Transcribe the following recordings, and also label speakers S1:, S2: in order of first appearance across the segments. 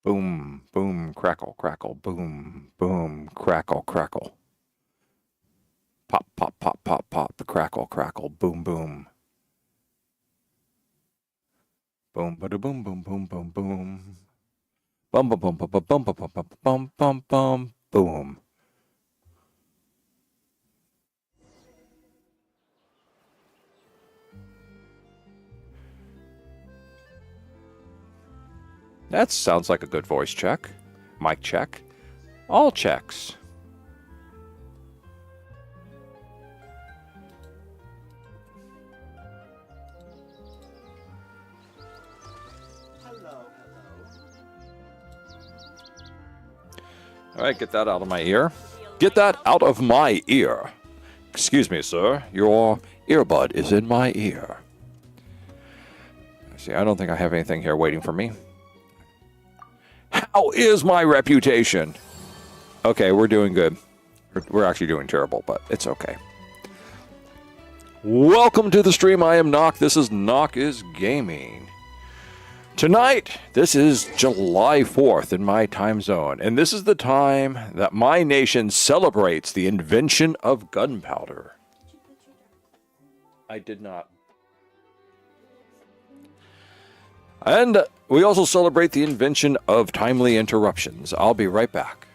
S1: Boom, boom, crackle, crackle, boom, boom, crackle, crackle. Pop, pop, pop, pop, pop, crackle, crackle, boom, boom. Boom, ba boom, boom, boom, boom, boom. Bum, bum, bum, bum, bum, bum, bum, bum, bum, bum, bum, boom. That sounds like a good voice check. Mic check. All checks.
S2: Hello.
S1: All right, get that out of my ear. Get that out of my ear. Excuse me, sir. Your earbud is in my ear. See, I don't think I have anything here waiting for me. How is my reputation? Okay, we're doing good. We're actually doing terrible, but it's okay. Welcome to the stream. I am NOC. This is NOC is Gaming. Tonight, this is July 4th in my time zone, and this is the time that my nation celebrates the invention of gunpowder. I did not. And we also celebrate the invention of timely interruptions. I'll be right back.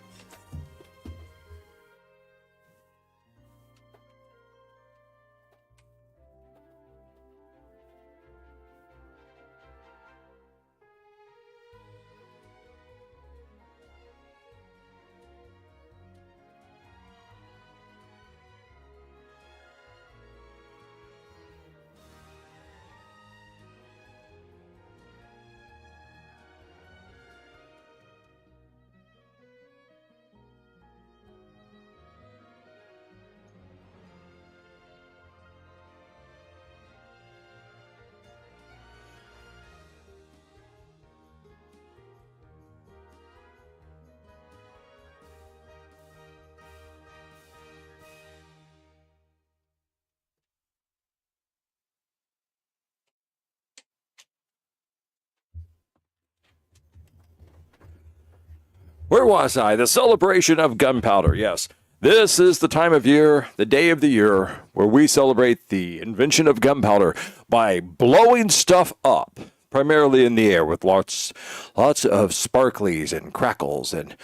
S1: Where was I? The celebration of gunpowder, yes. This is the time of year, the day of the year, where we celebrate the invention of gunpowder by blowing stuff up, primarily in the air, with lots of sparklies and crackles and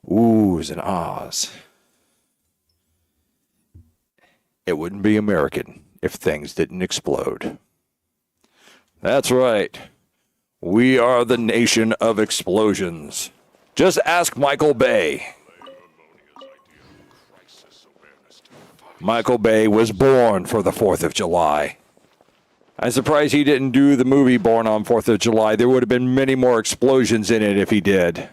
S1: oohs and ahs. It wouldn't be American if things didn't explode. That's right. We are the nation of explosions. Just ask Michael Bay. Michael Bay was born for the 4th of July. I'm surprised he didn't do the movie Born on 4th of July. There would have been many more explosions in it if he did.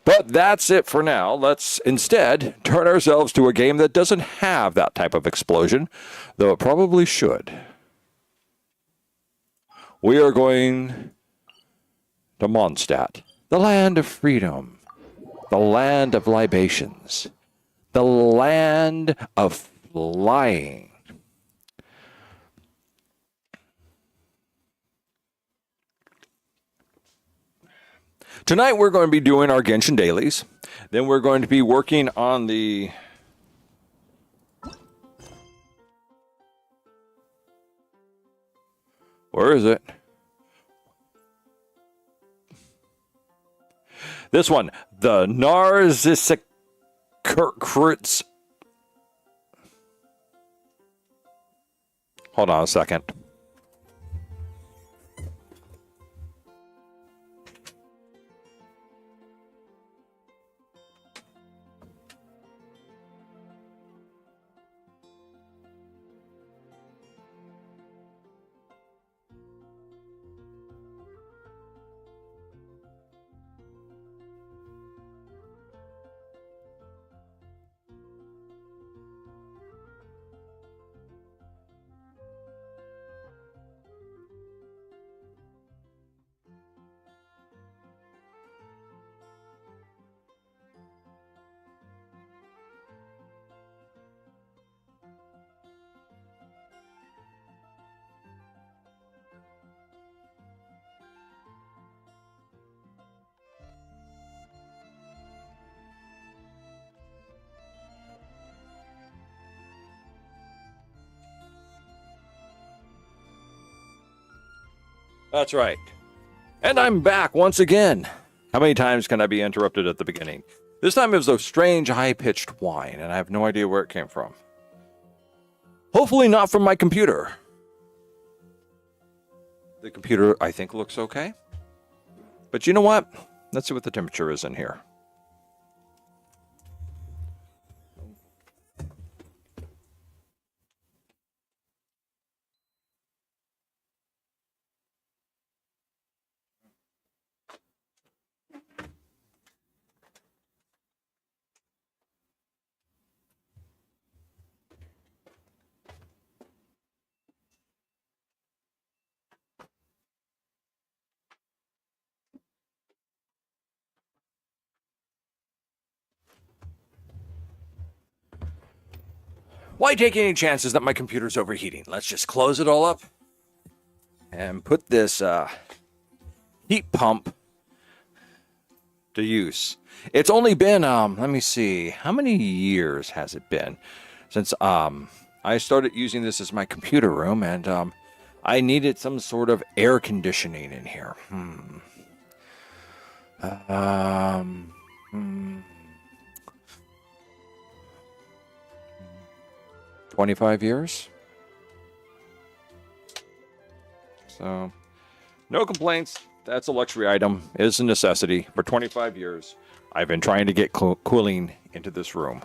S1: But that's it for now. Let's instead turn ourselves to a game that doesn't have that type of explosion, though it probably should. We are going to Mondstadt, the land of freedom, the land of libations, the land of flying. Tonight we're going to be doing our Genshin dailies. Then we're going to be working on the... Where is it? This one, the Narcissus. Hold on a second. That's right. And I'm back once again. How many times can I be interrupted at the beginning? This time it was a strange high-pitched whine, and I have no idea where it came from. Hopefully not from my computer. The computer, I think, looks okay. But you know what? Let's see what the temperature is in here. Why take any chances that my computer's overheating? Let's just close it all up and put this heat pump to use. It's only been, let me see, how many years has it been since I started using this as my computer room, and I needed some sort of air conditioning in here. 25 years. So, no complaints. That's a luxury item. It is a necessity. For 25 years, I've been trying to get cooling into this room.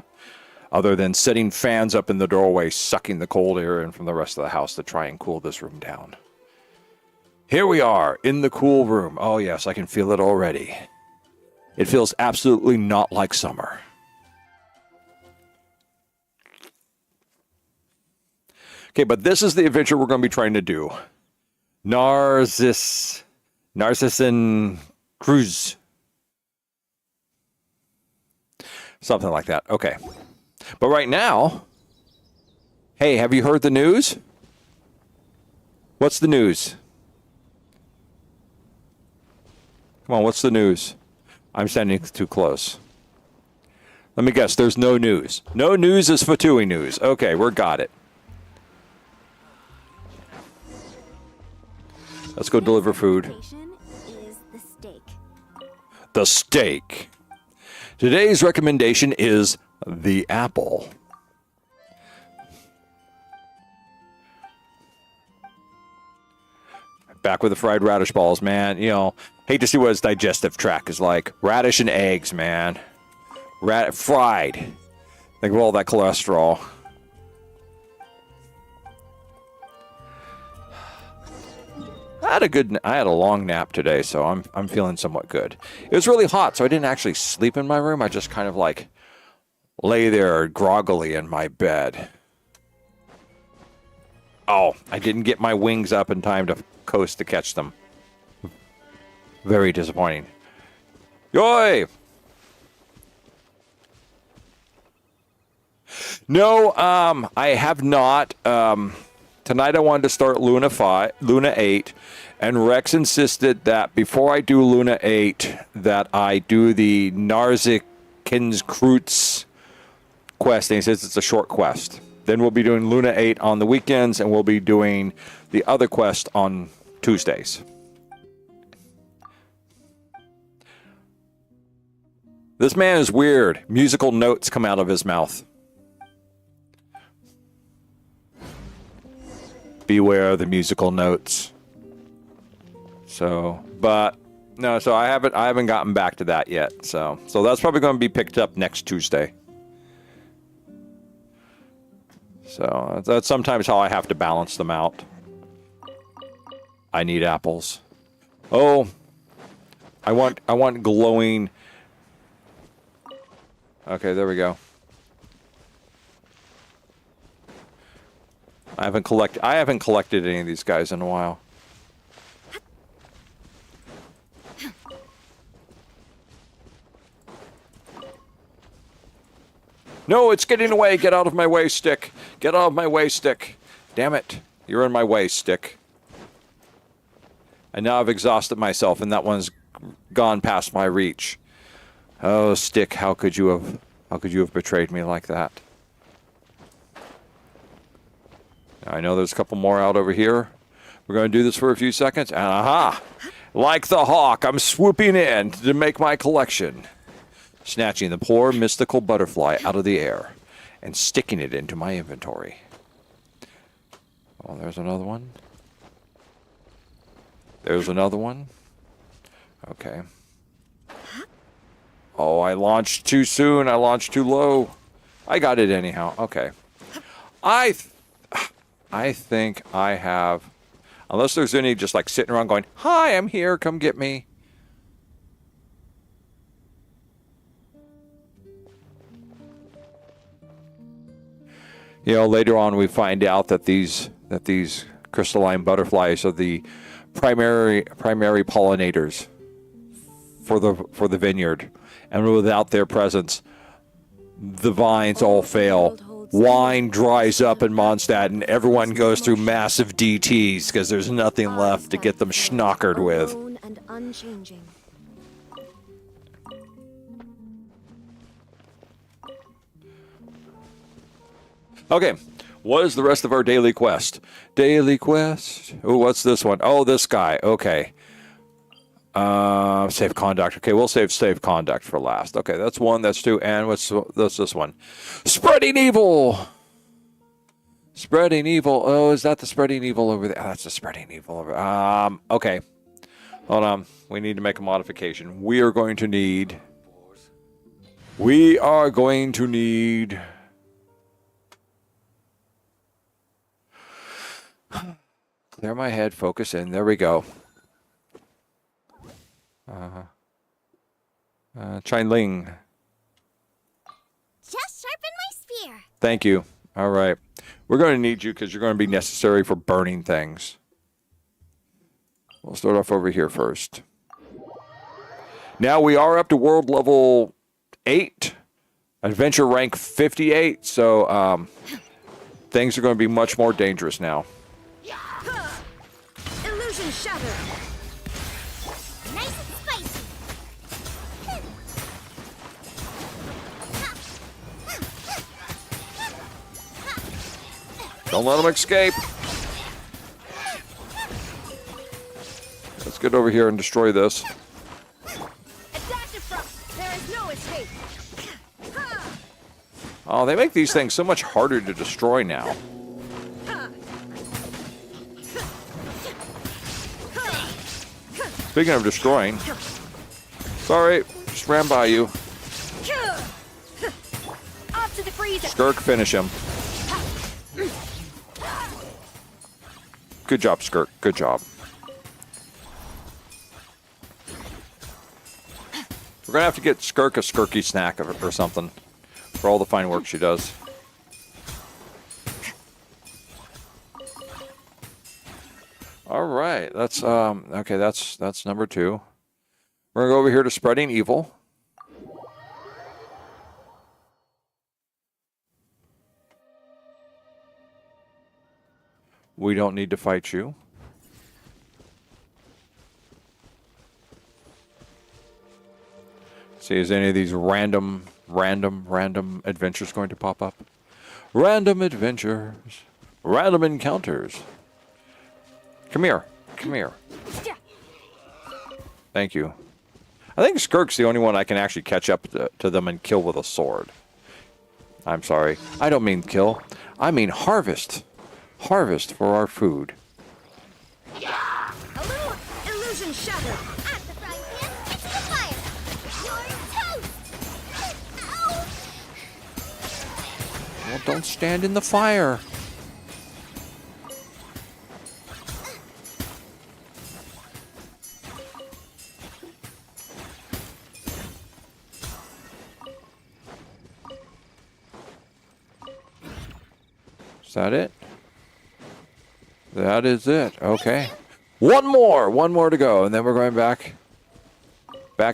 S1: Other than setting fans up in the doorway, sucking the cold air in from the rest of the house to try and cool this room down. Here we are, in the cool room. Oh yes, I can feel it already. It feels absolutely not like summer. Okay, but this is the adventure we're going to be trying to do. Narcissus Cruise. Something like that. Okay. But right now, hey, have you heard the news? What's the news? Come on, what's the news? I'm standing too close. Let me guess, there's no news. No news is Fatui news. Okay, we got it. Let's go deliver food.
S2: Is the steak.
S1: The steak. Today's recommendation is the apple. Back with the fried radish balls, man. You know, hate to see what his digestive tract is like. Radish and eggs, man. Fried. Think of all that cholesterol. I had a long nap today, so I'm feeling somewhat good. It was really hot, so I didn't actually sleep in my room. I just kind of like lay there groggily in my bed. Oh, I didn't get my wings up in time to coast to catch them. Very disappointing. Yoy! No, I have not. Tonight I wanted to start Luna 8, and Rhex insisted that before I do Luna 8, that I do the Narzikinskreutz quest, and he says it's a short quest. Then we'll be doing Luna 8 on the weekends, and we'll be doing the other quest on Tuesdays. This man is weird. Musical notes come out of his mouth. Beware of the musical notes. So, but no, so I haven't gotten back to that yet. So that's probably going to be picked up next Tuesday. So that's sometimes how I have to balance them out. I need apples. Oh, I want glowing. Okay, there we go. I haven't collected any of these guys in a while. No, it's getting away. Get out of my way, stick. Get out of my way, stick. Damn it. You're in my way, stick. And now I've exhausted myself, and that one's gone past my reach. Oh, stick, how could you have betrayed me like that? I know there's a couple more out over here, We're going to do this for a few seconds. And aha! Like the hawk, I'm swooping in to make my collection. Snatching the poor mystical butterfly out of the air and sticking it into my inventory. Oh, there's another one. There's another one. Okay. Oh, I launched too soon. I launched too low. I got it anyhow. Okay. I think I have... Unless there's any just like sitting around going, hi, I'm here. Come get me. You know, later on we find out that these crystalline butterflies are the primary pollinators for the vineyard, and without their presence, the vines all fail. Wine dries up in Mondstadt, and everyone goes through massive DTs because there's nothing left to get them schnockered with.
S2: Alone and unchanging.
S1: Okay, what is the rest of our daily quest? Daily quest. Oh, what's this one? Oh, this guy. Okay. Safe conduct. Okay, we'll save safe conduct for last. Okay, that's one, that's two, and what's this one? Spreading evil! Spreading evil. Oh, is that the spreading evil over there? Oh, that's the spreading evil over... okay. Hold on. We need to make a modification. We are going to need... Clear my head, focus in. There we go. Ling.
S2: Just sharpen my spear.
S1: Thank you. All right. We're going to need you because you're going to be necessary for burning things. We'll start off over here first. Now we are up to world level 8. Adventure rank 58. So things are going to be much more dangerous now.
S2: Illusion shatter. Nice and spicy.
S1: Don't let them escape. Let's get over here and destroy this.
S2: There is no escape.
S1: Oh, they make these things so much harder to destroy now. Speaking of destroying, sorry, just ran by you.
S2: Off to the freezer.
S1: Skirk, finish him. Good job, Skirk. Good job. We're gonna have to get Skirk a Skirky snack or something for all the fine work she does. All right, that's okay. That's number 2. We're gonna go over here to spreading evil. We don't need to fight you. See, is any of these random adventures going to pop up? Random adventures, random encounters. Come here. Come here. Thank you. I think Skirk's the only one I can actually catch up to them and kill with a sword. I'm sorry. I don't mean kill. I mean harvest. Harvest for our food.
S2: A little illusion shatter. At the frying pan, it's the fire. You're toast. Ow.
S1: Well, don't stand in the fire. Is that it? That is it. Okay. One more to go, and then we're going back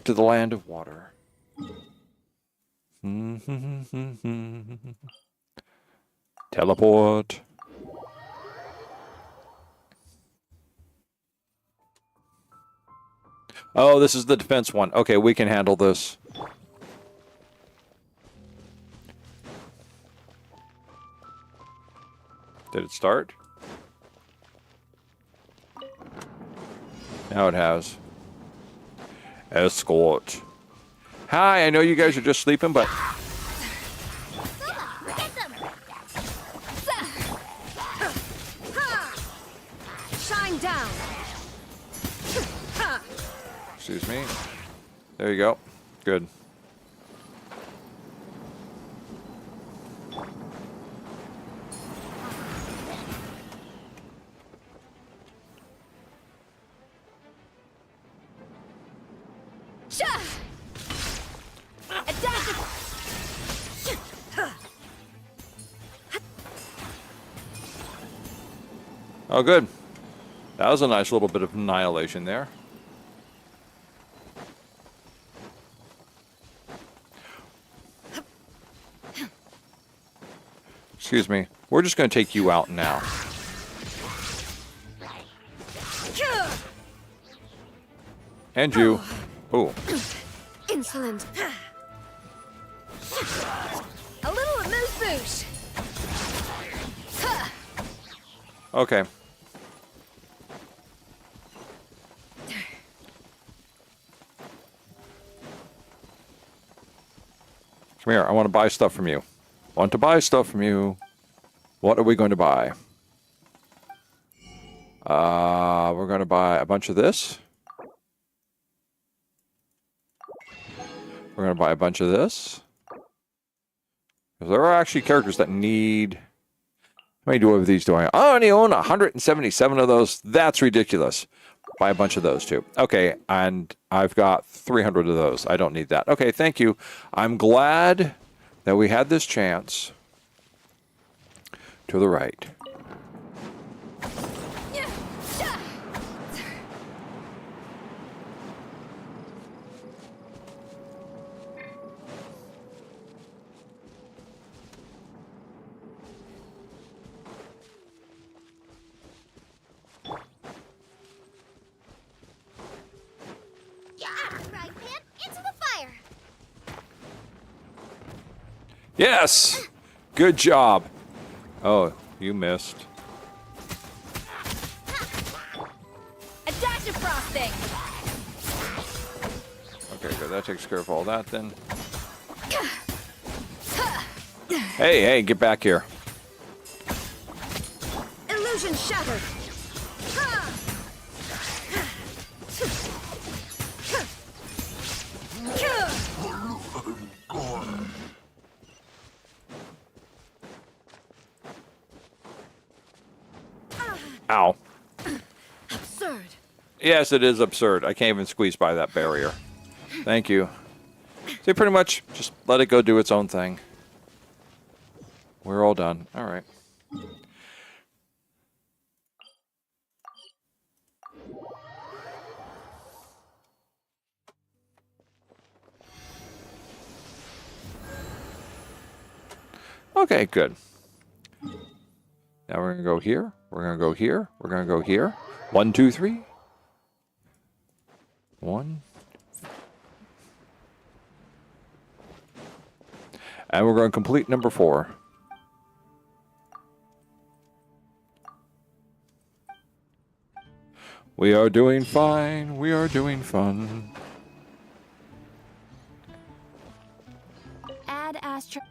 S1: to the land of water. Teleport. Oh, this is the defense one. Okay, we can handle this. Did it start? Now it has. Escort. Hi, I know you guys are just sleeping, but...
S2: Get them! Shine down!
S1: Excuse me. There you go. Good. Oh, good. That was a nice little bit of annihilation there. Excuse me. We're just going to take you out now. And you. Oh.
S2: Insolent. A little amuse-bouche.
S1: Okay. Come here. I want to buy stuff from you. Want to buy stuff from you. What are we going to buy? We're going to buy a bunch of this. We're going to buy a bunch of this. Because there are actually characters that need... How many of these do I own? I only own 177 of those. That's ridiculous. Buy a bunch of those too. Okay, and I've got 300 of those. I don't need that. Okay, thank you. I'm glad that we had this chance. To the right. Yes! Good job. Oh, you missed.
S2: A dash of frosting.
S1: Okay, good. That takes care of all that then. Hey, hey, get back here.
S2: Illusion shattered.
S1: Ow.
S2: Absurd.
S1: Yes, it is absurd. I can't even squeeze by that barrier. Thank you. See, pretty much just let it go do its own thing. We're all done. All right. Okay, good. Now we're going to go here. We're going to go here. We're going to go here. 1, 2, 3. 1. And we're going to complete number 4. We are doing fine. We are doing fun.
S3: Add Astra.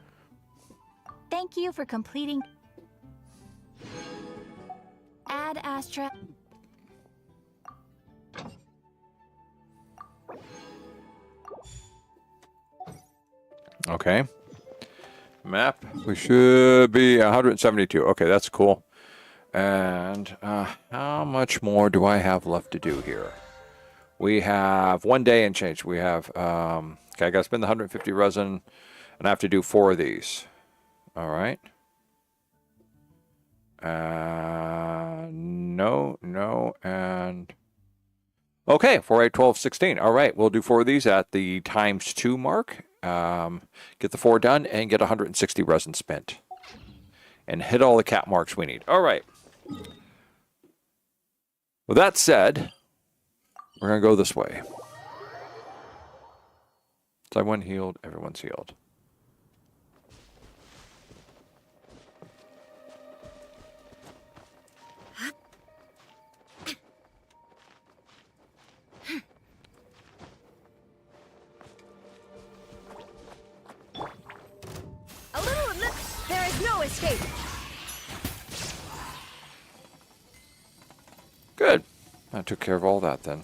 S3: Thank you for completing. Add Astra.
S1: Okay. Map. We should be 172. Okay, that's cool. And how much more do I have left to do here? We have 1 day and change. We have, okay, I got to spend the 150 resin, and I have to do 4 of these. All right. No, and... Okay, 4, 8, 12, 16. All right, we'll do 4 of these at the ×2 mark. Get the 4 done and get 160 resin spent. And hit all the cap marks we need. All right. With that said, we're going to go this way. So everyone healed, everyone's healed.
S2: is no escape.
S1: Good. I took care of all that then.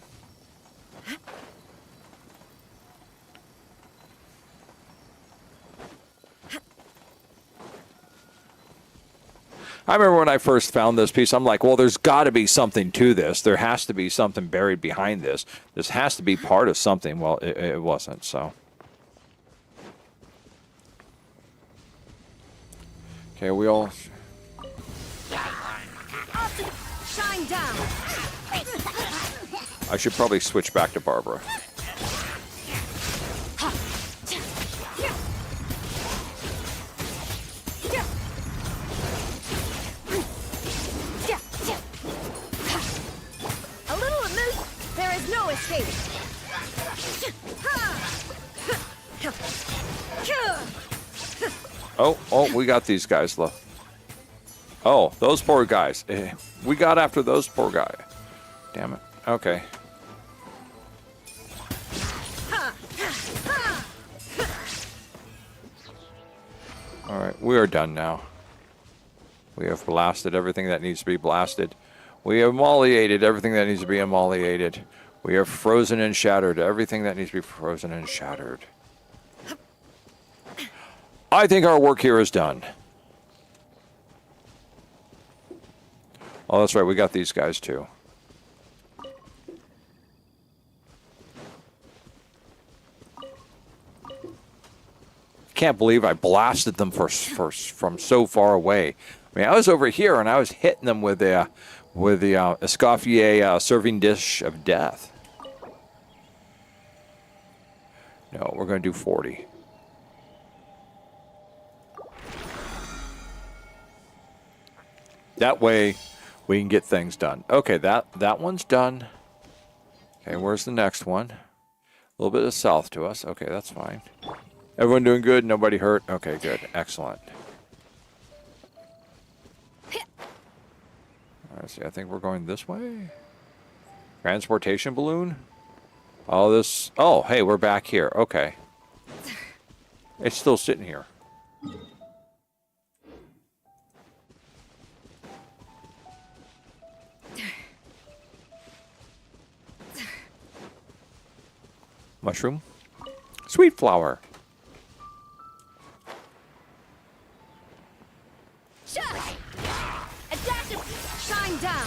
S1: I remember when I first found this piece, I'm like, well, there's got to be something to this. There has to be something buried behind this. This has to be part of something. Well, it wasn't, so. Okay, we all...
S2: Shine down.
S1: I should probably switch back to Barbara.
S2: A little amuse. There is no escape.
S1: Oh, we got these guys, look. Oh, those poor guys. We got after those poor guys. Damn it. Okay. All right, we are done now. We have blasted everything that needs to be blasted. We have molliated everything that needs to be molliated. We have frozen and shattered everything that needs to be frozen and shattered. I think our work here is done. Oh, that's right. We got these guys too. Can't believe I blasted them from so far away. I mean, I was over here and I was hitting them with the Escoffier serving dish of death. No, we're going to do 40. That way we can get things done. Okay, that one's done. Okay, where's the next one? A little bit of south to us. Okay, that's fine. Everyone doing good? Nobody hurt? Okay, good. Excellent. All right, see, I think we're going this way. Transportation balloon? Oh, this... Oh, hey, we're back here. Okay. It's still sitting here. Mushroom. Sweet flower.
S2: Shine down.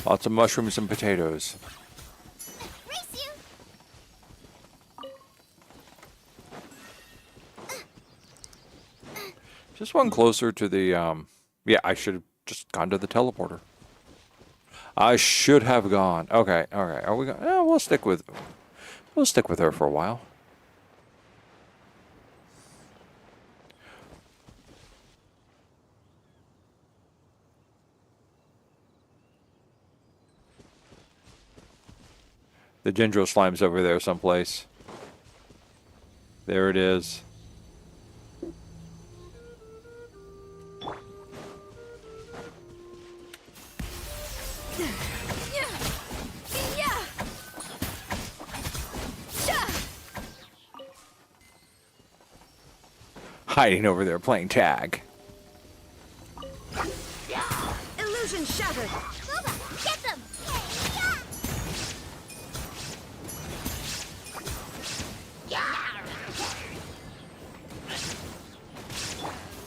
S1: Lots of mushrooms and potatoes. Just one closer to the, yeah, I should have just gone to the teleporter. I should have gone. Okay, okay. Are we going? Yeah, we'll stick with her for a while. The Gendro slime's over there someplace. There it is. Hiding over there playing tag.
S2: Illusion shattered.
S3: Get them!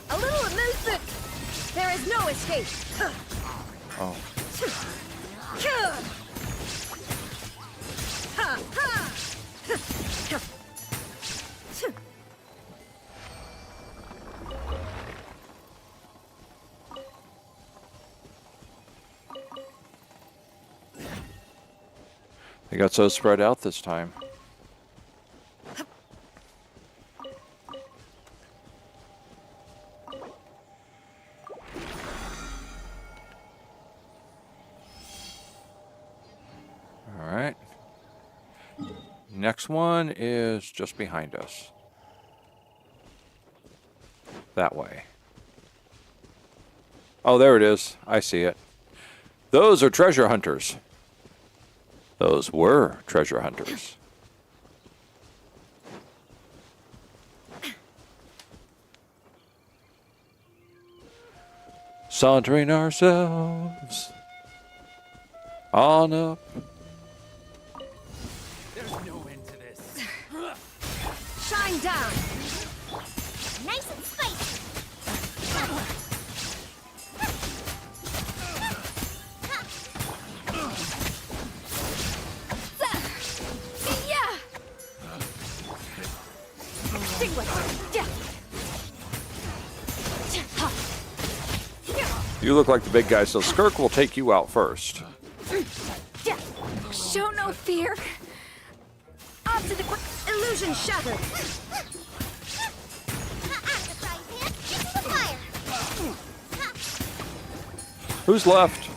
S2: A little amusement. There is no escape.
S1: Oh. They got so spread out this time. All right. Next one is just behind us. That way. Oh, there it is. I see it. Those are treasure hunters. Those were treasure hunters. Sauntering ourselves on up.
S4: There's no end to this.
S2: Shine down. Nice and spicy. Yeah. Stick with it.
S1: You look like the big guy, so Skirk will take you out first.
S2: Show no fear. Off to the quick. Illusion shattered.
S1: Who's left?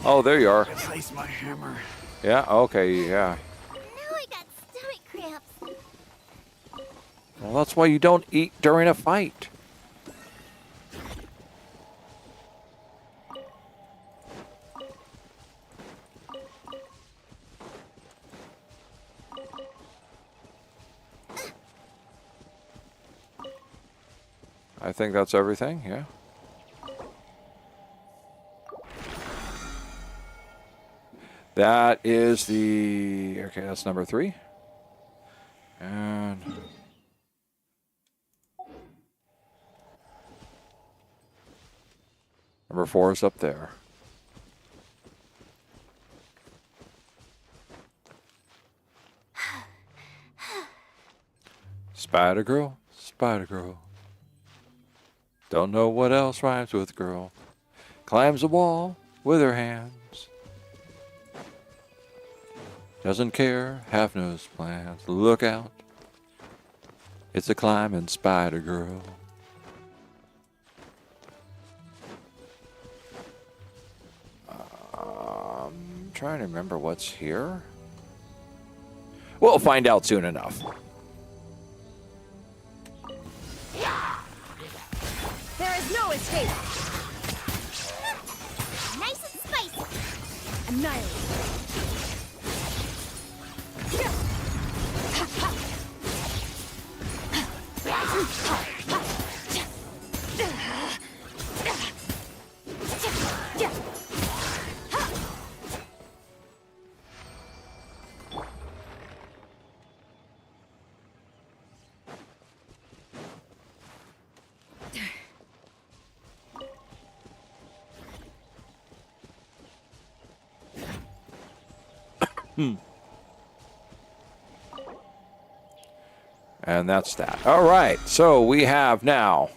S1: Oh, there you are.
S4: Place my hammer.
S1: Yeah, okay, yeah.
S2: Now I got stomach cramps.
S1: Well, that's why you don't eat during a fight. I think that's everything, yeah. That is the... Okay, that's number 3. And... Number 4 is up there. Spider girl, spider girl. Don't know what else rhymes with girl. Climbs a wall with her hands. Doesn't care, have no plans. Look out. It's a climbing spider girl. Trying to remember what's here. We'll find out soon enough.
S2: There is no escape. Nice and spicy. Annihilate.
S1: And that's that. All right, so we have now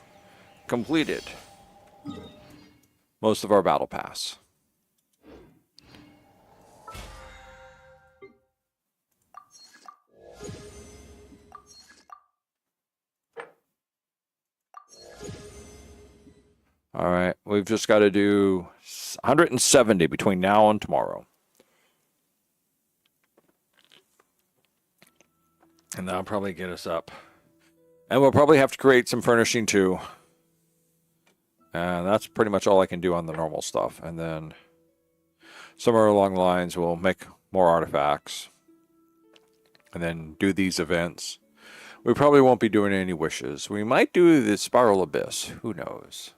S1: completed most of our battle pass. All right, we've just got to do 170 between now and tomorrow. And that'll probably get us up. And we'll probably have to create some furnishing too. And that's pretty much all I can do on the normal stuff. And then somewhere along the lines, we'll make more artifacts. And then do these events. We probably won't be doing any wishes. We might do the Spiral Abyss. Who knows?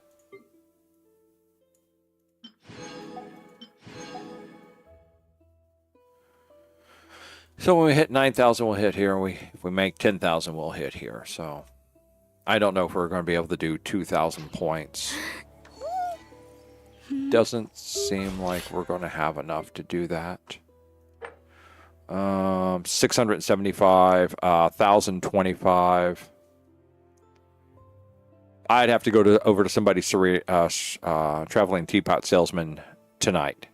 S1: So when we hit 9,000, we'll hit here. If we make 10,000, we'll hit here. So I don't know if we're going to be able to do 2,000 points. Doesn't seem like we're going to have enough to do that. 675, 1,025. I'd have to go over to somebody's traveling teapot salesman tonight.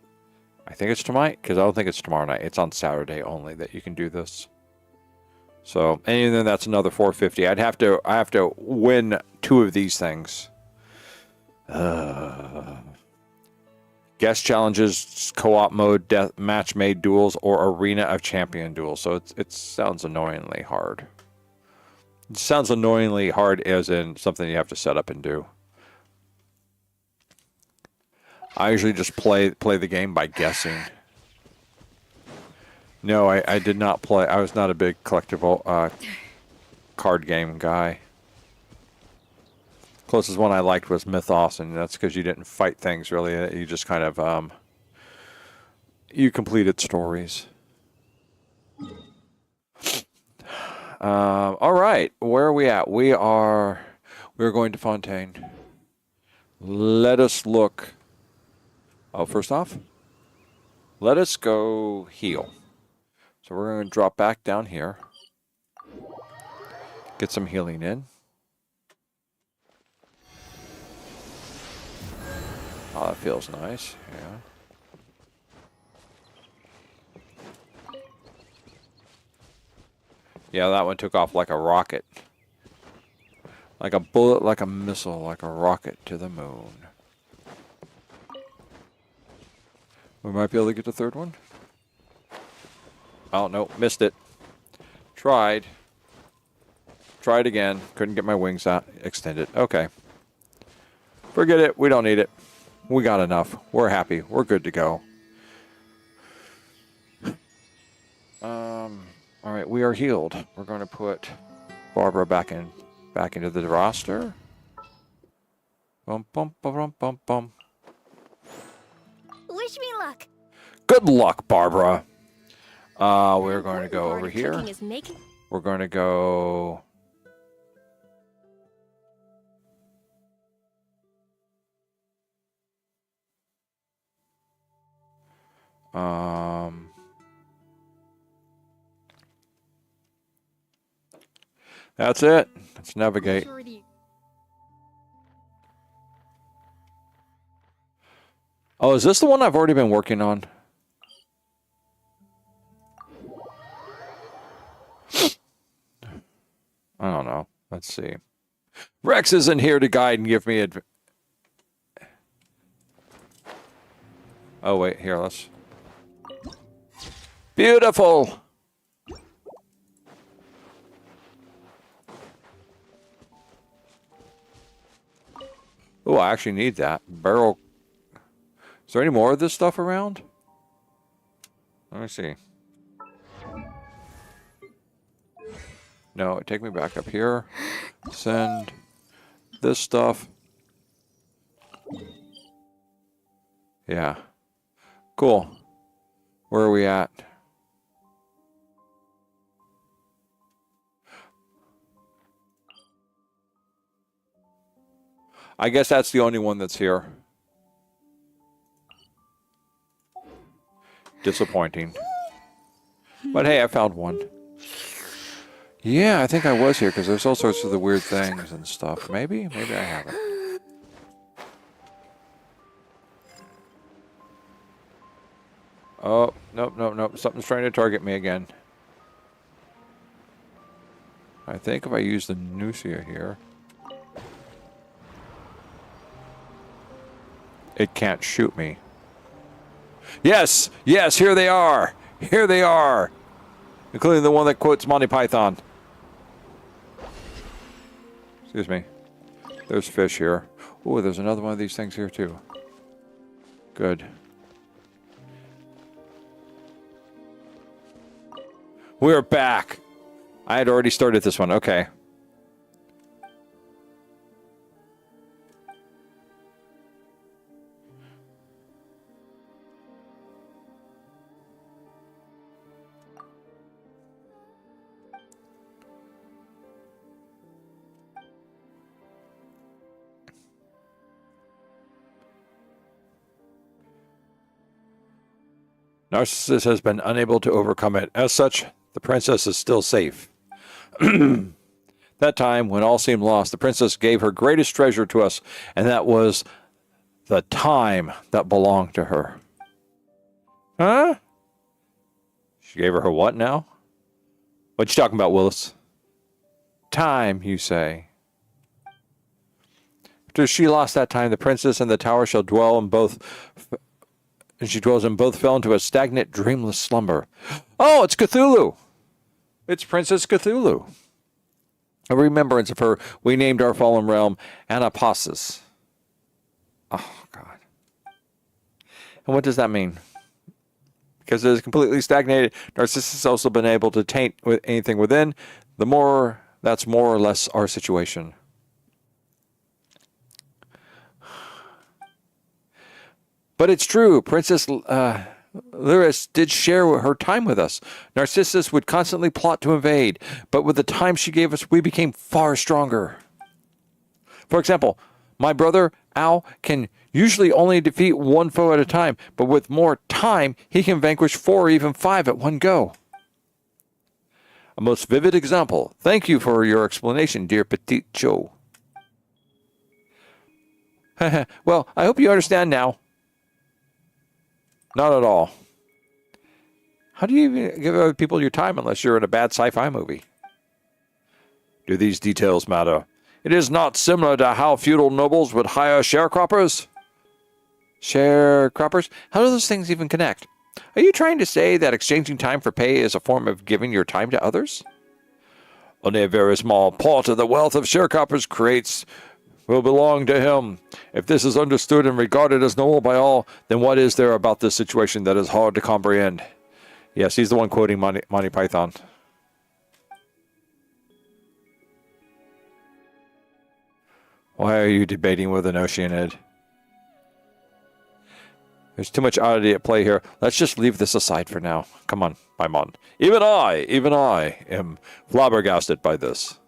S1: I think it's tonight, because I don't think it's tomorrow night. It's on Saturday only that you can do this. So, and then that's another 450. I have to win 2 of these things. Guest challenges, co-op mode, death match made duels, or arena of champion duels. So it sounds annoyingly hard. It sounds annoyingly hard as in something you have to set up and do. I usually just play the game by guessing. No, I did not play. I was not a big collectible card game guy. Closest one I liked was Mythos, and that's because you didn't fight things really. You just kind of you completed stories. All right, where are we at? We're going to Fontaine. Let us look. Oh, first off, let us go heal. So we're going to drop back down here. Get some healing in. Oh, that feels nice. Yeah. Yeah, that one took off like a rocket. Like a bullet, like a missile, like a rocket to the moon. We might be able to get the third one. Oh, no, missed it. Tried. Tried again. Couldn't get my wings out extended. Okay. Forget it. We don't need it. We got enough. We're happy. We're good to go. All right, we are healed. We're going to put Barbara back into the roster. Bum bum bum bum bum.
S2: Wish me luck.
S1: Good luck, Barbara. We're going to go over here. We're going to go. That's it. Let's navigate. Oh, is this the one I've already been working on? I don't know. Let's see. Rhex isn't here to guide and give me Oh, wait. Here, let's... Beautiful! Oh, I actually need that. Barrel... Is there any more of this stuff around? Let me see. No, take me back up here. Send this stuff. Yeah. Cool. Where are we at? I guess that's the only one that's here. Disappointing. But hey, I found one. Yeah, I think I was here because there's all sorts of the weird things and stuff. Maybe? Maybe I haven't. Oh, nope, nope, nope. Something's trying to target me again. I think if I use the Nucia here... It can't shoot me. Yes! Yes, here they are! Here they are! Including the one that quotes Monty Python. Excuse me. There's fish here. Oh, there's another one of these things here too. Good. We're back! I had already started this one. Okay. Narcissus has been unable to overcome it. As such, the princess is still safe. That time, when all seemed lost, the princess gave her greatest treasure to us, and that was the time that belonged to her. Huh? She gave her what now? What you talking about, Willis? Time, you say. After she lost that time, the princess and the tower shall dwell in both... And she dwells in both fell into a stagnant, dreamless slumber. Oh, it's Cthulhu! It's Princess Cthulhu. A remembrance of her, we named our fallen realm Anapasis. Oh, God. And what does that mean? Because it is completely stagnated, Narcissus has also been able to taint with anything within. That's more or less our situation. But it's true. Princess Lyris did share her time with us. Narcissus would constantly plot to invade, but with the time she gave us, we became far stronger. For example, my brother, Al, can usually only defeat one foe at a time, but with more time, he can vanquish 4 or even 5 at one go. A most vivid example. Thank you for your explanation, dear Petit Joe. Well, I hope you understand now. Not at all. How do you even give other people your time unless you're in a bad sci-fi movie? Do these details matter? It is not similar to how feudal nobles would hire sharecroppers. Sharecroppers? How do those things even connect? Are you trying to say that exchanging time for pay is a form of giving your time to others? Only a very small part of the wealth of sharecroppers creates will belong to him. If this is understood and regarded as normal by all, then what is there about this situation that is hard to comprehend? Yes, he's the one quoting Monty Python. Why are you debating with an Oceanid? There's too much oddity at play here. Let's just leave this aside for now. Come on, Paimon. Even I am flabbergasted by this.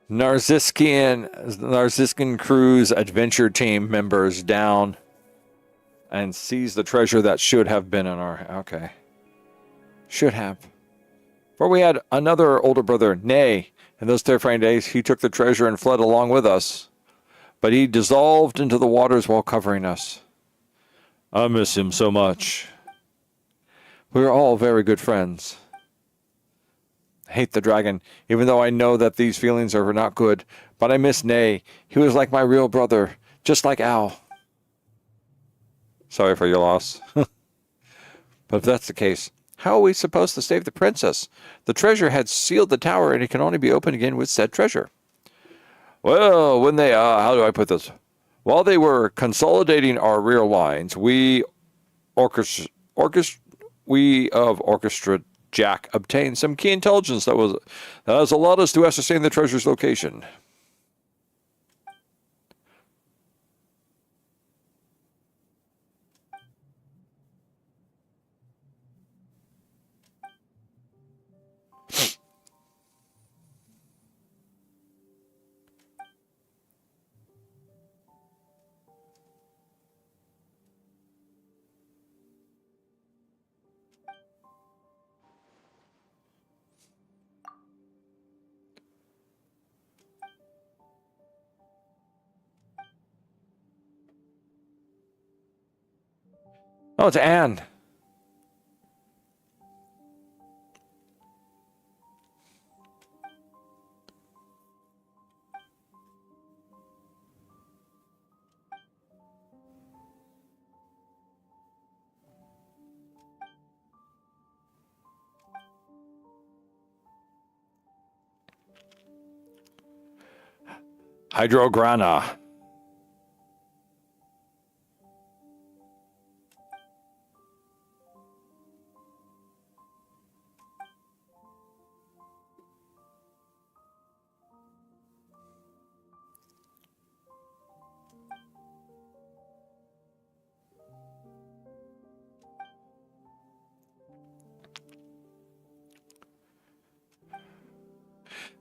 S1: Narziskan crew's adventure team members down and seize the treasure that should have been in our... Okay. Should have. For we had another older brother, Nay. In those terrifying days, he took the treasure and fled along with us. But he dissolved into the waters while covering us. I miss him so much. We were all very good friends. I hate the dragon, even though I know that these feelings are not good. But I miss Nay. He was like my real brother, just like Al. Sorry for your loss. But if that's the case, how are we supposed to save the princess? The treasure had sealed the tower, and it can only be opened again with said treasure. Well, when they, how do I put this? While they were consolidating our rear lines, we of Orchestra Jack obtained some key intelligence that has allowed us to ascertain the treasure's location. Oh, it's Anne. Hydrograna.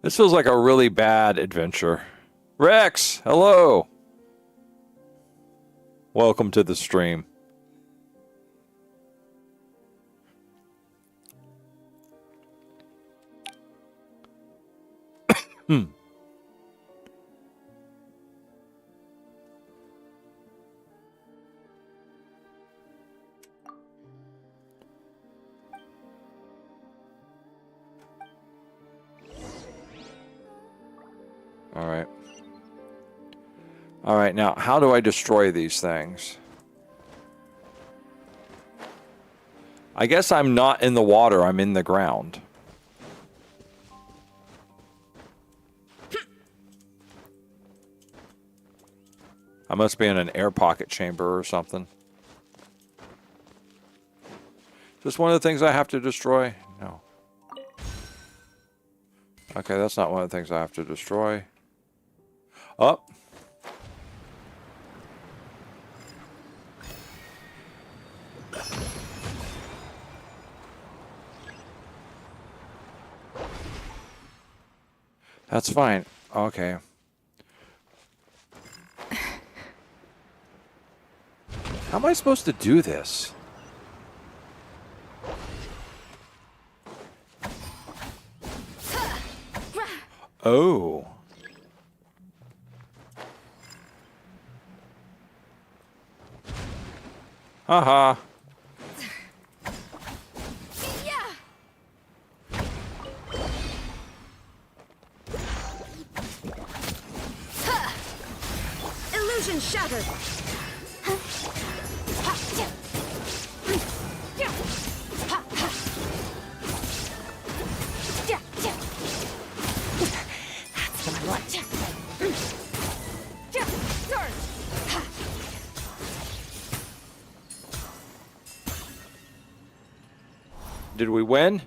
S1: This feels like a really bad adventure. Rhex, hello. Welcome to the stream. All right. All right, now, how do I destroy these things? I guess I'm not in the water, I'm in the ground. I must be in an air pocket chamber or something. Is this one of the things I have to destroy? No. Okay, that's not one of the things I have to destroy. Oh. That's fine. Okay. How am I supposed to do this? Oh. Haha.
S2: Illusion shattered.
S1: Did we win?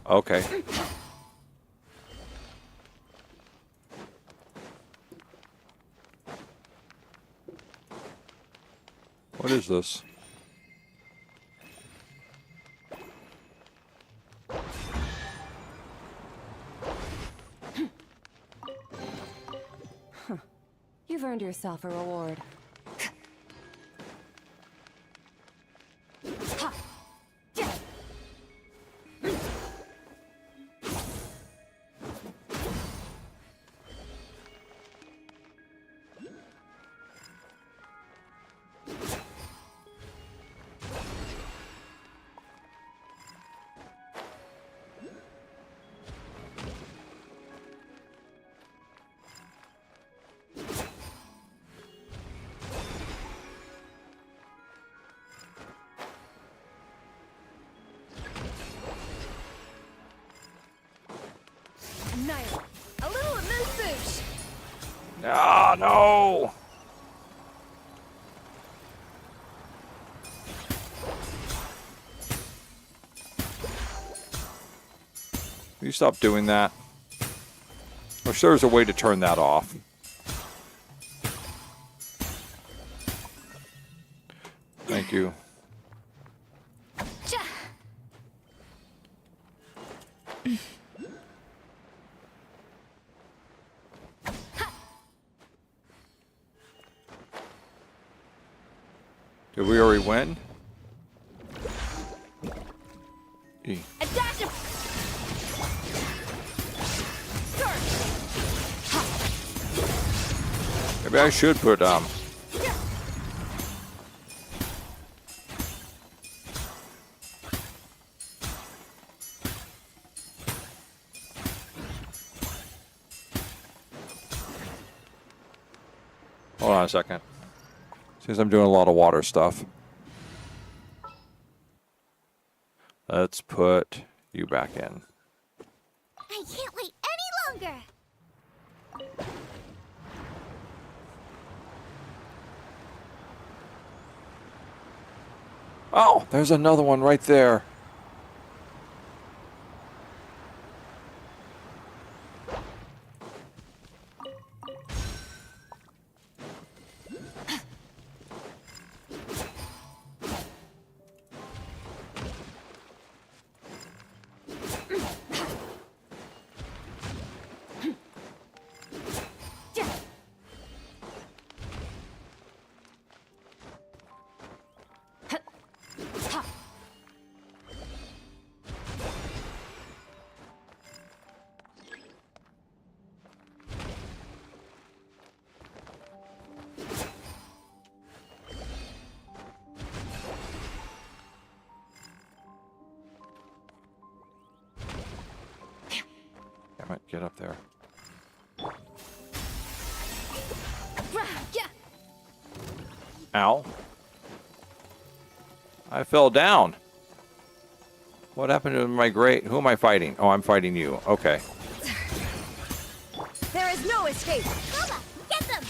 S1: Okay. What is this?
S5: You've earned yourself a reward.
S2: A little amuse-bouche.
S1: Ah, no! Will you stop doing that? Wish there was a way to turn that off. Thank you. Did we already win? E.
S2: A dash of...
S1: Maybe I should put hold on a second. Since I'm doing a lot of water stuff. Let's put you back in.
S2: I can't wait any longer.
S1: Oh, there's another one right there. Right, get up there.
S2: Yeah.
S1: Ow. I fell down. What happened to my great... Who am I fighting? Oh, I'm fighting you. Okay.
S2: There is no escape. Boba, get them.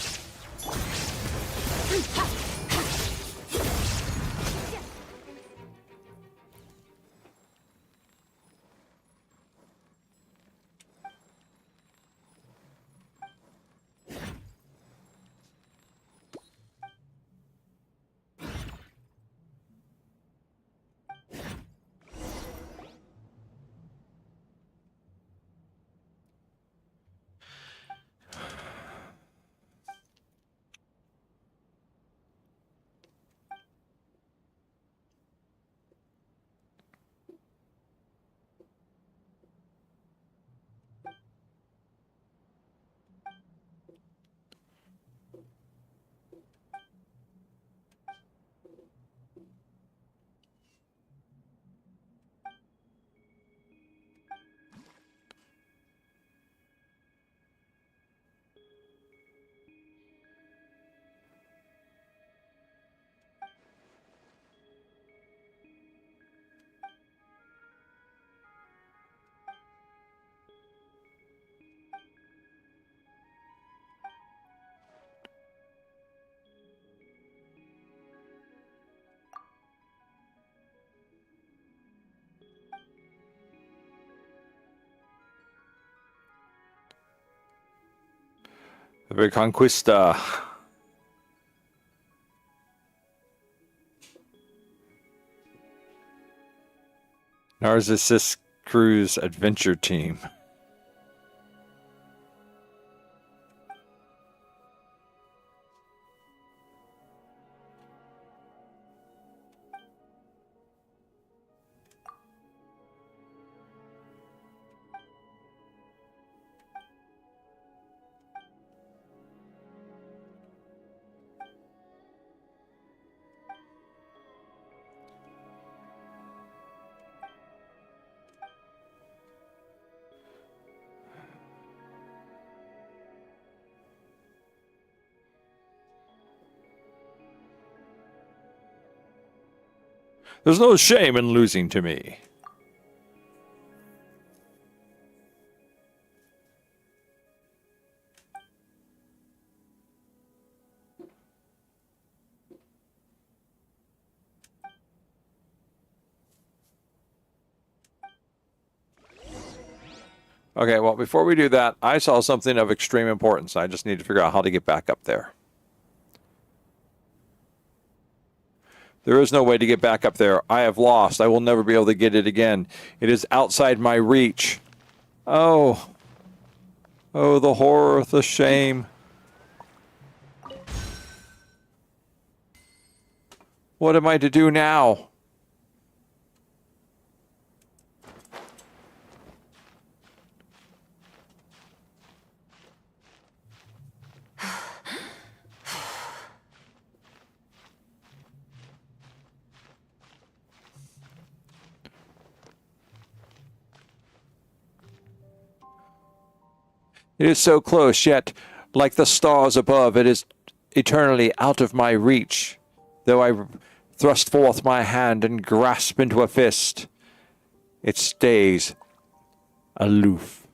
S1: The Reconquista. Narcissus Cruise Adventure Team. There's no shame in losing to me. Okay, well, before we do that, I saw something of extreme importance. I just need to figure out how to get back up there. There is no way to get back up there. I have lost. I will never be able to get it again. It is outside my reach. Oh. Oh, the horror, the shame. What am I to do now? It is so close, yet, like the stars above, it is eternally out of my reach. Though I thrust forth my hand and grasp into a fist, it stays aloof.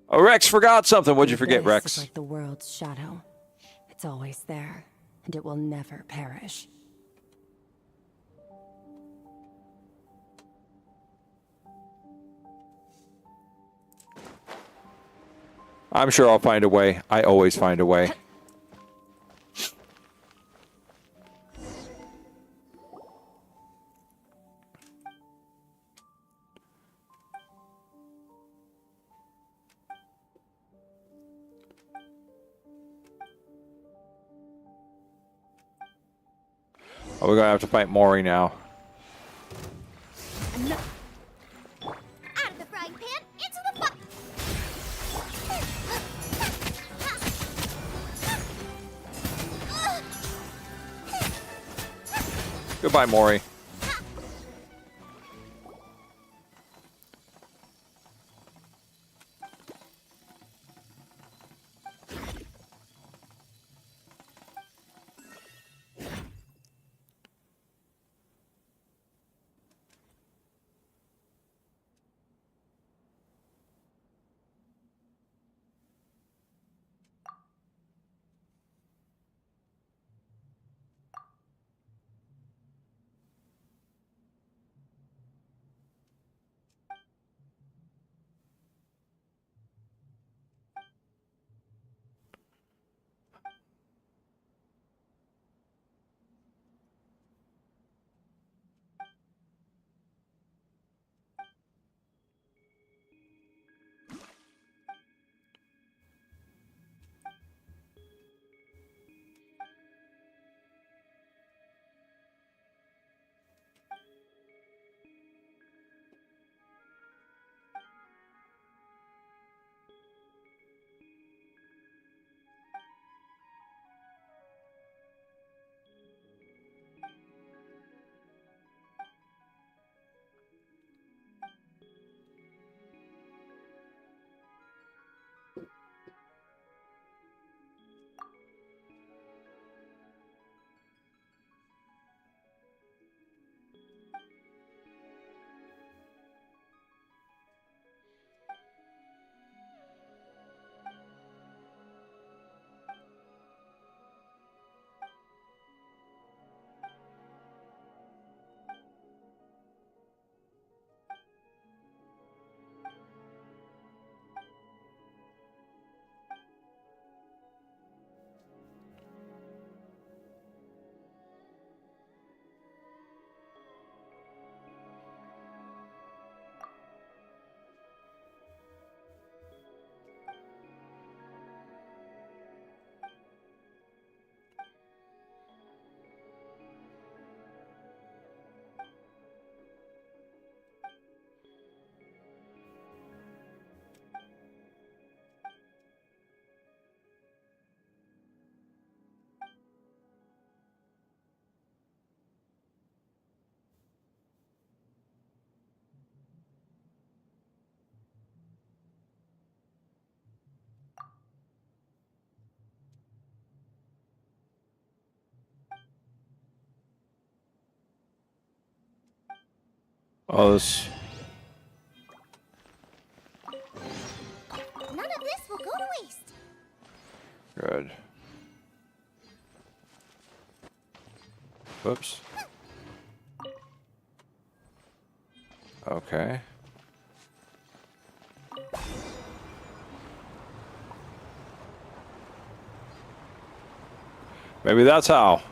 S1: Oh, Rhex forgot something. What'd you forget,
S5: This
S1: Rhex?
S5: is like the world's shadow. It's always there, and it will never perish.
S1: I'm sure I'll find a way. I always find a way. Oh, we're going to have to fight Mori now.
S2: Out of the frying pan, into the fire.
S1: Goodbye, Mori. Oh, this.
S2: None of this will go to waste.
S1: Good. Whoops. Okay. Maybe that's how.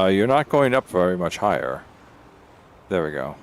S1: You're not going up very much higher. There we go.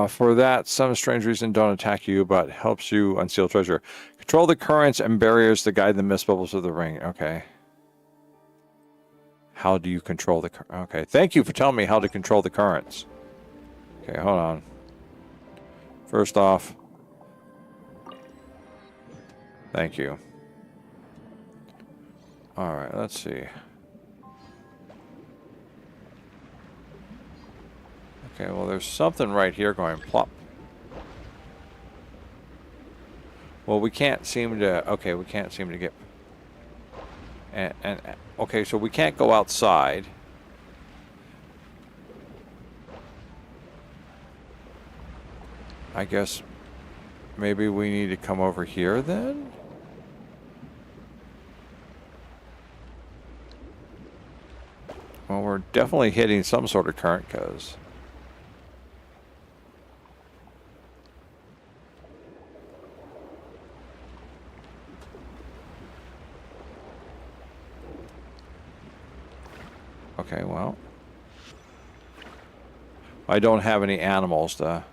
S1: For that, some strange reason don't attack you, but helps you unseal treasure. Control the currents and barriers to guide the mist bubbles of the ring. Okay. How do you control the... Okay, thank you for telling me how to control the currents. Okay, hold on. First off... Thank you. Alright, let's see. Okay, well, there's something right here going plop. Well, we can't seem to... Okay, we can't seem to get... And okay, so we can't go outside. I guess maybe we need to come over here then? Well, we're definitely hitting some sort of current, because... Okay, well... I don't have any animals to...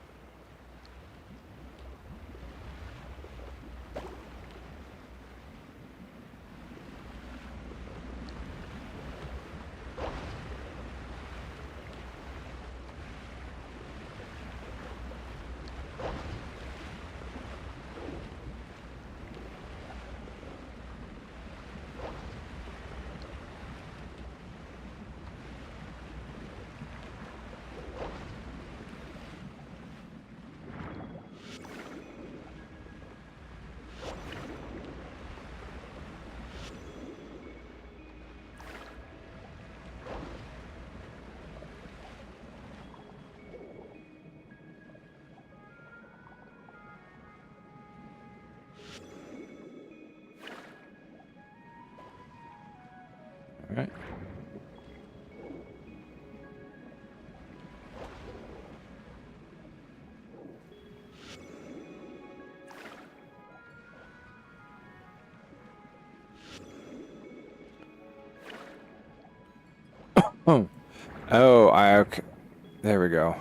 S1: All right. Oh, okay. There we go.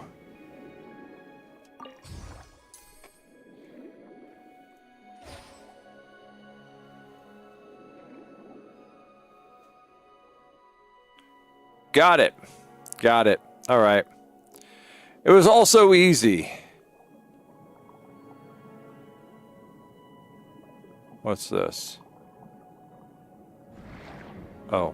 S1: Got it. Got it. All right. It was all so easy. What's this? Oh.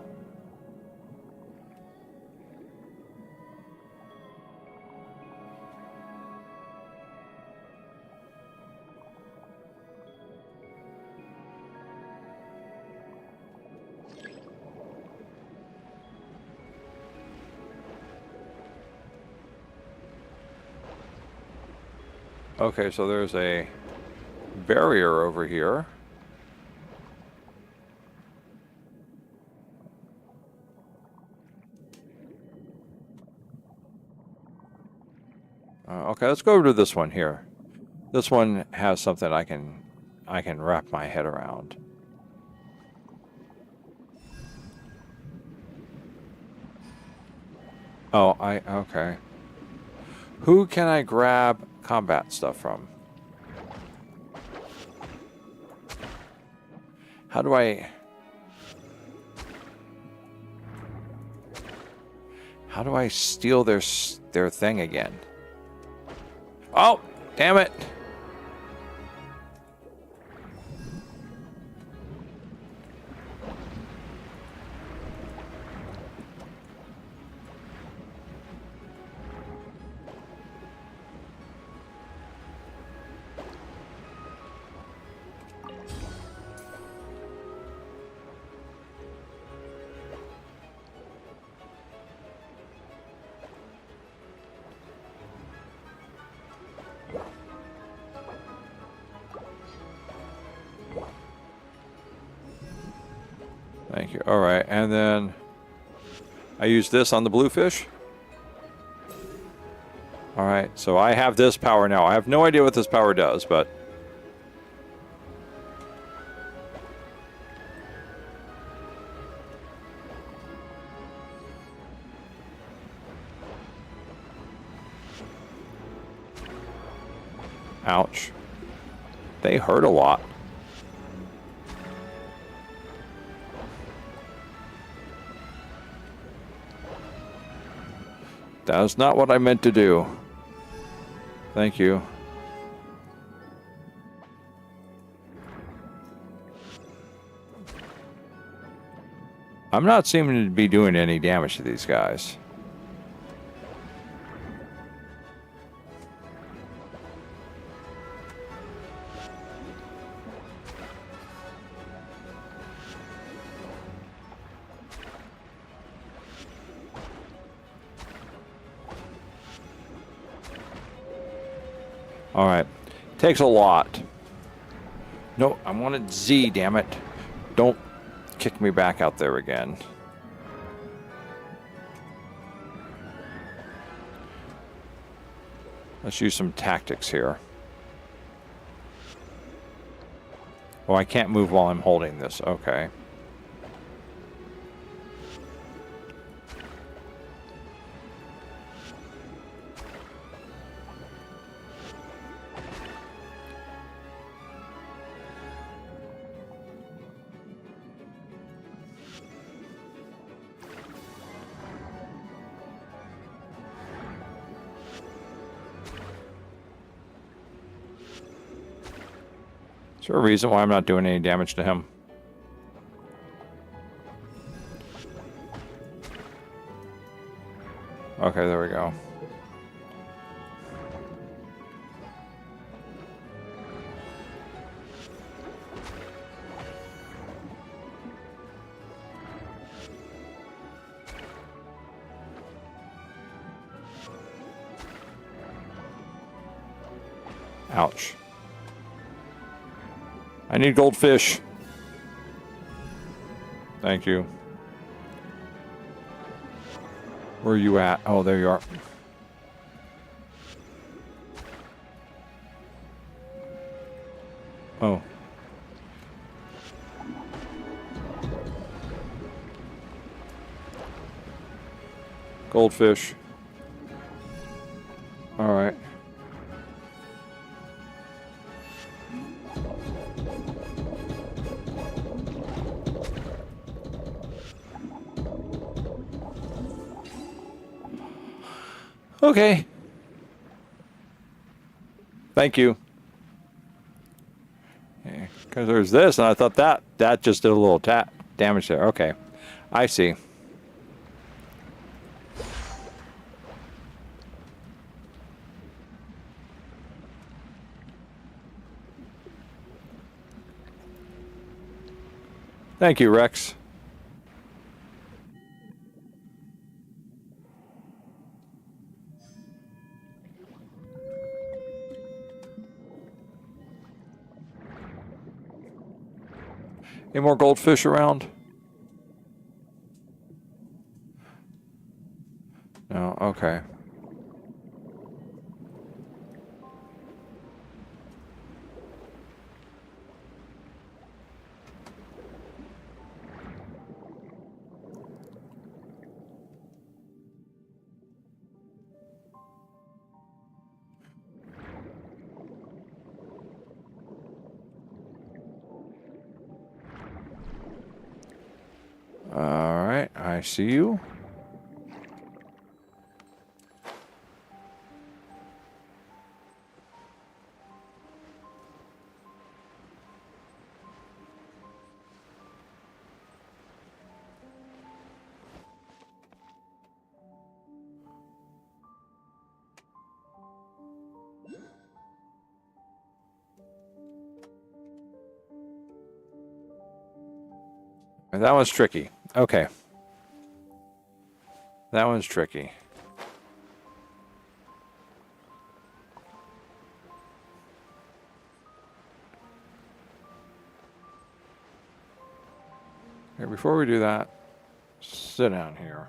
S1: Okay, so there's a barrier over here. Okay, let's go over to this one here. This one has something I can wrap my head around. Oh, okay. Who can I grab combat stuff from? How do I steal their thing again? Oh, damn it. Thank you. All right, and then I use this on the bluefish. All right, so I have this power now. I have no idea what this power does, but... Ouch. They hurt a lot. That's not what I meant to do. Thank you. I'm not seeming to be doing any damage to these guys. All right. Takes a lot. No, I wanted Z, damn it. Don't kick me back out there again. Let's use some tactics here. Oh, I can't move while I'm holding this. Okay. Is there a reason why I'm not doing any damage to him? Okay, there we go. Ouch. I need goldfish. Thank you. Where are you at? Oh, there you are. Oh. Goldfish. All right. Okay. Thank you. Okay, Because there's this, and I thought that just did a little damage there. Okay, I see. Thank you, Rhex. Any more goldfish around? No, okay. All right, I see you. That one's tricky. Okay. That one's tricky. Here, before we do that, sit down here.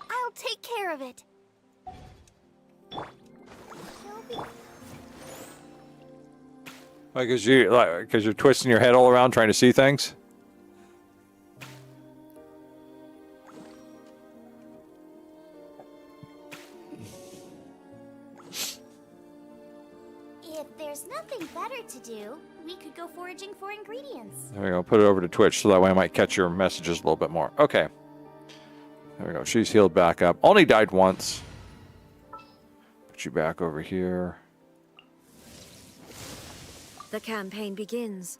S2: I'll take care of it. Shelby.
S1: Because you're twisting your head all around trying to see things.
S2: If there's nothing better to do, we could go foraging for ingredients.
S1: There we go. Put it over to Twitch so that way I might catch your messages a little bit more. Okay. There we go. She's healed back up. Only died once. Put you back over here.
S6: The campaign begins.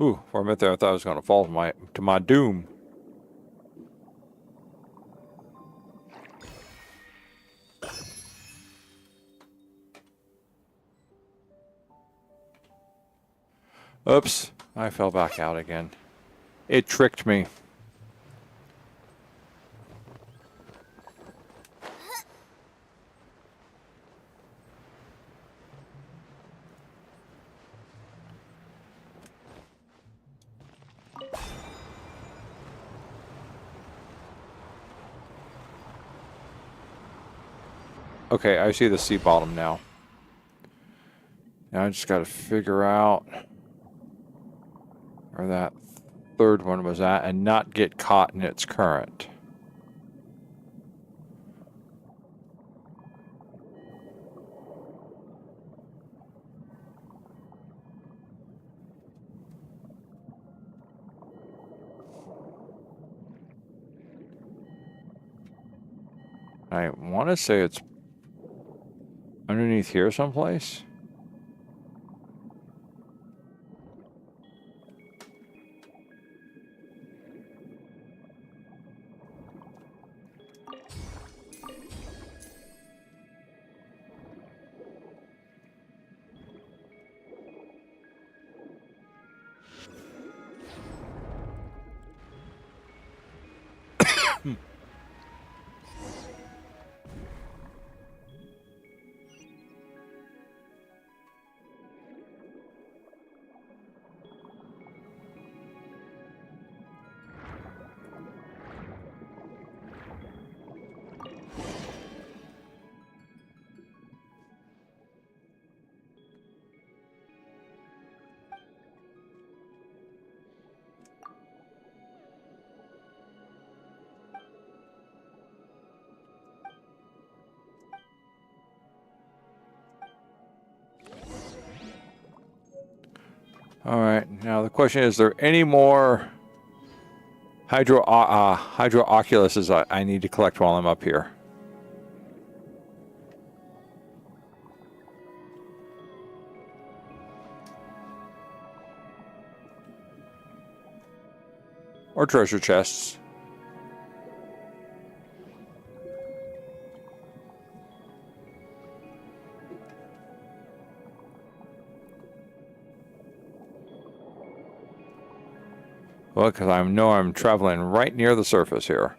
S1: Ooh, for a minute there I thought I was going to fall to my doom. Oops, I fell back out again. It tricked me. Okay, I see the sea bottom now. Now I just got to figure out where that third one was at and not get caught in its current. I want to say it's underneath here someplace. All right. Now the question is there any more Hydro Oculuses I need to collect while I'm up here? Or treasure chests. Well, because I know I'm traveling right near the surface here.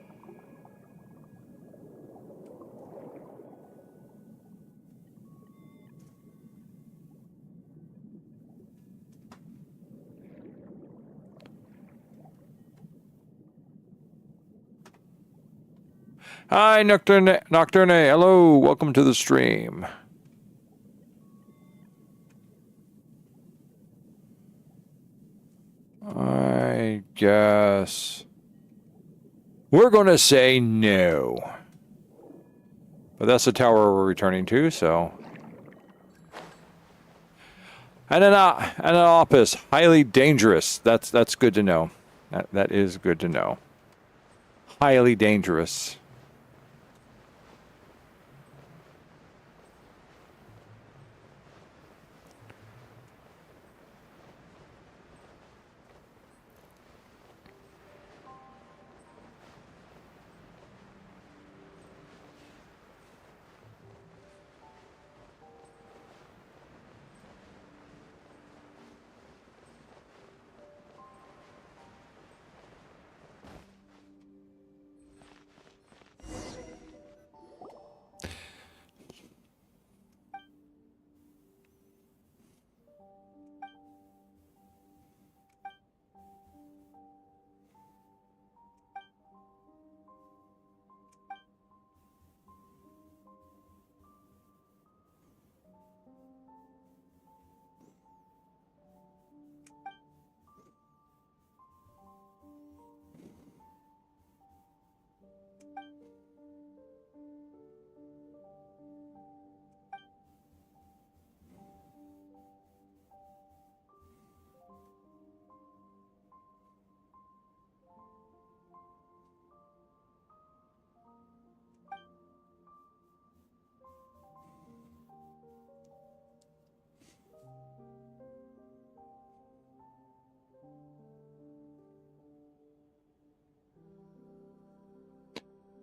S1: Hi, Nocturne. Hello, welcome to the stream. I guess we're going to say no. But that's the tower we're returning to, so. And an office, highly dangerous. That's good to know. That is good to know. Highly dangerous.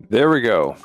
S1: There we go.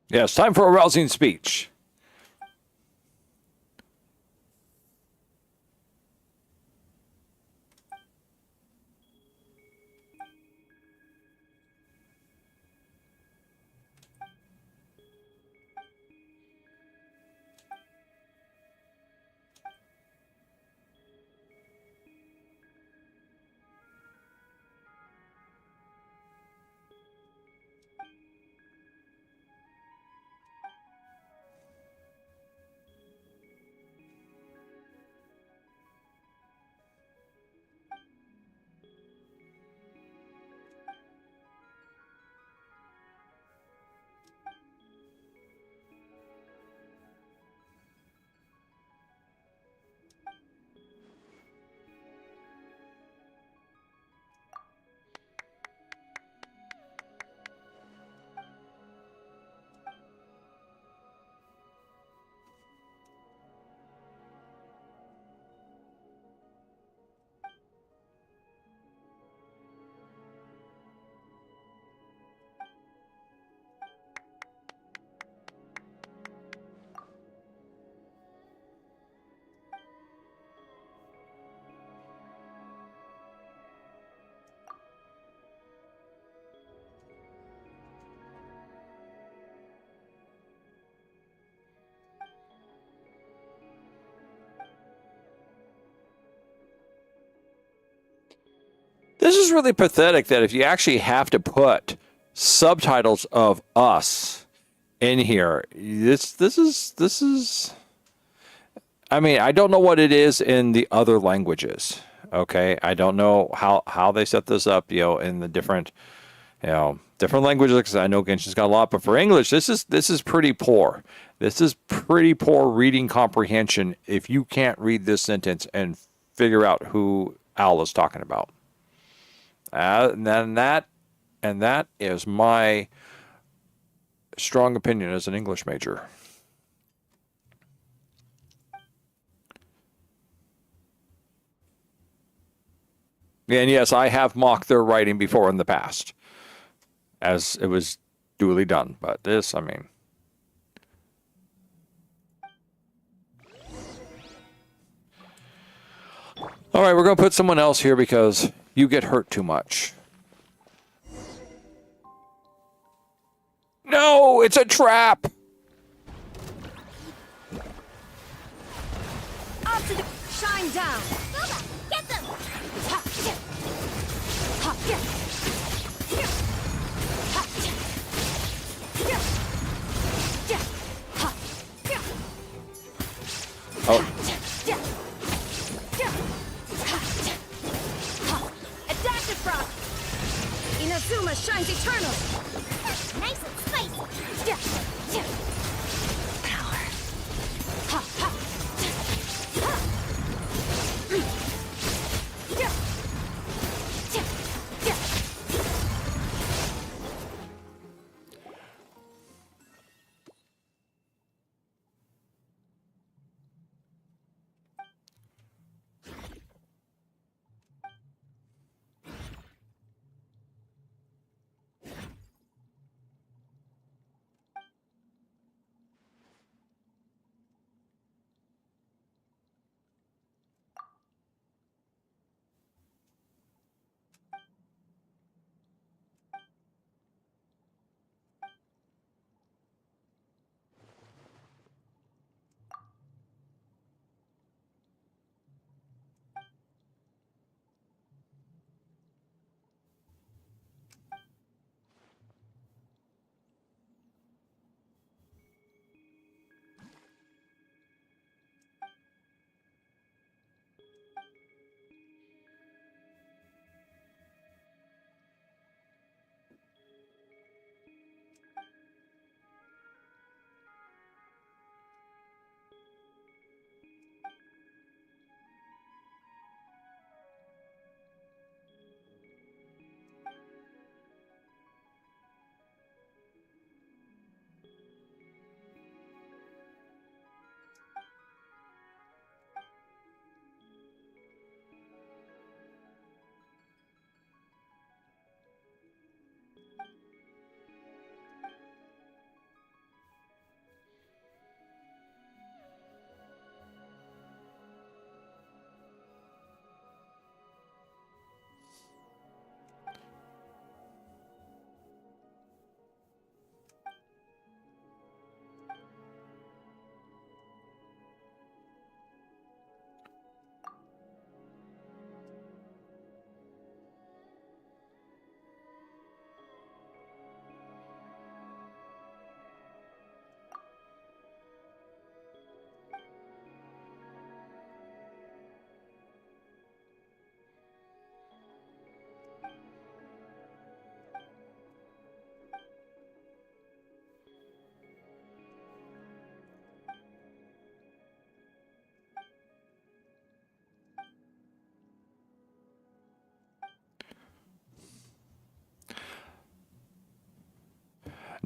S1: Yes, time for a rousing speech. is really pathetic that if you actually have to put subtitles of us in here, this is. I mean, I don't know what it is in the other languages. Okay, I don't know how they set this up, in the different, different languages. Because I know Genshin's got a lot, but for English, this is pretty poor. This is pretty poor reading comprehension if you can't read this sentence and figure out who Al is talking about. And that is my strong opinion as an English major. And yes, I have mocked their writing before in the past, as it was duly done. But this, I mean. All right, we're going to put someone else here because you get hurt too much. No, it's a trap.
S6: Up to the shine down.
S2: Boba, get them!
S1: Oh.
S6: Adaptive Frost! Inazuma shines eternal!
S2: Nice and spicy!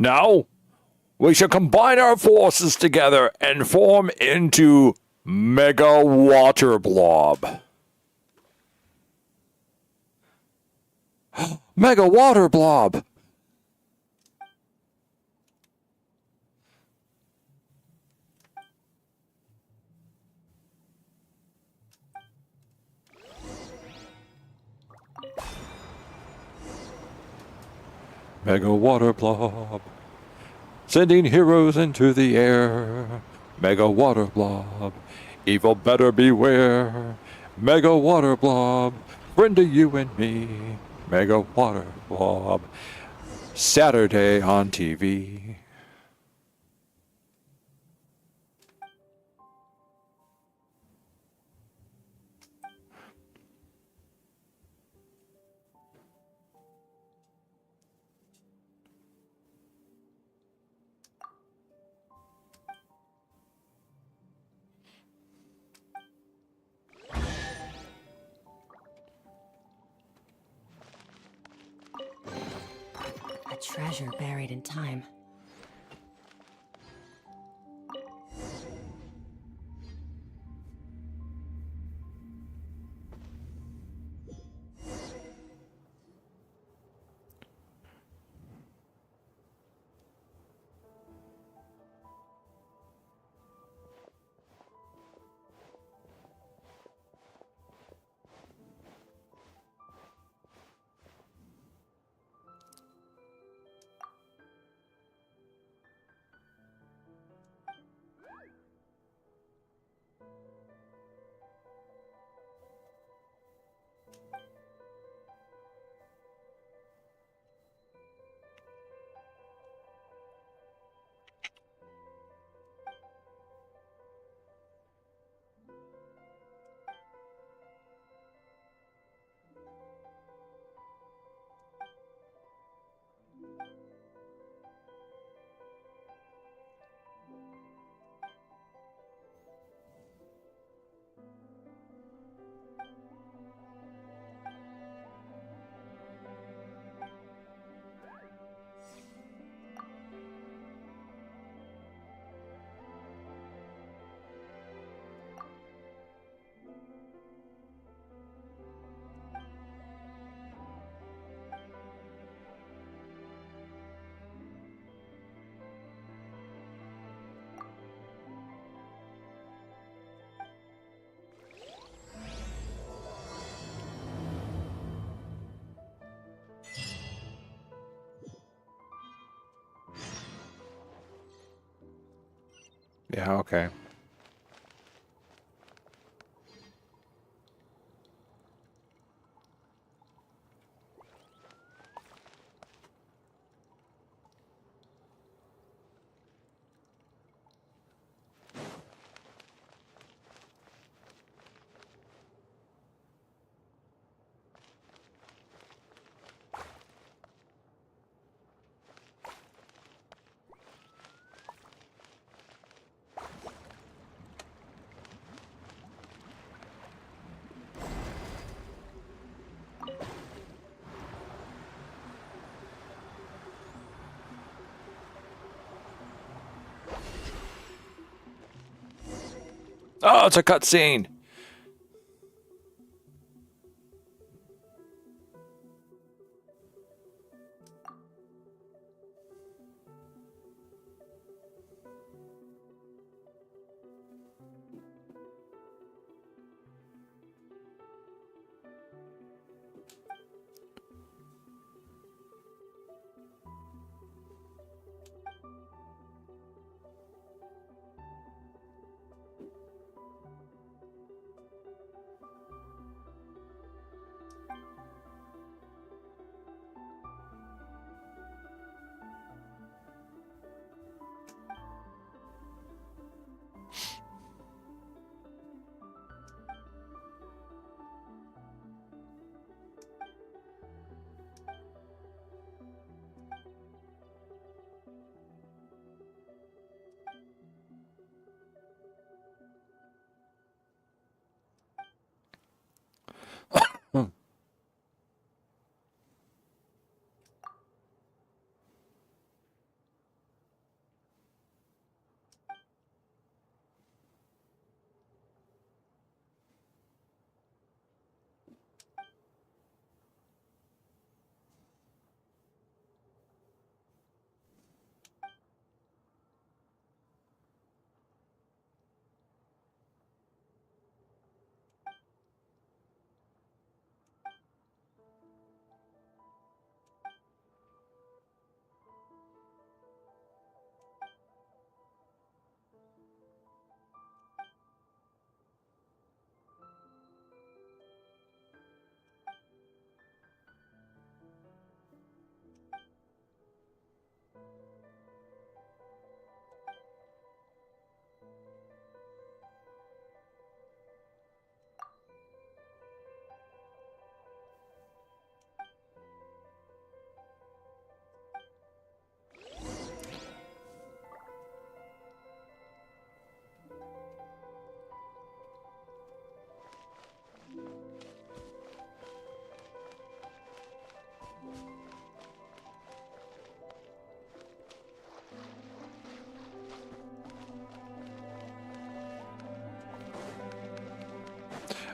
S1: Now, we shall combine our forces together and form into Mega Water Blob. Mega Water Blob! Mega Water Blob, sending heroes into the air. Mega Water Blob, evil better beware. Mega Water Blob, friend to you and me. Mega water blob. Saturday on TV.
S5: A treasure buried in time.
S1: Yeah, okay. Oh, it's a cutscene.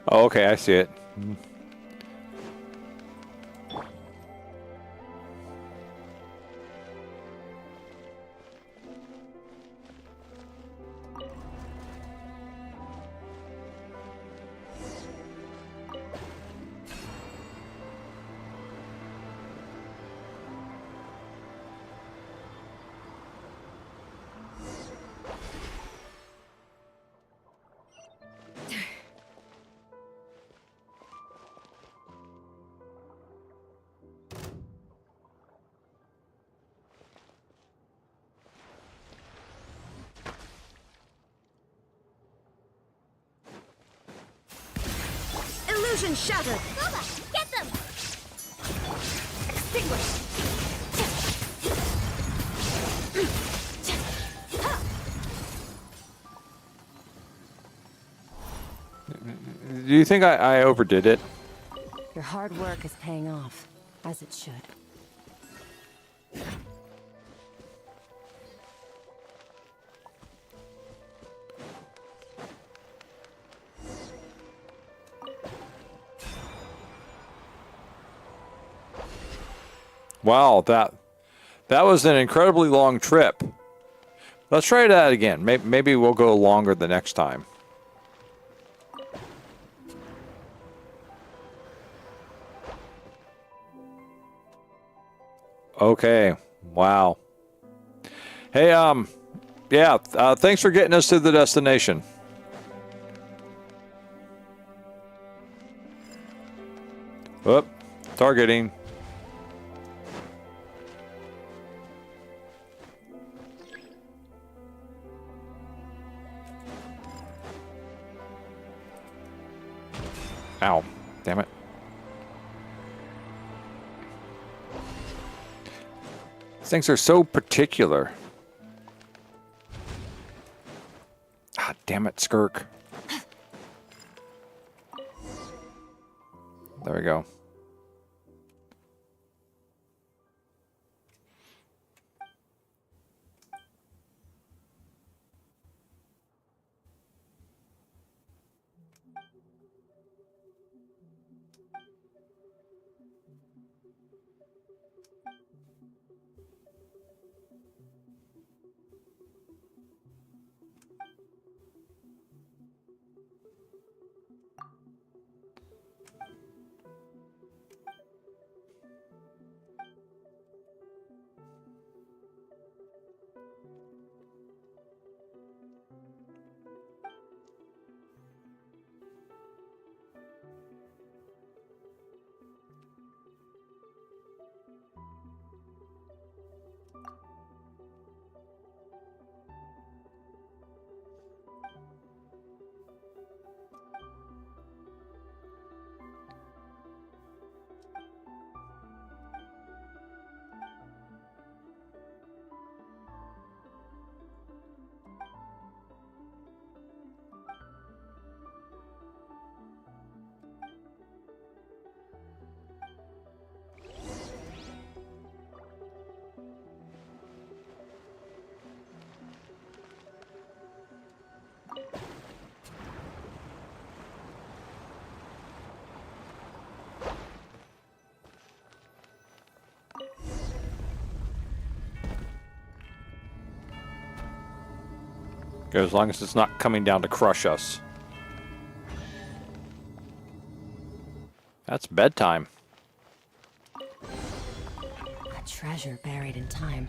S1: Oh, okay, I see it.
S6: Illusion shattered.
S2: Boba, get them!
S6: Extinguished.
S1: Do you think I overdid it?
S5: Your hard work is paying off, as it should.
S1: Wow, that was an incredibly long trip. Let's try that again. Maybe we'll go longer the next time. Okay. Wow. Hey, yeah, thanks for getting us to the destination. Whoop, targeting. Ow, damn it. These things are so particular. Ah, damn it, Skirk. There we go. As long as it's not coming down to crush us. That's bedtime.
S5: A treasure buried in time.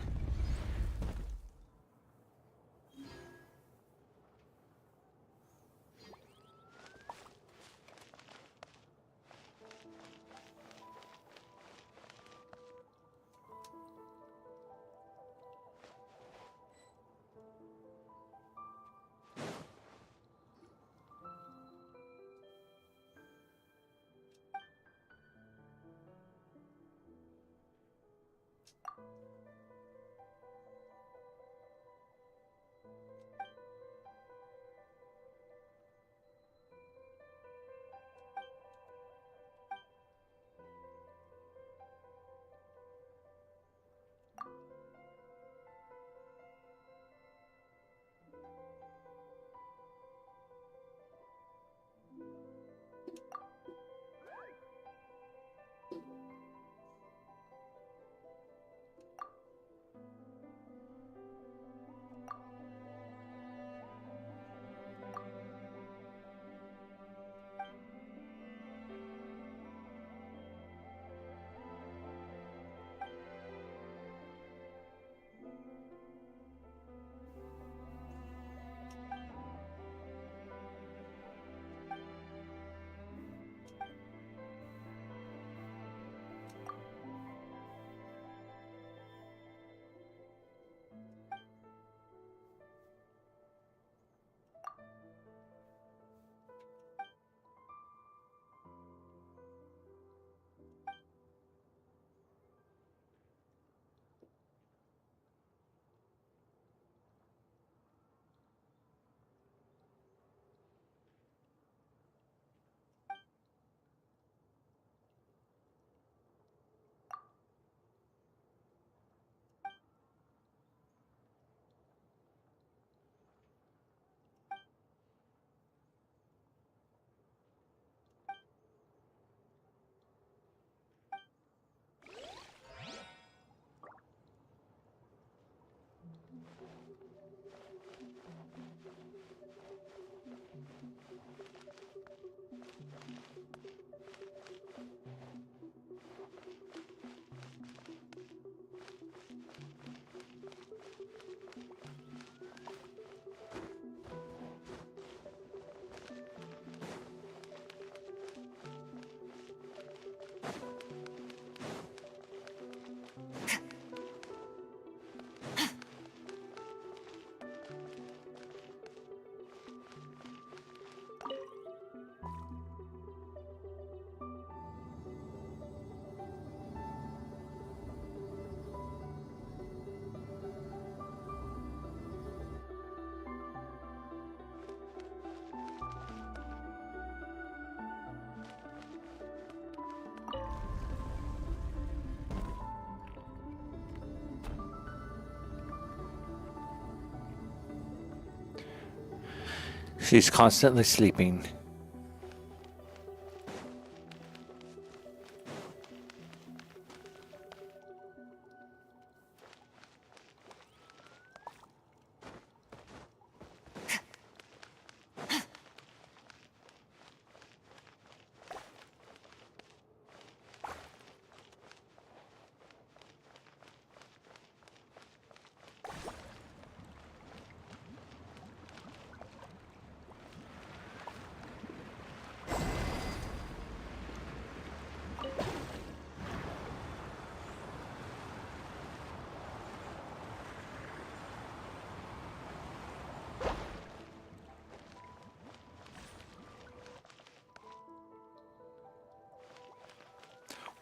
S1: She's constantly sleeping.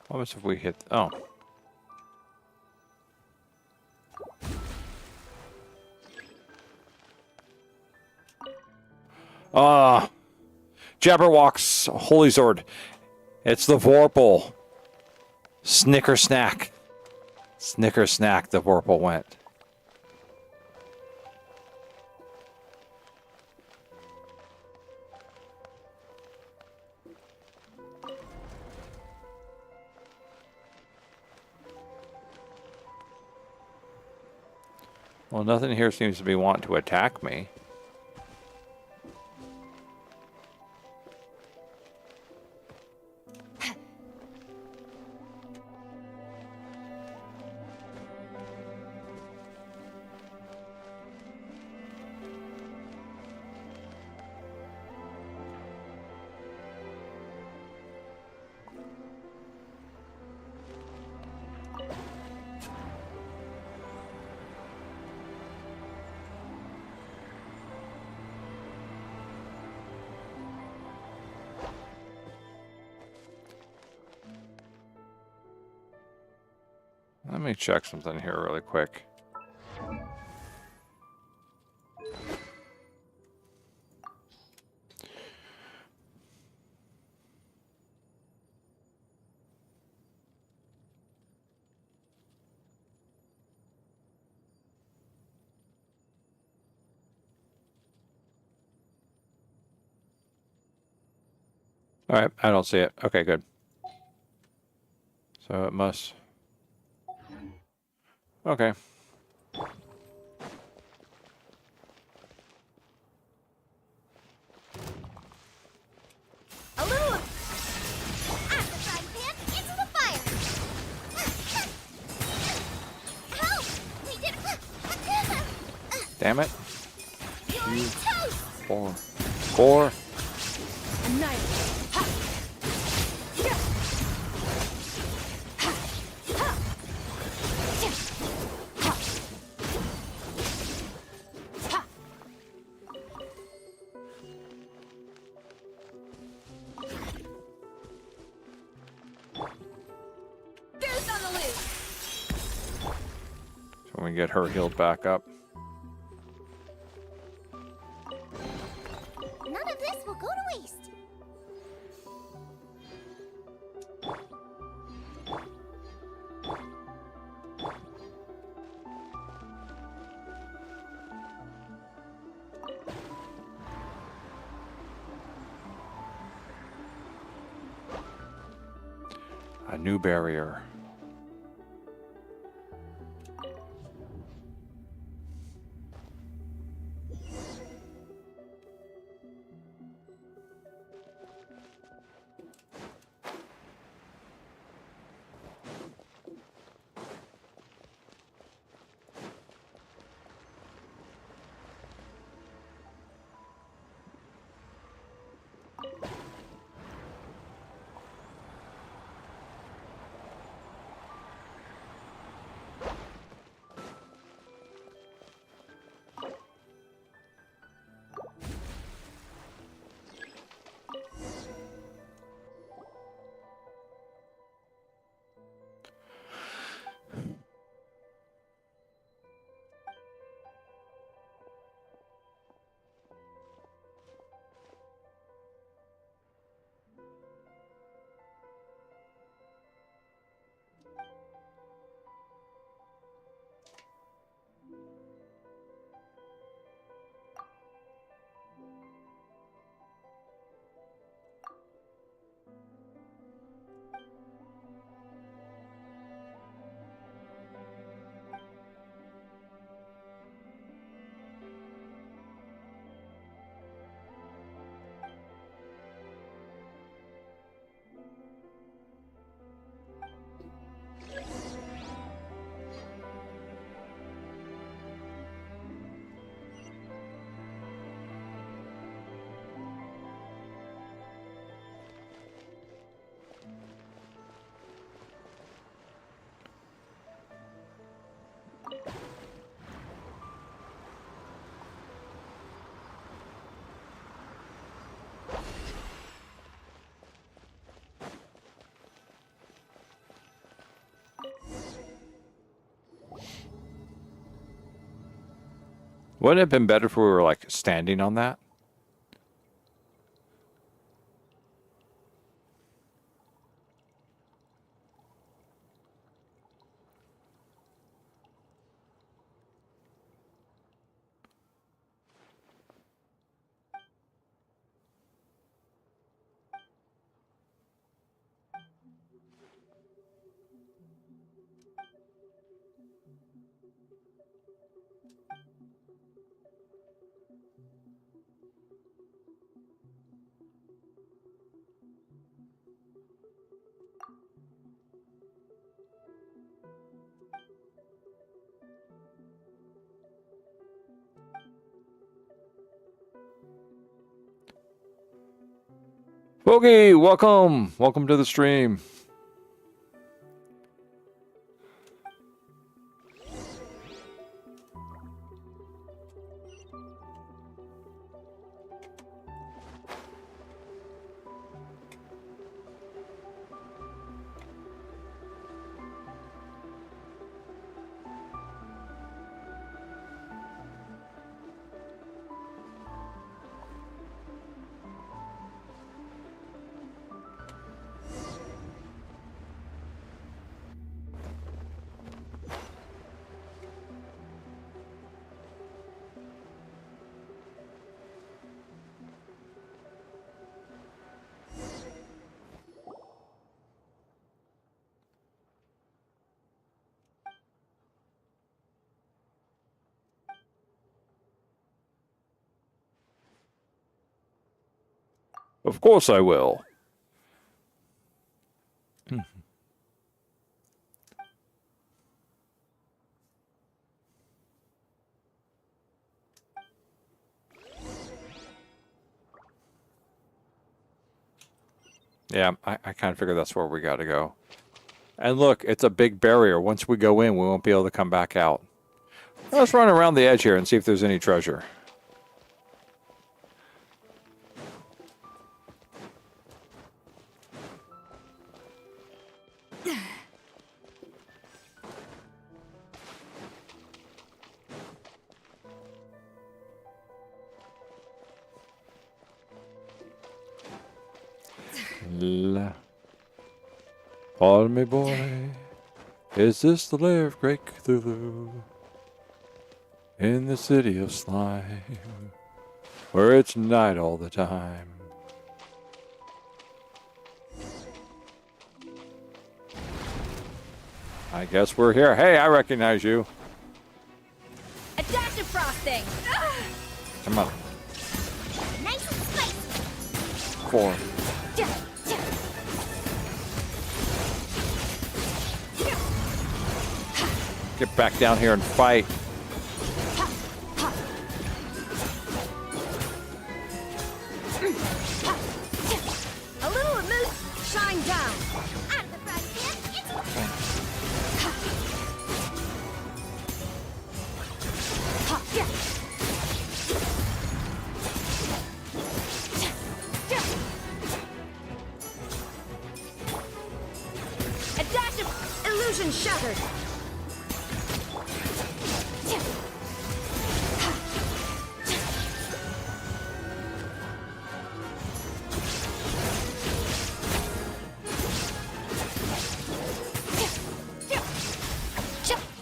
S1: What was if we hit? Oh. Jabberwock's Holy Sword. It's the Vorpal. Snicker snack. Snicker snack, the Vorpal went. Well, nothing here seems to be wanting to attack me. Let me check something here really quick. All right, I don't see it. Okay, good. So it must... Okay.
S2: A little at the frying pan, into the fire. Help! We did
S1: Damn it.
S2: You're toast!
S1: 4.
S5: Annihilate.
S2: Goose on the loose!
S1: So we get her healed back up.
S2: None of this will go to waste.
S1: A new barrier. Wouldn't it have been better if we were like standing on that? Bogey, welcome. Welcome to the stream. Of course I will. Yeah, I kind of figure that's where we got to go. And look, it's a big barrier. Once we go in, we won't be able to come back out. Let's run around the edge here and see if there's any treasure. Pardon me, boy. Is this the lair of great Cthulhu? In the city of slime, where it's night all the time. I guess we're here. Hey, I recognize you.
S2: A dash of frosting.
S1: Come on.
S2: Nice and spicy.
S1: 4. Get back down here and fight.
S2: A little amuse, shine down. Out of the frying pan, it's a dash of illusion shattered.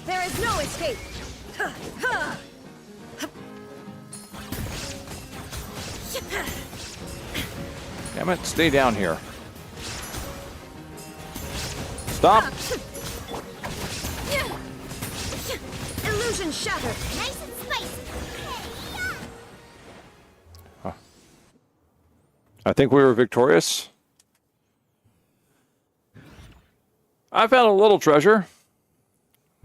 S2: There is no escape.
S1: Damn it, stay down here. Stop.
S2: Illusion shattered. Nice and spicy.
S1: I think we were victorious. I found a little treasure.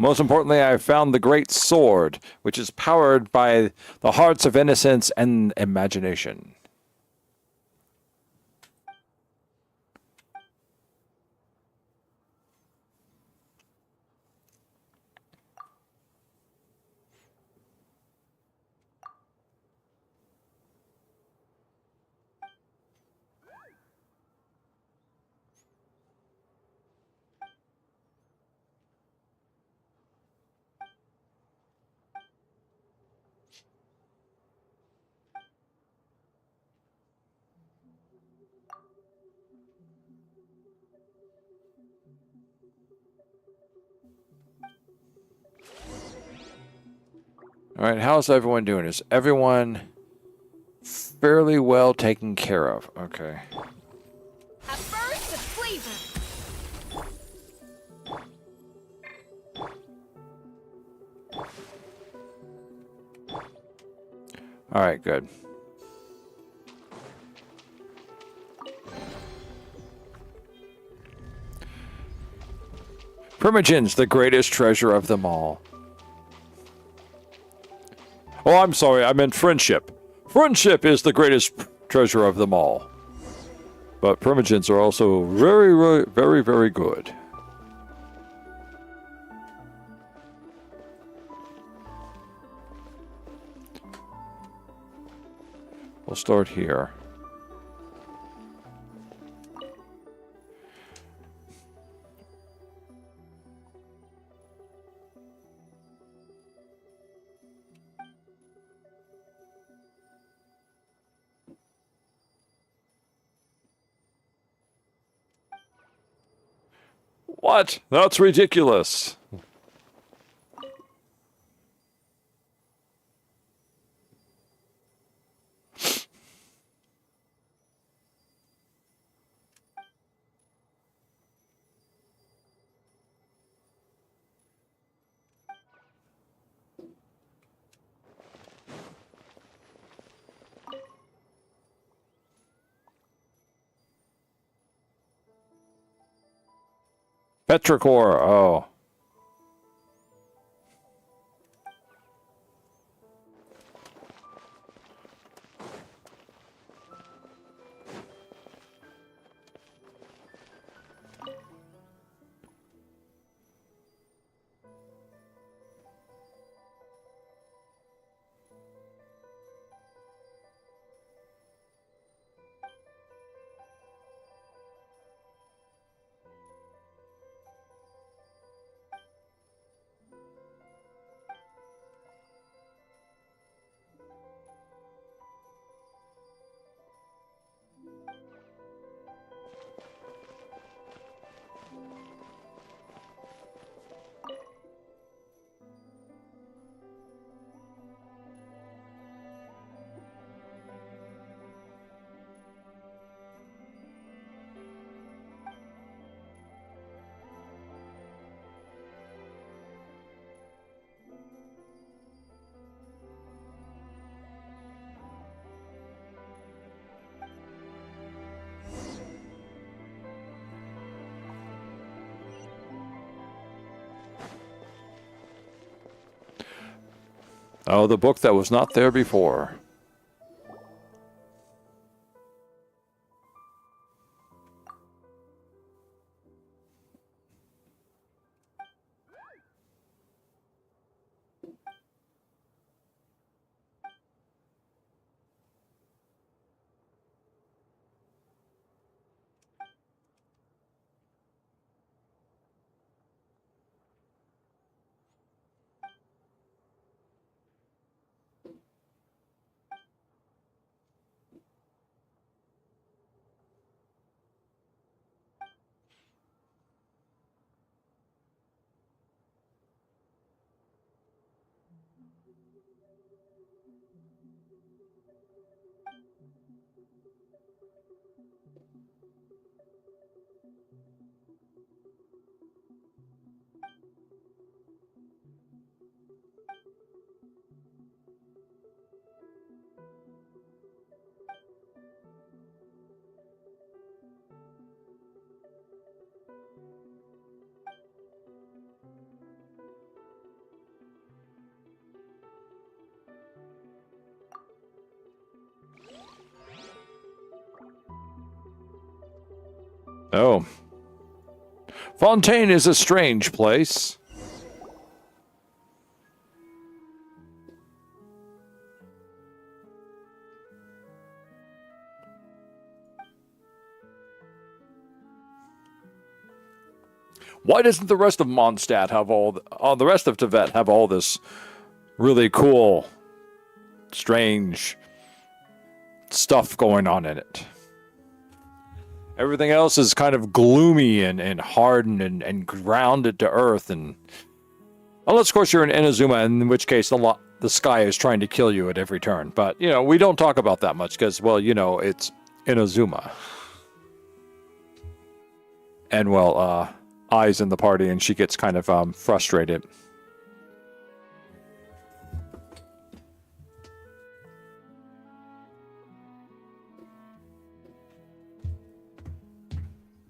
S1: Most importantly, I found the great sword, which is powered by the hearts of innocence and imagination. All right, how's everyone doing? Is everyone fairly well taken care of? Okay.
S2: A burst of flavor.
S1: All right, good. Primogen's the greatest treasure of them all. Oh, I'm sorry, I meant friendship. Friendship is the greatest treasure of them all. But primogens are also very, very, very, very good. We'll start here. What? That's ridiculous. Petrichor, oh. Oh, the book that was not there before. Oh. Fontaine is a strange place. Why doesn't the rest of Mondstadt have the rest of Tibet have all this really cool, strange stuff going on in it? Everything else is kind of gloomy and hardened and grounded to earth. And unless, of course, you're in Inazuma, in which case the sky is trying to kill you at every turn. But, you know, we don't talk about that much because, well, you know, it's Inazuma. And, well, Ai's in the party and she gets kind of frustrated.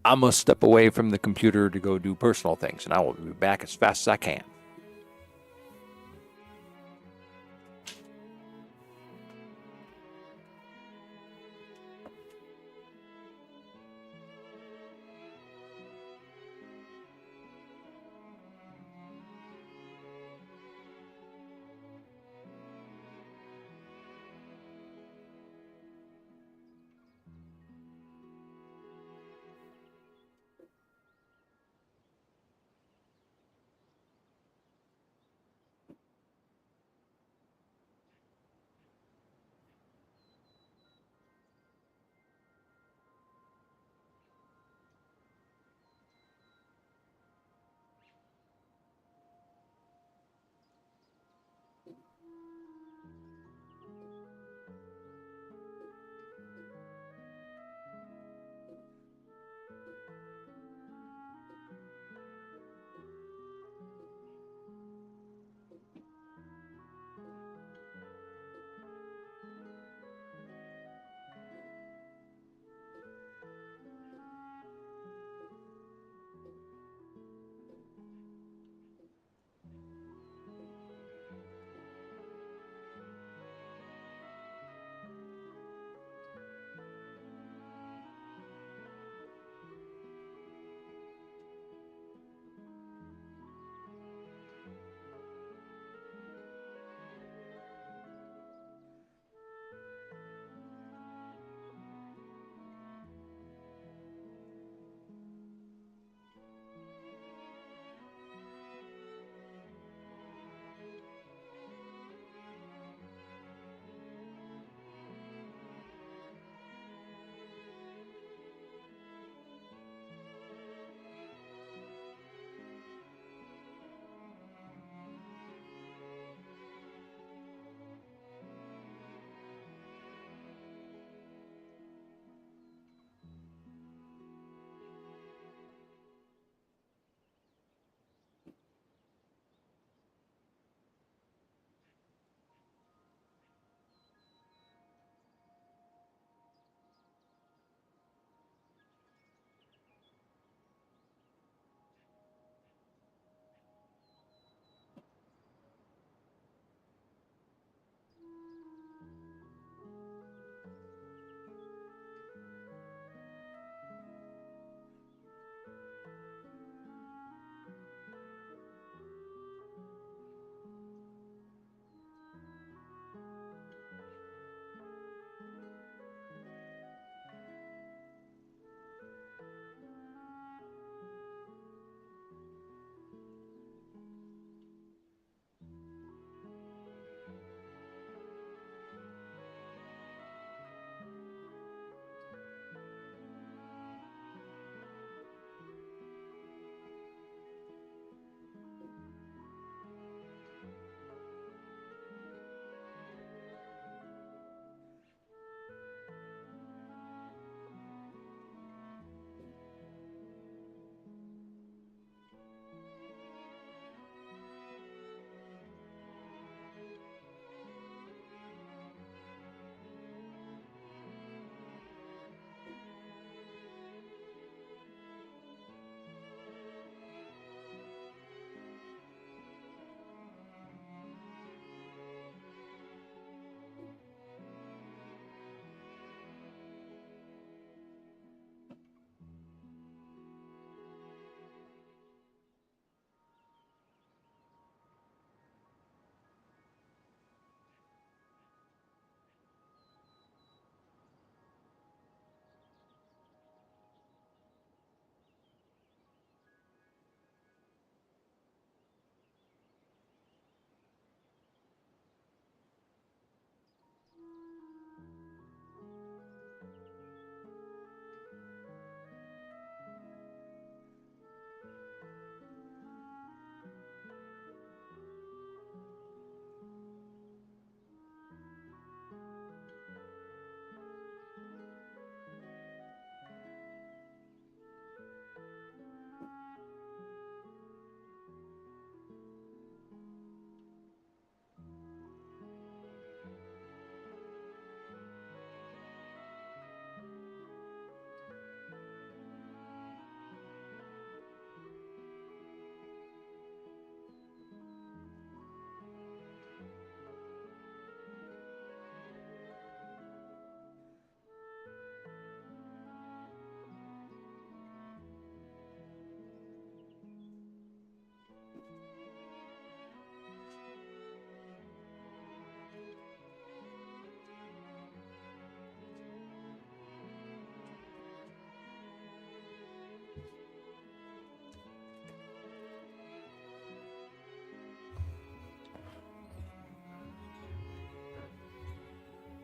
S1: I must step away from the computer to go do personal things, and I will be back as fast as I can.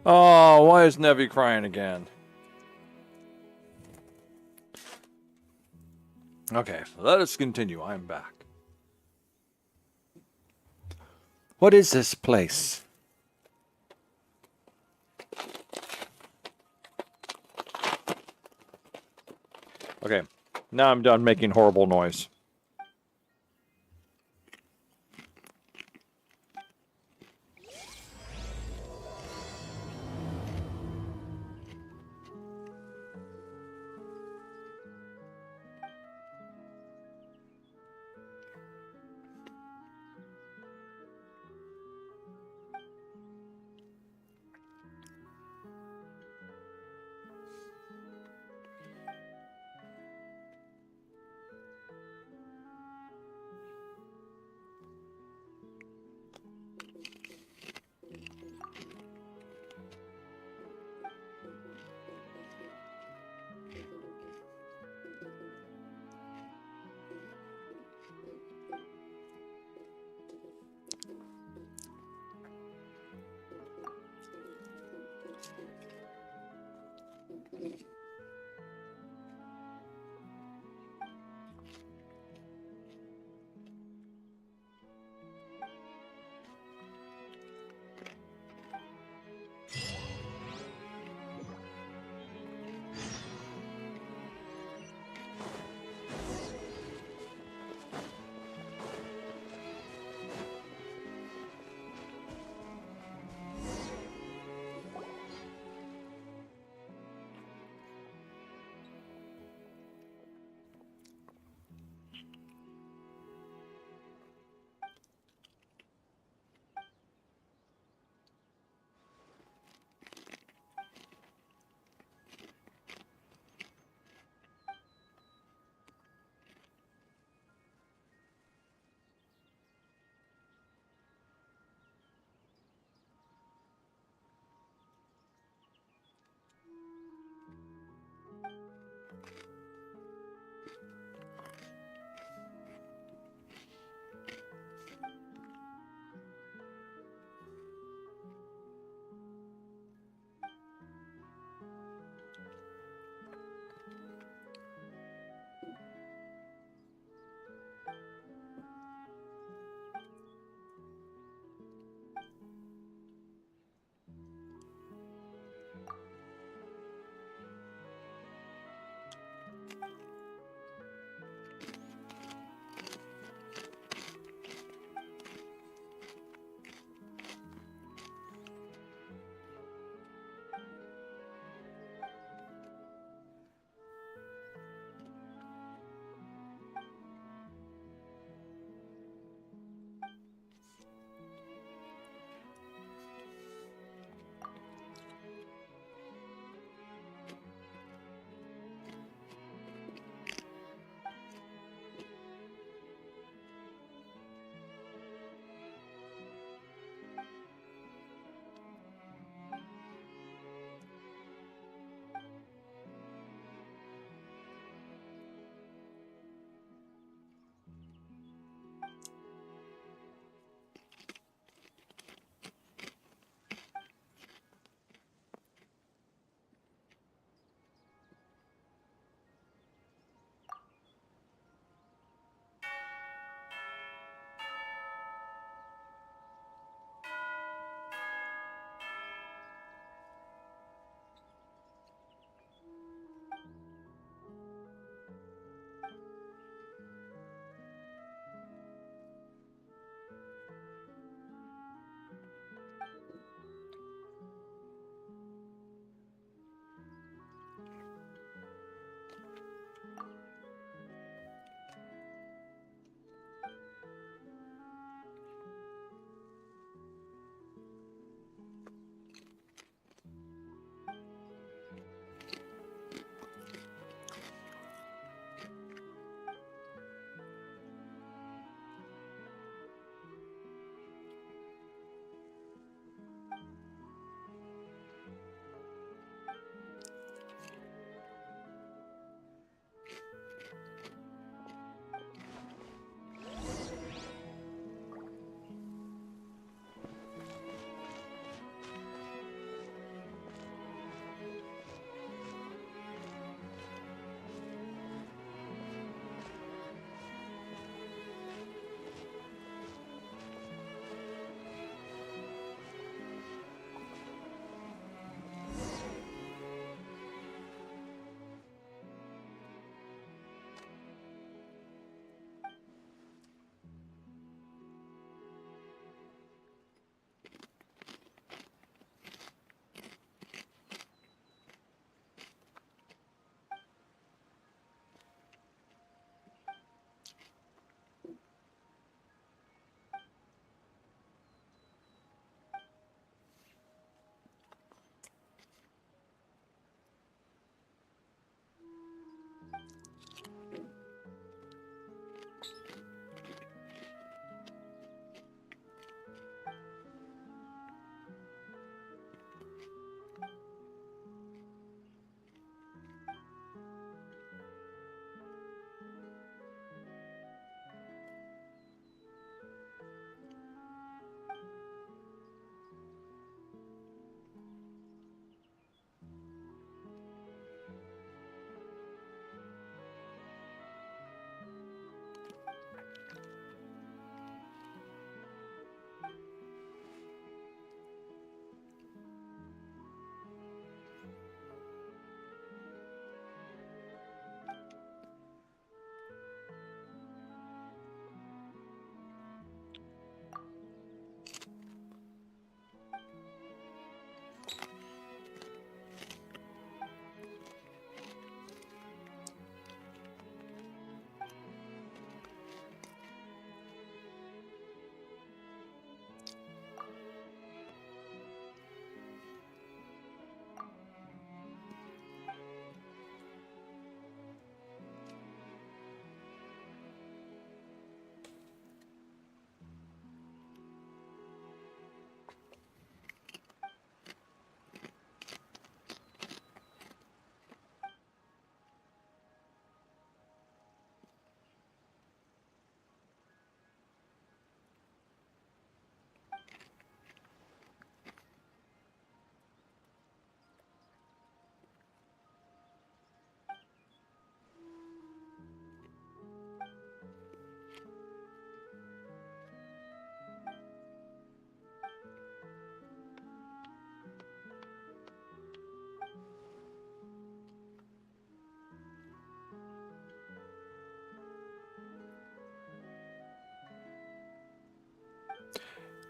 S1: Oh, why is Nevi crying again? Okay, let us continue. I'm back. What is this place? Okay, now I'm done making horrible noise.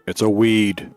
S1: It's a weed.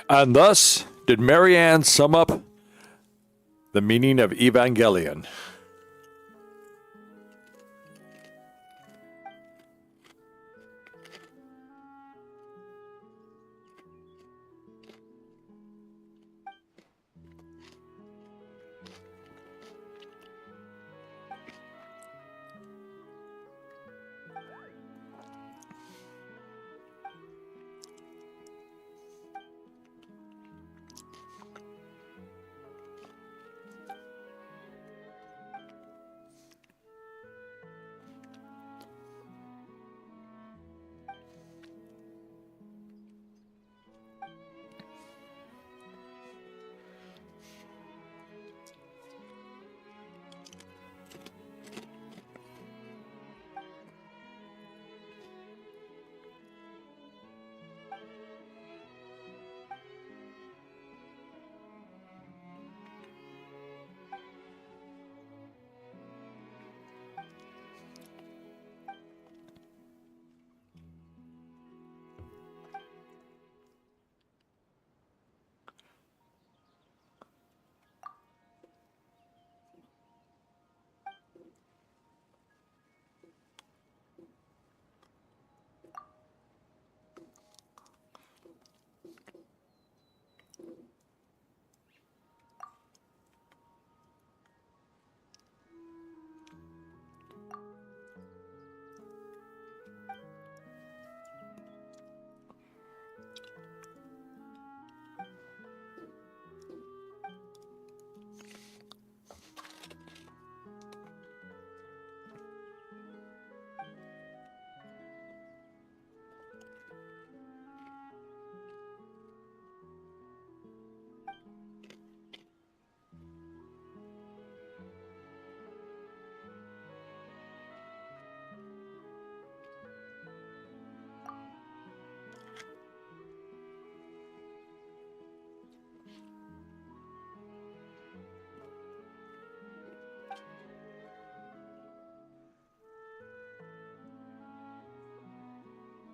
S1: And thus did Marianne sum up the meaning of Evangelion.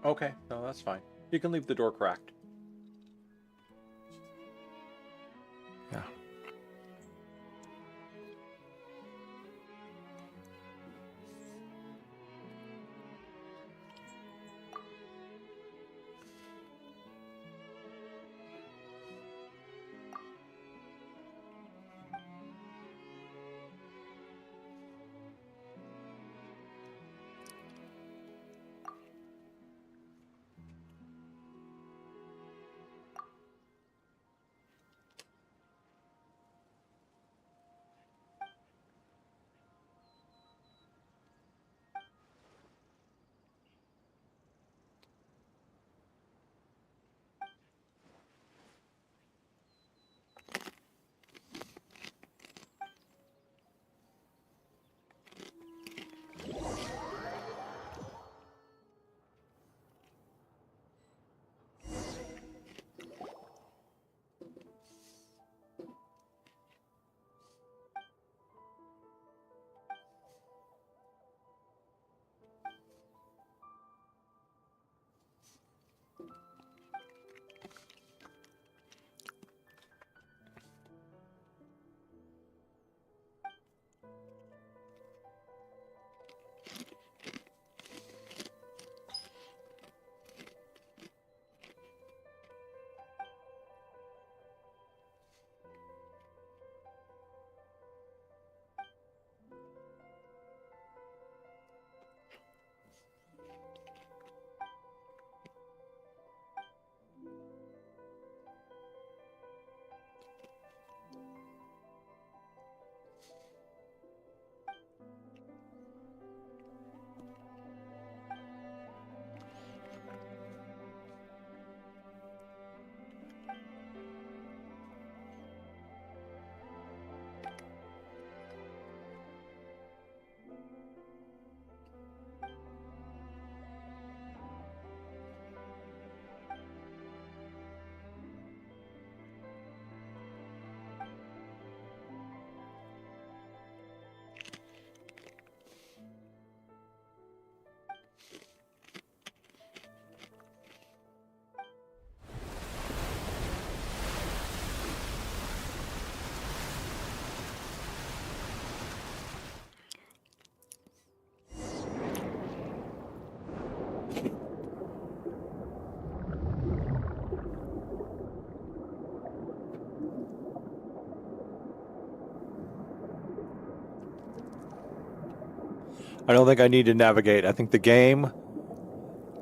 S1: Okay, no, that's fine. You can leave the door cracked. Yeah. I don't think I need to navigate. I think the game,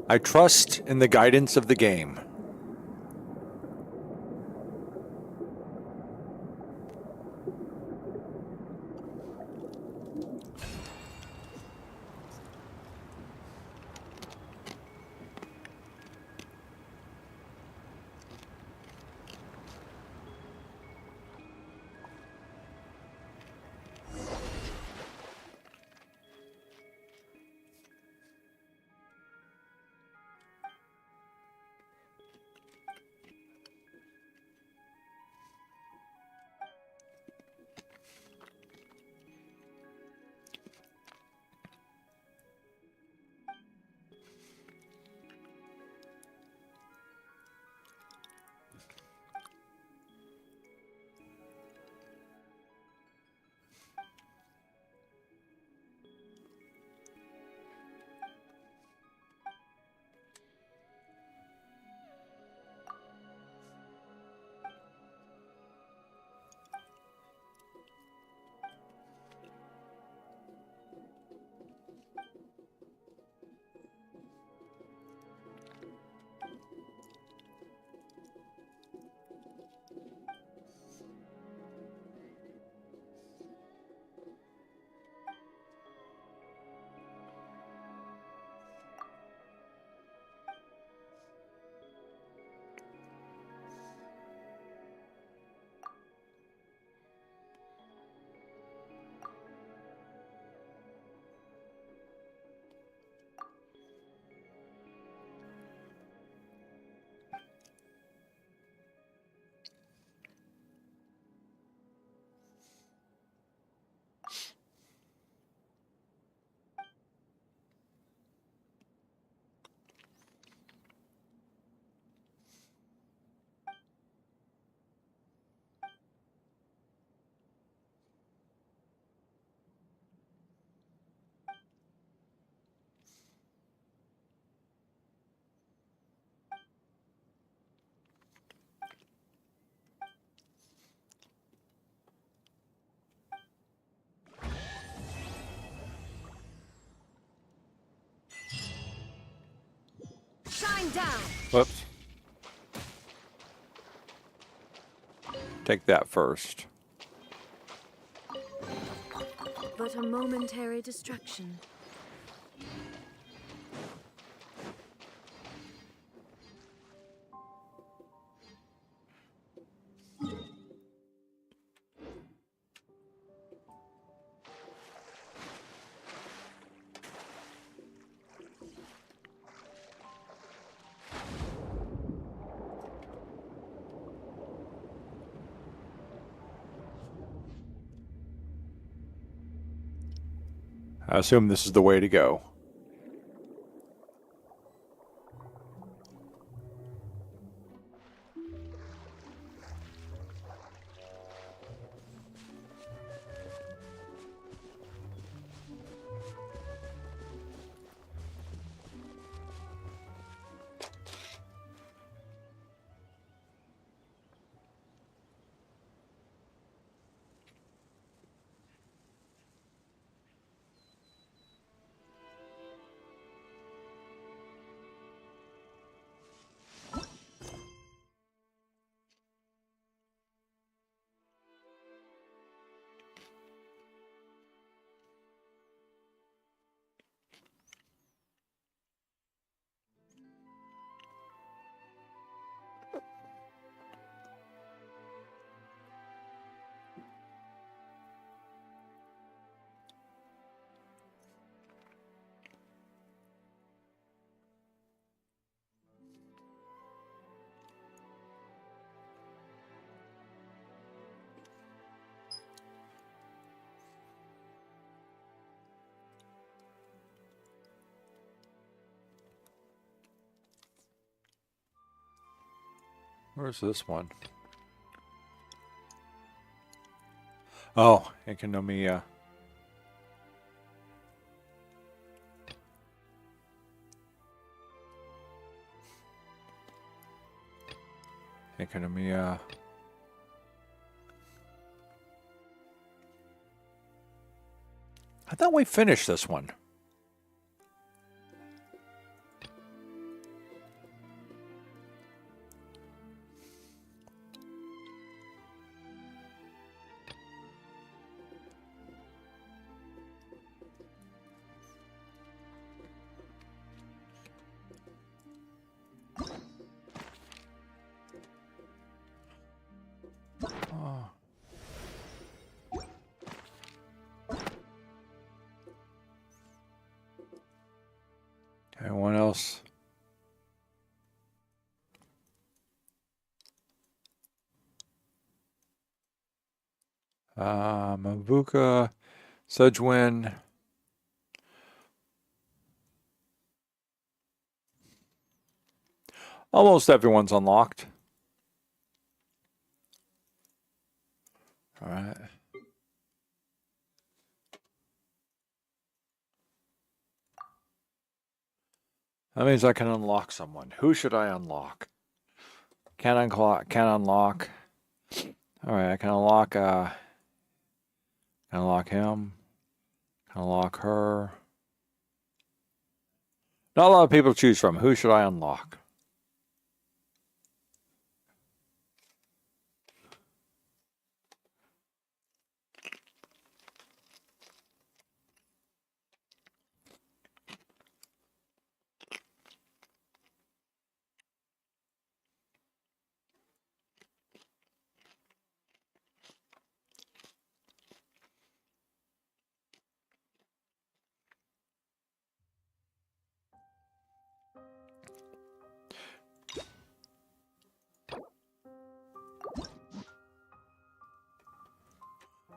S1: I trust in the guidance of the game.
S6: Going down.
S1: Whoops. Take that first.
S6: But a momentary distraction.
S1: I assume this is the way to go. Where's this one? Oh, Economia. Economia. I thought we finished this one. Anyone else? Mavuka, Sedgwin. Almost everyone's unlocked. All right. That means I can unlock someone. Who should I unlock? Can unlock. All right, I can unlock him. Can unlock her. Not a lot of people to choose from. Who should I unlock?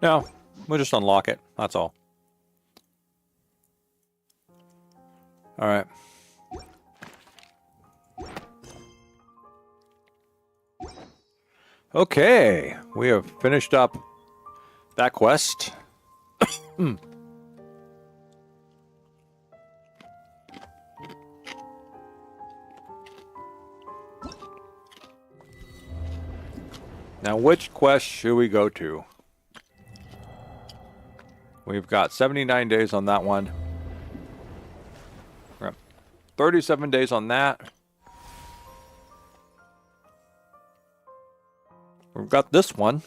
S1: No, we'll just unlock it. That's all. All right. Okay, we have finished up that quest. Now, which quest should we go to? We've got 79 days on that one. 37 days on that. We've got this one.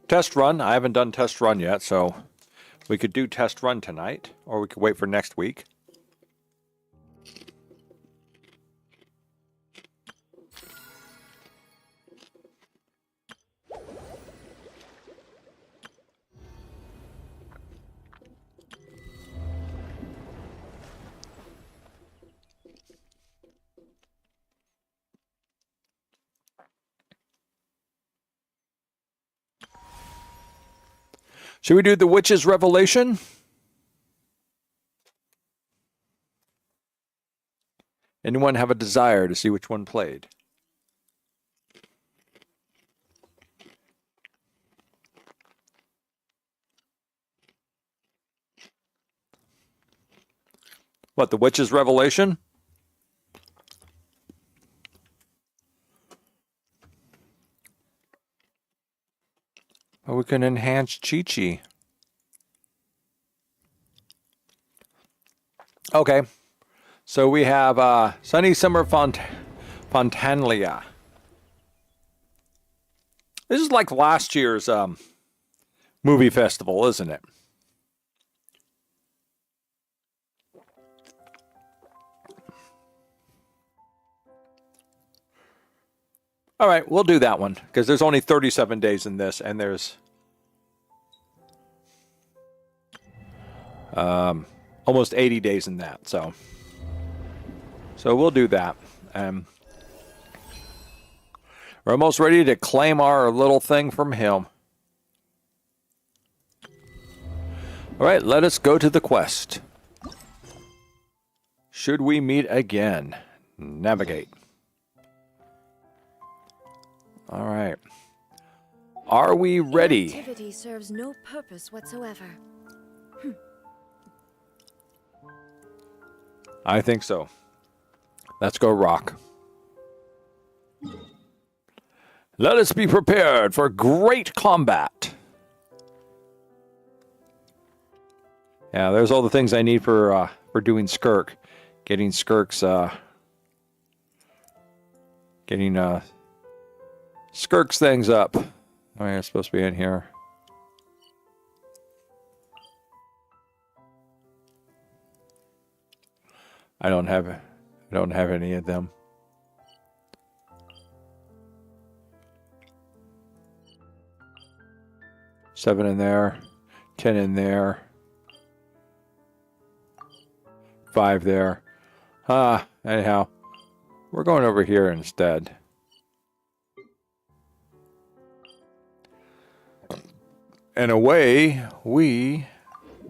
S1: Test run. I haven't done test run yet, so we could do test run tonight, or we could wait for next week. Should we do the Witch's Revelation? Anyone have a desire to see which one played? What, the Witch's Revelation? Oh, we can enhance Chi-Chi. Okay. So we have Sunny Summer Fontainlia. This is like last year's movie festival, isn't it? All right, we'll do that one because there's only 37 days in this, and there's almost 80 days in that. So we'll do that. We're almost ready to claim our little thing from him. All right, let us go to the quest. Should we meet again? Navigate. All right. Are we ready?
S6: Inactivity serves no purpose whatsoever.
S1: I think so. Let's go rock. Let us be prepared for great combat. Yeah, there's all the things I need for doing Skirk. Getting Skirk's Skirk's things up. Oh, yeah, it's supposed to be in here. I don't have any of them. Seven in there, 10 in there, 5 there. Anyhow, we're going over here instead. And away we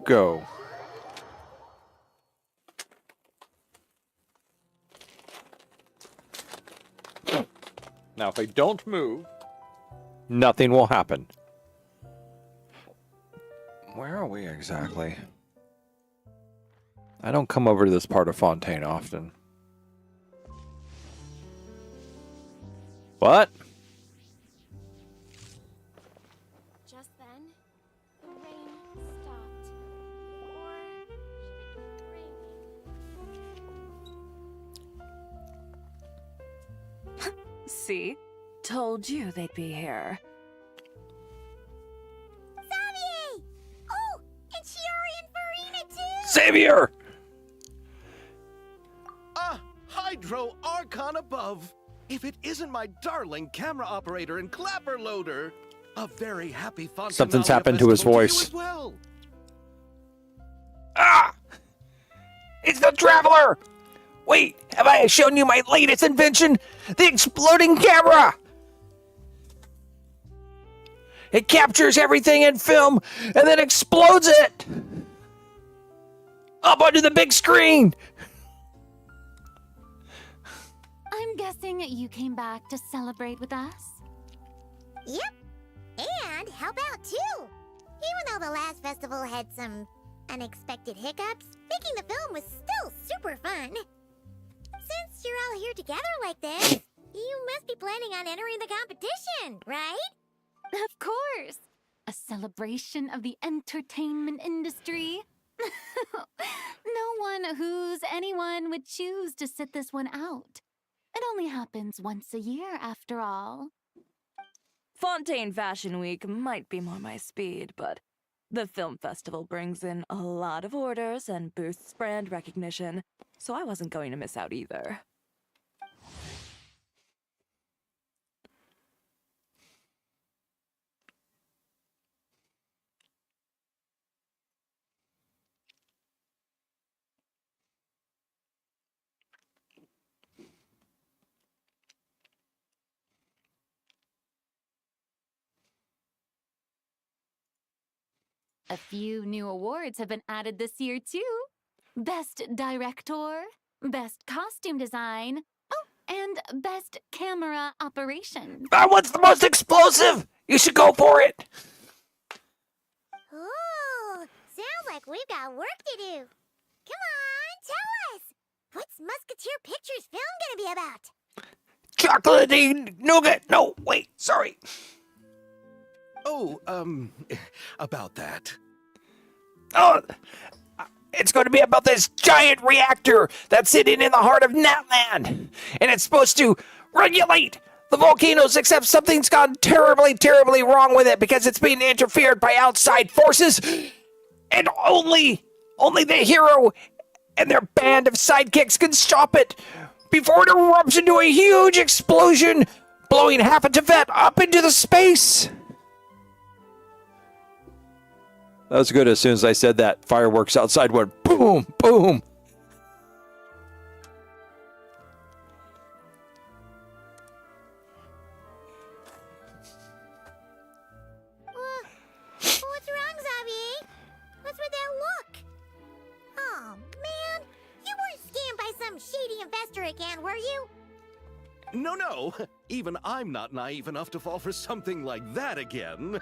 S1: go. Now, if I don't move, nothing will happen. Where are we exactly? I don't come over to this part of Fontaine often. What?
S2: Just then, the rain stopped. Or should it keep raining?
S5: See? Told you they'd be here.
S2: Xavier! Oh, and Shiori and Farina too!
S1: Xavier!
S7: Hydro Archon above! If it isn't my darling camera operator and clapper loader! A very happy Fontaine.
S1: Something's happened to his voice.
S7: As well.
S1: Ah! It's the Traveler! Wait, have I shown you my latest invention? The exploding camera! It captures everything in film and then explodes it! Up onto the big screen!
S3: I'm guessing you came back to celebrate with us?
S2: Yep. And help out too. Even though the last festival had some unexpected hiccups, making the film was still super fun. Since you're all here together like this, you must be planning on entering the competition, right?
S3: Of course! A celebration of the entertainment industry. No one who's anyone would choose to sit this one out. It only happens once a year, after all.
S8: Fontaine Fashion Week might be more my speed, but the film festival brings in a lot of orders and boosts brand recognition, so I wasn't going to miss out either.
S3: A few new awards have been added this year, too. Best Director, Best Costume Design, oh, and Best Camera Operation.
S9: That one's the most explosive! You should go for it!
S2: Ooh, sounds like we've got work to do. Come on, tell us. What's Musketeer Pictures film gonna be about?
S9: Chocolatey nougat! No, wait, sorry.
S7: Oh, about that.
S9: Oh, it's going to be about this giant reactor that's sitting in the heart of Natland. And it's supposed to regulate the volcanoes, except something's gone terribly, terribly wrong with it because it's being interfered by outside forces. And only the hero and their band of sidekicks can stop it before it erupts into a huge explosion, blowing half of Tibet up into the space.
S1: That was good. As soon as I said that, fireworks outside went boom, boom.
S2: What's wrong, Xavier? What's with that look? Oh, man. You weren't scammed by some shady investor again, were you?
S7: No. Even I'm not naive enough to fall for something like that again.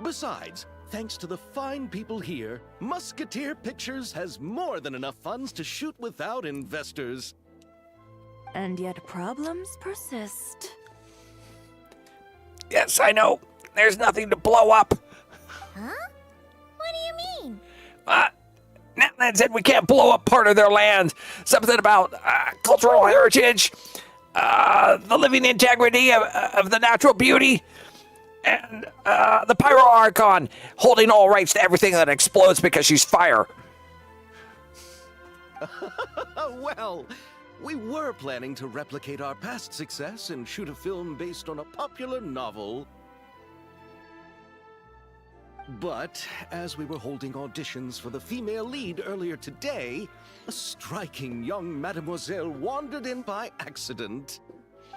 S7: Besides, thanks to the fine people here, Musketeer Pictures has more than enough funds to shoot without investors.
S8: And yet problems persist.
S9: Yes, I know. There's nothing to blow up.
S2: Huh? What do you mean?
S9: Natland said we can't blow up part of their land. Something about cultural heritage, the living integrity of the natural beauty, and the Pyro Archon holding all rights to everything that explodes because she's fire.
S7: Well, we were planning to replicate our past success and shoot a film based on a popular novel. But as we were holding auditions for the female lead earlier today, a striking young mademoiselle wandered in by accident.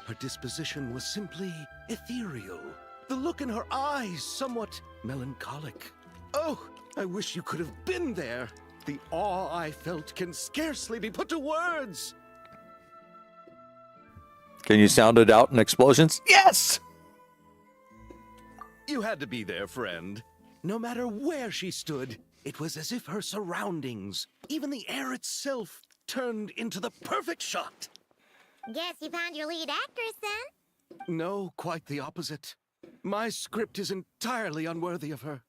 S7: Her disposition was simply ethereal. The look in her eyes somewhat melancholic. Oh, I wish you could have been there. The awe I felt can scarcely be put to words.
S1: Can you sound it out in explosions?
S9: Yes!
S7: You had to be there, friend. No matter where she stood, it was as if her surroundings, even the air itself, turned into the perfect shot.
S2: Guess you found your lead actress then?
S7: No, quite the opposite. My script is entirely unworthy of her.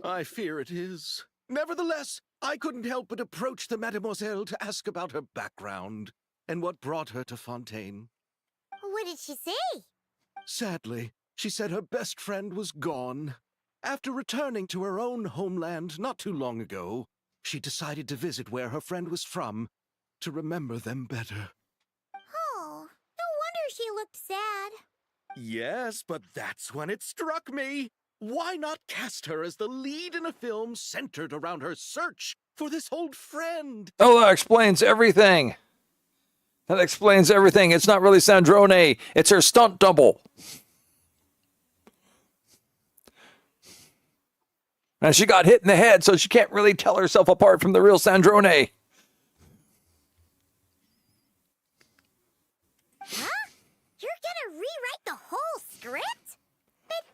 S7: I fear it is. Nevertheless, I couldn't help but approach the mademoiselle to ask about her background and what brought her to Fontaine.
S2: What did she say?
S7: Sadly, she said her best friend was gone. After returning to her own homeland not too long ago, she decided to visit where her friend was from to remember them better.
S2: Oh, no wonder she looked sad.
S7: Yes, but that's when it struck me. Why not cast her as the lead in a film centered around her search for this old friend?
S1: Oh, that explains everything. That explains everything. It's not really Sandrone. It's her stunt double. And she got hit in the head, so she can't really tell herself apart from the real Sandrone.
S2: Huh? You're gonna rewrite the whole script? But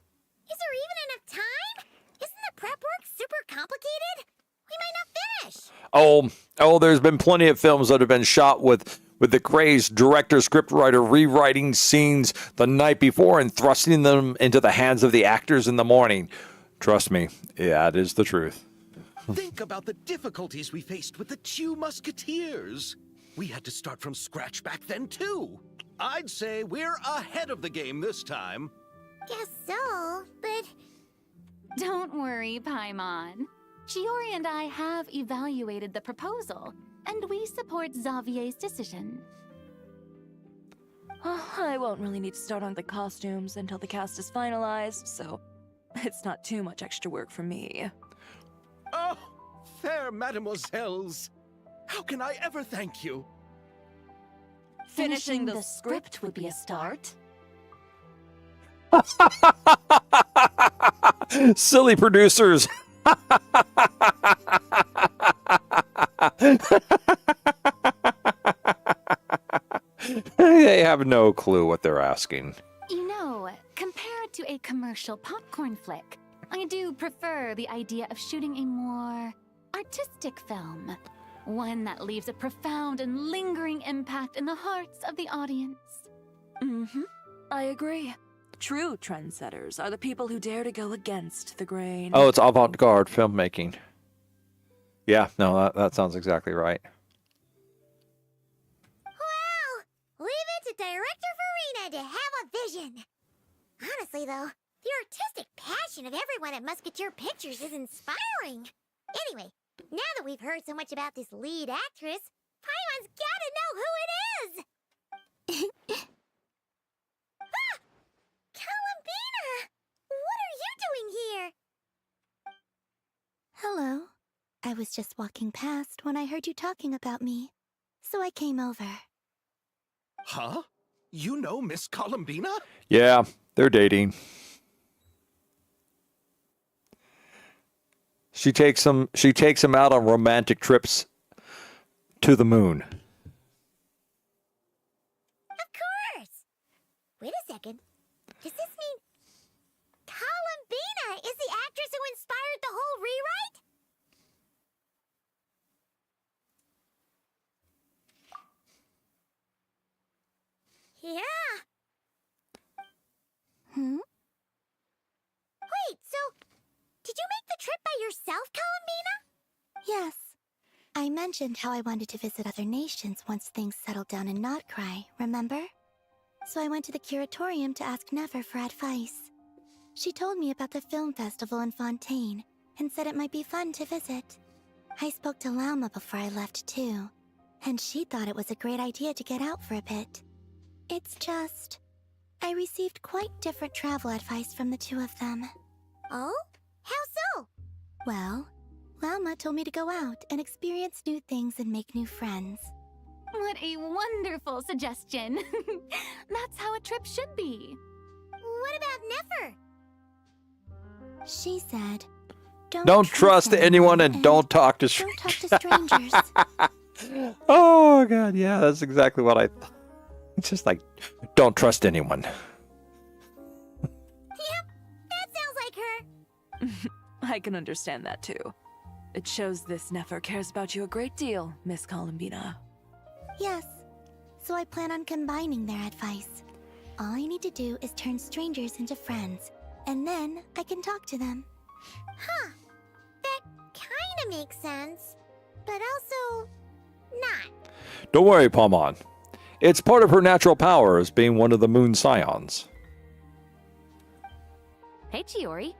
S2: is there even enough time? Isn't the prep work super complicated? We might not finish.
S1: Oh, there's been plenty of films that have been shot with the crazed director, scriptwriter rewriting scenes the night before and thrusting them into the hands of the actors in the morning. Trust me, yeah, it is the truth.
S7: Think about the difficulties we faced with the two musketeers. We had to start from scratch back then, too. I'd say we're ahead of the game this time.
S2: Guess so, but
S3: Don't worry, Paimon. Shiori and I have evaluated the proposal, and we support Xavier's decision.
S8: I won't really need to start on the costumes until the cast is finalized, so it's not too much extra work for me.
S7: Oh, fair mademoiselles. How can I ever thank you?
S8: Finishing the script would be a start.
S1: Silly producers. They have no clue what they're asking.
S3: You know, compared to a commercial popcorn flick, I do prefer the idea of shooting a more artistic film. One that leaves a profound and lingering impact in the hearts of the audience.
S8: I agree. True trendsetters are the people who dare to go against the grain.
S1: Oh, it's avant-garde filmmaking. Yeah, no, that sounds exactly right.
S2: wow! Leave it to Director Farina to have a vision. Honestly, though, the artistic passion of everyone at Musketeer Pictures is inspiring. Anyway, now that we've heard so much about this lead actress, Paimon's gotta know who it is! Ah! Columbina! What are you doing here?
S10: Hello. I was just walking past when I heard you talking about me, so I came over.
S7: Huh? You know Miss Columbina?
S1: Yeah, they're dating. She takes him out on romantic trips to the moon.
S2: Of course! Wait a second. Does this mean Columbina is the actress who inspired the whole rewrite? Yeah.
S10: Hmm?
S2: Wait, so did you make the trip by yourself, Columbina?
S10: Yes. I mentioned how I wanted to visit other nations once things settled down in Notcry, remember? So I went to the curatorium to ask Nefer for advice. She told me about the film festival in Fontaine and said it might be fun to visit. I spoke to Lauma before I left too, and she thought it was a great idea to get out for a bit. It's just, I received quite different travel advice from the two of them.
S2: Oh? How so?
S10: Well, Lauma told me to go out and experience new things and make new friends.
S3: What a wonderful suggestion. That's how a trip should be.
S2: What about Nefer?
S10: She said,
S1: Don't trust anyone and don't talk to
S10: don't talk to strangers.
S1: Oh, God, yeah, that's exactly what I thought. It's just like, don't trust anyone.
S2: Yep, that sounds like her.
S8: I can understand that too. It shows this Nefer cares about you a great deal, Miss Columbina.
S10: Yes, so I plan on combining their advice. All I need to do is turn strangers into friends, and then I can talk to them.
S2: Huh. That kinda makes sense, but also not.
S1: Don't worry, Paimon. It's part of her natural powers, being one of the Moon Scions.
S11: Hey, Chiori.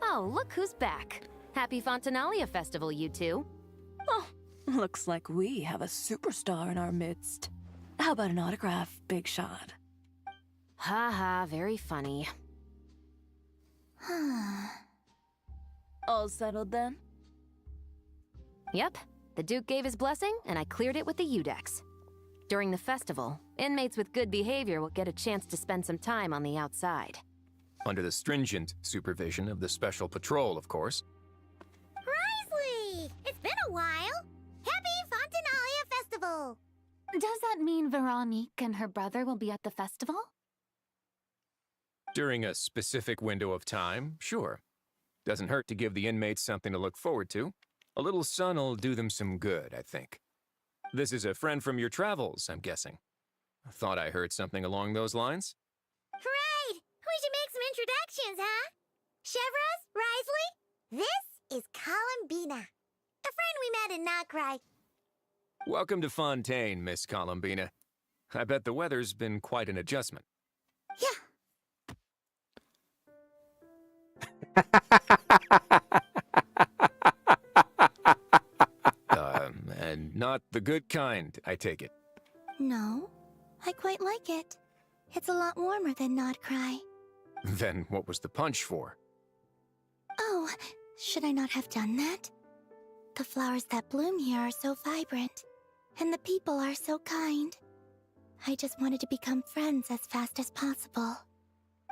S11: Oh, look who's back. Happy Fontanalia Festival, you two.
S8: Oh, looks like we have a superstar in our midst. How about an autograph, Big Shot?
S11: Ha ha, very funny.
S8: All settled then?
S11: Yep, the Duke gave his blessing, and I cleared it with the Udex. During the festival, inmates with good behavior will get a chance to spend some time on the outside.
S12: Under the stringent supervision of the Special Patrol, of course.
S2: Risley! It's been a while! Happy Fontanalia Festival!
S3: Does that mean Veronique and her brother will be at the festival?
S12: During a specific window of time, sure. Doesn't hurt to give the inmates something to look forward to. A little sun'll do them some good, I think. This is a friend from your travels, I'm guessing. I thought I heard something along those lines.
S2: Right! We should make some introductions, huh? Chevros, Risley, this is Columbina. A friend we met in Nocry.
S12: Welcome to Fontaine, Miss Columbina. I bet the weather's been quite an adjustment.
S2: Yeah.
S12: And not the good kind, I take it.
S10: No, I quite like it. It's a lot warmer than Nodcry.
S12: Then what was the punch for?
S10: Oh, should I not have done that? The flowers that bloom here are so vibrant, and the people are so kind. I just wanted to become friends as fast as possible.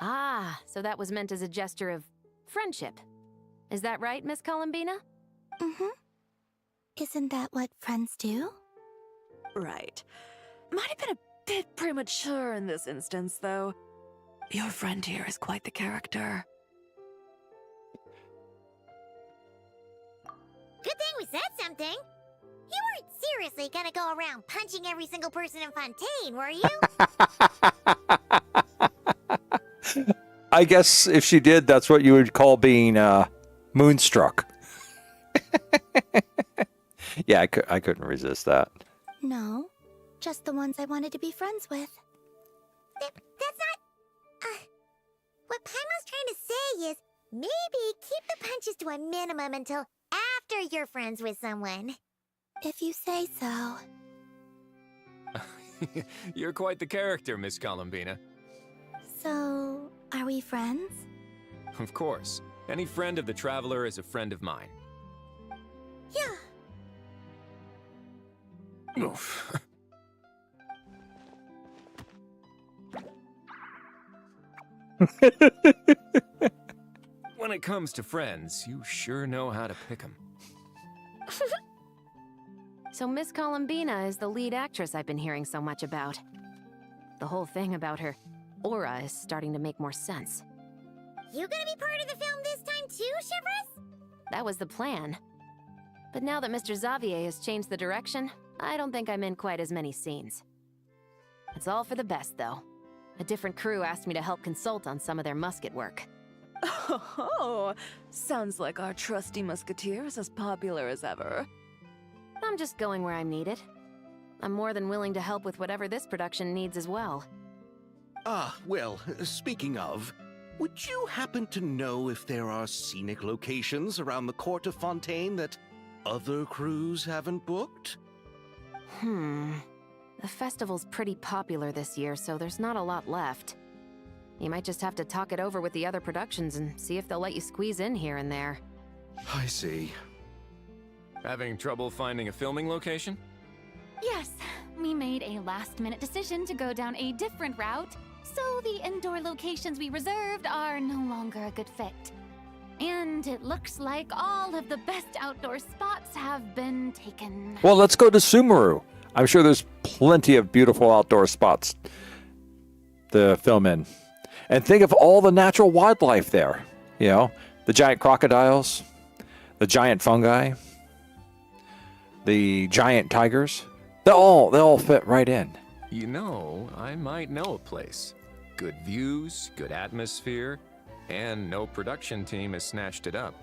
S11: Ah, so that was meant as a gesture of friendship. Is that right, Miss Columbina?
S10: Mm-hmm. Isn't that what friends do?
S8: Right. Might have been a bit premature in this instance, though. Your friend here is quite the character.
S2: Good thing we said something. You weren't seriously gonna go around punching every single person in Fontaine, were you?
S1: I guess if she did, that's what you would call being moonstruck. Yeah, I couldn't resist that.
S10: No, just the ones I wanted to be friends with.
S2: That's not... what Paimon's trying to say is, maybe keep the punches to a minimum until after you're friends with someone.
S10: If you say so.
S12: You're quite the character, Miss Columbina.
S10: So, are we friends?
S12: Of course. Any friend of the Traveler is a friend of mine.
S2: Yeah.
S12: Oof. When it comes to friends, you sure know how to pick 'em.
S11: So Miss Columbina is the lead actress I've been hearing so much about. The whole thing about her aura is starting to make more sense.
S2: You gonna be part of the film this time too, Shivers?
S11: That was the plan. But now that Mr. Xavier has changed the direction, I don't think I'm in quite as many scenes. It's all for the best, though. A different crew asked me to help consult on some of their musket work.
S8: Oh, sounds like our trusty musketeer is as popular as ever.
S11: I'm just going where I'm needed. I'm more than willing to help with whatever this production needs as well.
S7: Ah, well, speaking of, would you happen to know if there are scenic locations around the court of Fontaine that other crews haven't booked?
S11: The festival's pretty popular this year, so there's not a lot left. You might just have to talk it over with the other productions and see if they'll let you squeeze in here and there.
S7: I see.
S12: Having trouble finding a filming location?
S3: Yes, we made a last-minute decision to go down a different route, so the indoor locations we reserved are no longer a good fit. And it looks like all of the best outdoor spots have been taken.
S1: Well, let's go to Sumeru. I'm sure there's plenty of beautiful outdoor spots to film in. And think of all the natural wildlife there. You know, the giant crocodiles, the giant fungi, the giant tigers. They all fit right in.
S12: You know, I might know a place. Good views, good atmosphere, and no production team has snatched it up.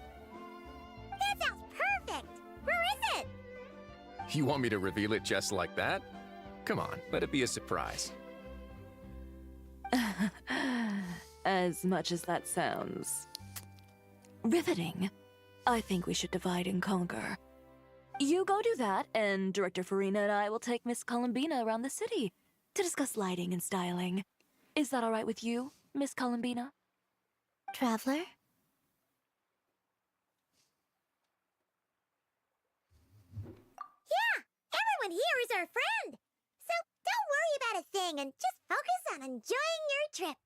S2: That sounds perfect! Where is it?
S12: You want me to reveal it just like that? Come on, let it be a surprise.
S8: As much as that sounds riveting, I think we should divide and conquer. You go do that, and Director Farina and I will take Miss Columbina around the city to discuss lighting and styling. Is that all right with you, Miss Columbina?
S10: Traveler?
S2: Yeah! Everyone here is our friend! So don't worry about a thing and just focus on enjoying your trip.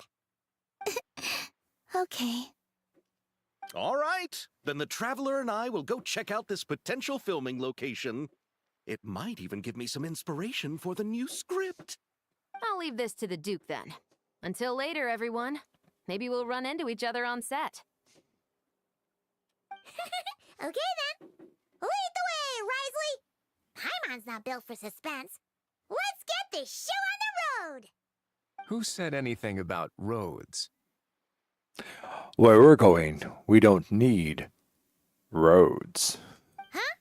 S10: Okay.
S7: All right, then the Traveler and I will go check out this potential filming location. It might even give me some inspiration for the new script.
S11: I'll leave this to the Duke then. Until later, everyone. Maybe we'll run into each other on set.
S2: Okay then. Lead the way, Risley! Paimon's not built for suspense. Let's get this show on the road!
S12: Who said anything about roads?
S1: Where we're going, we don't need roads.
S2: Huh?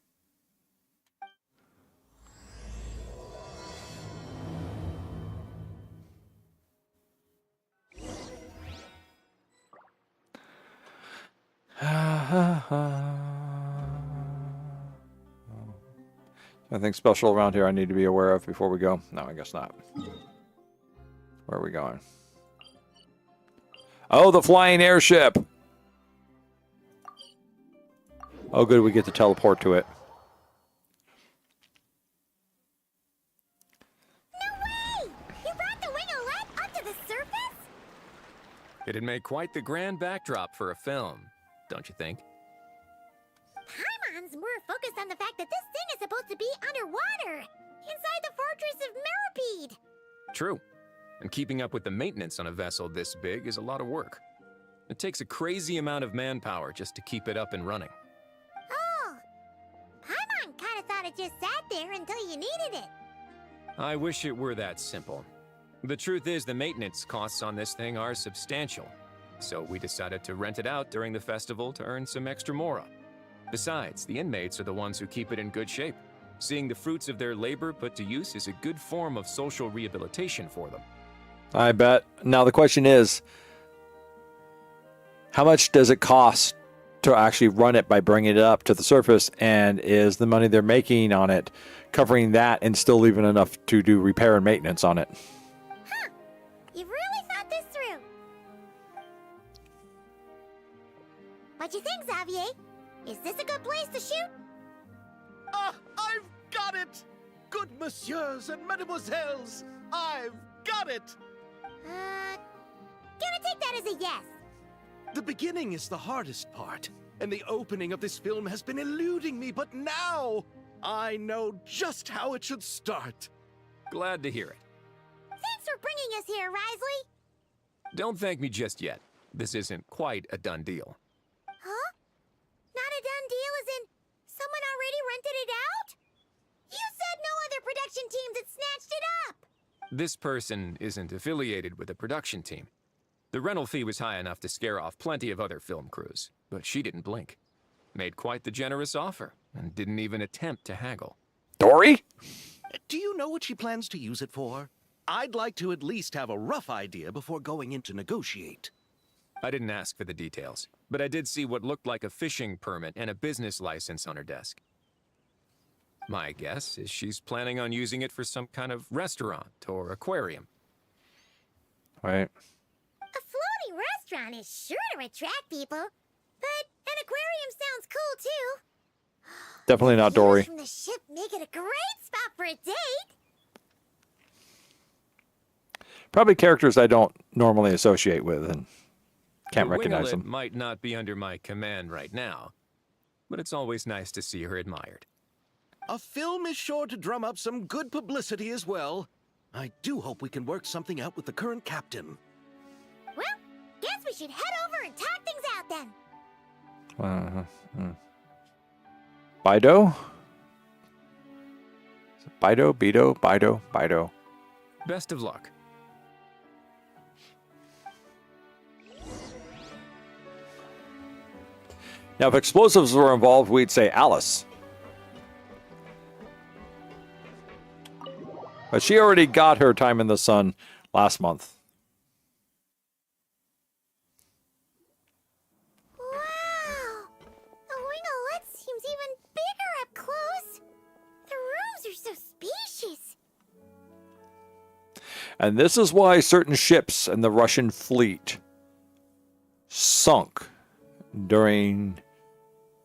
S1: Anything special around here I need to be aware of before we go? No, I guess not. Where are we going? Oh, the flying airship! Oh, good, we get to teleport to it.
S2: No way! You brought the winglet up to the surface?
S12: It'd make quite the grand backdrop for a film, don't you think?
S2: Paimon's more focused on the fact that this thing is supposed to be underwater, inside the fortress of Meripede.
S12: True. And keeping up with the maintenance on a vessel this big is a lot of work. It takes a crazy amount of manpower just to keep it up and running.
S2: Oh, Paimon kind of thought it just sat there until you needed it.
S12: I wish it were that simple. The truth is the maintenance costs on this thing are substantial. So we decided to rent it out during the festival to earn some extra mora. Besides, the inmates are the ones who keep it in good shape. Seeing the fruits of their labor put to use is a good form of social rehabilitation for them.
S1: I bet. Now the question is, how much does it cost to actually run it by bringing it up to the surface? And is the money they're making on it covering that and still leaving enough to do repair and maintenance on it?
S2: Huh. You've really thought this through. What do you think, Xavier? Is this a good place to shoot?
S7: Ah, I've got it! Good messieurs and mademoiselles, I've got it!
S2: Gonna take that as a yes.
S7: The beginning is the hardest part, and the opening of this film has been eluding me, but now I know just how it should start.
S12: Glad to hear it.
S2: Thanks for bringing us here, Risley.
S12: Don't thank me just yet. This isn't quite a done deal.
S2: Huh? Not a done deal as in someone already rented it out? You said no other production teams had snatched it up.
S12: This person isn't affiliated with a production team. The rental fee was high enough to scare off plenty of other film crews, but she didn't blink. Made quite the generous offer, and didn't even attempt to haggle.
S1: Dory?
S7: Do you know what she plans to use it for? I'd like to at least have a rough idea before going in to negotiate.
S12: I didn't ask for the details, but I did see what looked like a fishing permit and a business license on her desk. My guess is she's planning on using it for some kind of restaurant or aquarium.
S1: Right.
S2: A floating restaurant is sure to attract people, but an aquarium sounds cool too.
S1: Definitely not
S2: Views
S1: Dory.
S2: from the ship make it a great spot for a date.
S1: Probably characters I don't normally associate with and can't
S12: The
S1: recognize
S12: winglet
S1: them.
S12: might not be under my command right now, but it's always nice to see her admired.
S7: A film is sure to drum up some good publicity as well. I do hope we can work something out with the current captain.
S2: Well, guess we should head over and talk things out then.
S1: Bido? Bido, Bido, Bido, Bido.
S12: Best of luck.
S1: Now, if explosives were involved, we'd say Alice. But she already got her time in the sun last month.
S2: Wow! The winglet seems even bigger up close. The rooms are so spacious.
S1: And this is why certain ships in the Russian fleet sunk during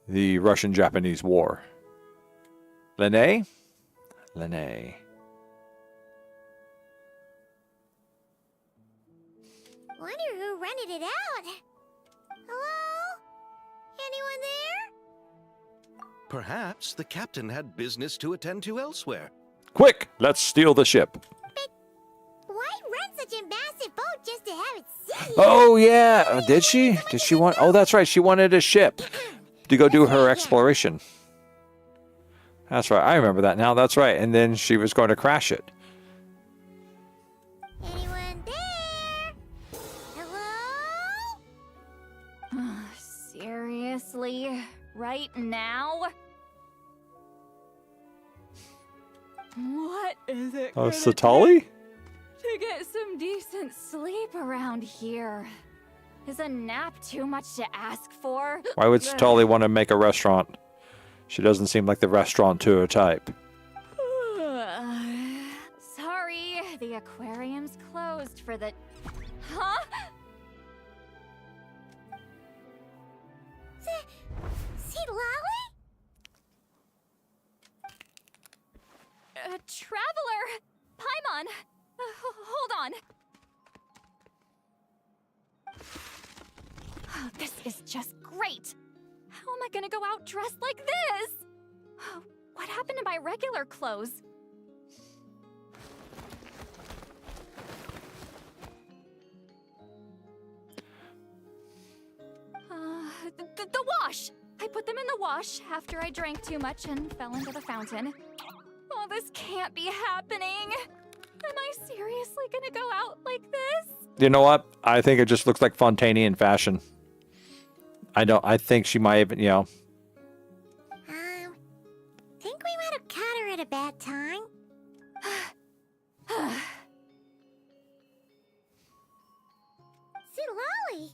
S1: the Russian-Japanese War. Lene? Lene.
S2: Wonder who rented it out. Hello? Anyone there?
S7: Perhaps the captain had business to attend to elsewhere.
S1: Quick, let's steal the ship.
S2: Why rent such a massive boat just to have it see?
S1: Oh, yeah. Did she? Did she want... Oh, that's right. She wanted a ship to go do her exploration. That's right. I remember that now. That's right. And then she was going to crash it.
S2: Anyone there? Hello?
S3: Seriously? Right now? What is it
S1: Oh,
S3: gonna
S1: Satali?
S3: to get some decent sleep around here? Is a nap too much to ask for?
S1: Why would
S3: Ugh.
S1: Satali want to make a restaurant? She doesn't seem like the restaurateur type.
S3: the aquarium's closed for the... Huh?
S2: See Lolly?
S3: Traveler! Paimon! Hold on. Oh, this is just great. How am I gonna go out dressed like this? Oh, what happened to my regular clothes? The wash! I put them in the wash after I drank too much and fell into the fountain. Oh, this can't be happening. Am I seriously gonna go out like this?
S1: You know what? I think it just looks like Fontaine in fashion. I think she might even, you know.
S2: Think we might have caught her at a bad time? See Lolly?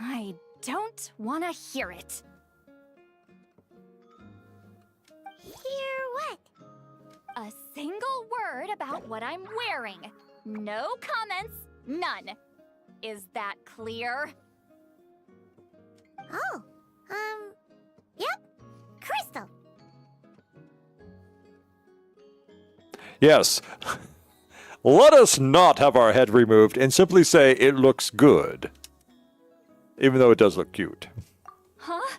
S3: I don't want to hear it.
S2: Hear what?
S3: A single word about what I'm wearing. No comments, none. Is that clear?
S2: Oh, yep. Crystal.
S1: Yes. Let us not have our head removed and simply say it looks good. Even though it does look cute.
S3: Huh?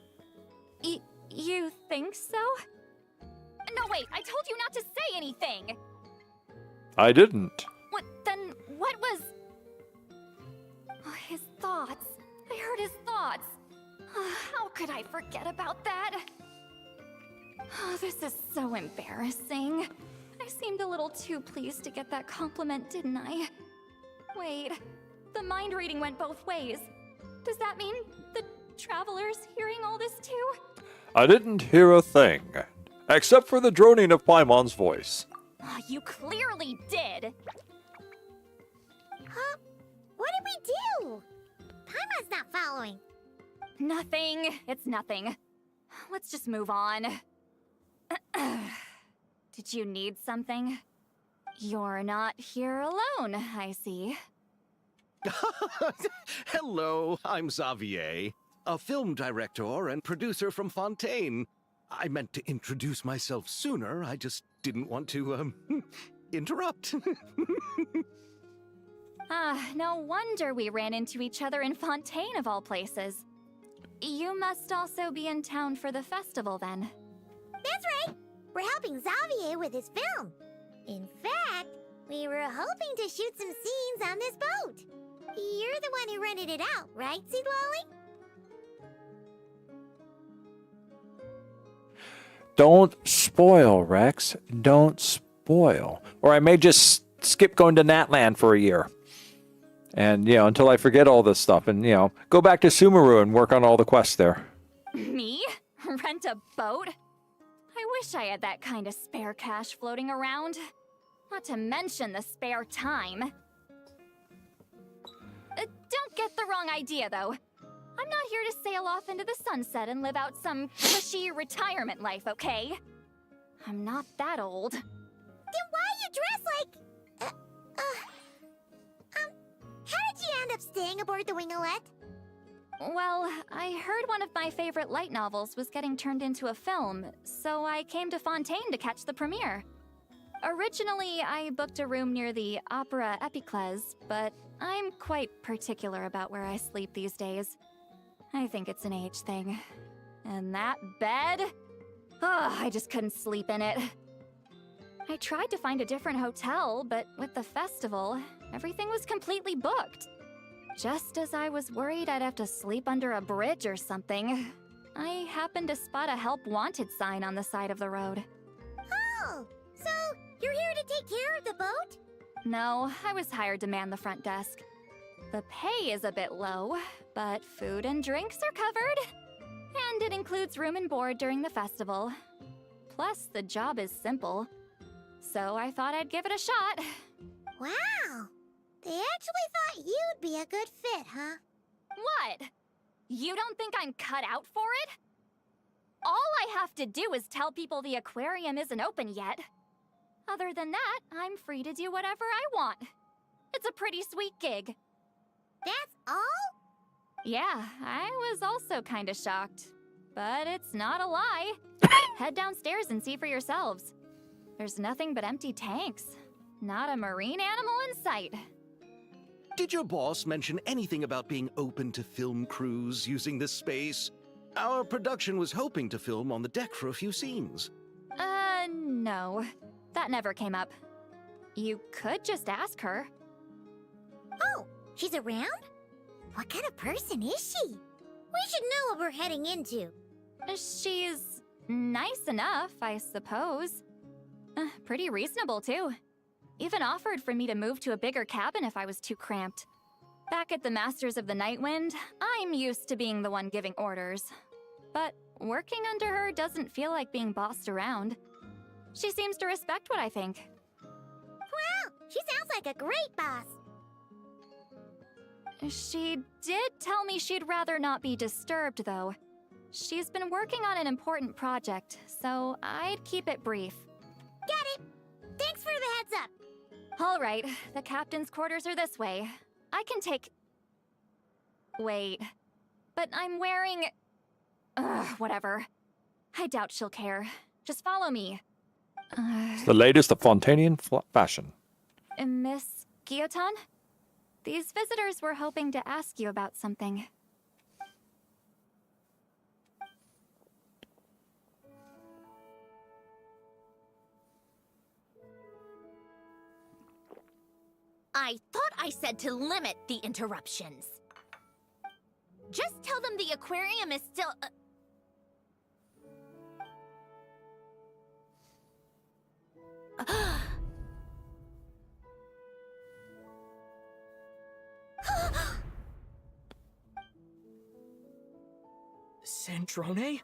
S3: You think so? No, wait, I told you not to say anything.
S1: I didn't.
S3: What was... Oh, his thoughts. I heard his thoughts. How could I forget about that? Oh, this is so embarrassing. I seemed a little too pleased to get that compliment, didn't I? Wait, the mind reading went both ways. Does that mean the traveler's hearing all this too?
S1: I didn't hear a thing. Except for the droning of Paimon's voice.
S3: You clearly did.
S2: Huh? What did we do? Paimon's not following.
S3: Nothing. It's nothing. Let's just move on. Did you need something? You're not here alone, I see.
S7: Hello, I'm Xavier, a film director and producer from Fontaine. I meant to introduce myself sooner, I just didn't want to, interrupt.
S3: No wonder we ran into each other in Fontaine of all places. You must also be in town for the festival then.
S2: That's right. We're helping Xavier with his film. In fact, we were hoping to shoot some scenes on this boat. You're the one who rented it out, right, Seed Lolly?
S1: Don't spoil, Rhex. Don't spoil. Or I may just skip going to Natland for a year. And, you know, until I forget all this stuff and, you know, go back to Sumeru and work on all the quests there.
S3: Me? Rent a boat? I wish I had that kind of spare cash floating around. Not to mention the spare time. Don't get the wrong idea, though. I'm not here to sail off into the sunset and live out some cushy retirement life, okay? I'm not that old.
S2: Then why you dress like... how did you end up staying aboard the Winglet?
S3: Well, I heard one of my favorite light novels was getting turned into a film, so I came to Fontaine to catch the premiere. Originally, I booked a room near the Opera Epicles, but I'm quite particular about where I sleep these days. I think it's an age thing. And that bed? Oh, I just couldn't sleep in it. I tried to find a different hotel, but with the festival, everything was completely booked. Just as I was worried I'd have to sleep under a bridge or something, I happened to spot a help wanted sign on the side of the road.
S2: Oh, so you're here to take care of the boat?
S3: No, I was hired to man the front desk. The pay is a bit low, but food and drinks are covered. And it includes room and board during the festival. Plus, the job is simple. So I thought I'd give it a shot.
S2: Wow! They actually thought you'd be a good fit, huh?
S3: What? You don't think I'm cut out for it? All I have to do is tell people the aquarium isn't open yet. Other than that, I'm free to do whatever I want. It's a pretty sweet gig.
S2: That's all?
S3: Yeah, I was also kinda shocked. But it's not a lie. Head downstairs and see for yourselves. There's nothing but empty tanks. Not a marine animal in sight.
S7: Did your boss mention anything about being open to film crews using this space? Our production was hoping to film on the deck for a few scenes.
S3: No. That never came up. You could just ask her.
S2: Oh, she's around? What kind of person is she? We should know what we're heading into.
S3: She's nice enough, I suppose. Pretty reasonable, too. Even offered for me to move to a bigger cabin if I was too cramped. Back at the Masters of the Nightwind, I'm used to being the one giving orders. But working under her doesn't feel like being bossed around. She seems to respect what I think.
S2: Wow, she sounds like a great boss.
S3: She did tell me she'd rather not be disturbed, though. She's been working on an important project, so I'd keep it brief.
S2: Got it. Thanks for the heads up.
S3: All right, the captain's quarters are this way. I can take... Wait. But I'm wearing... whatever. I doubt she'll care. Just follow me.
S1: It's the latest of Fontainian fashion.
S3: Miss Guillotin? These visitors were hoping to ask you about something.
S13: I thought I said to limit the interruptions. Just tell them the aquarium is still...
S4: Sandrone?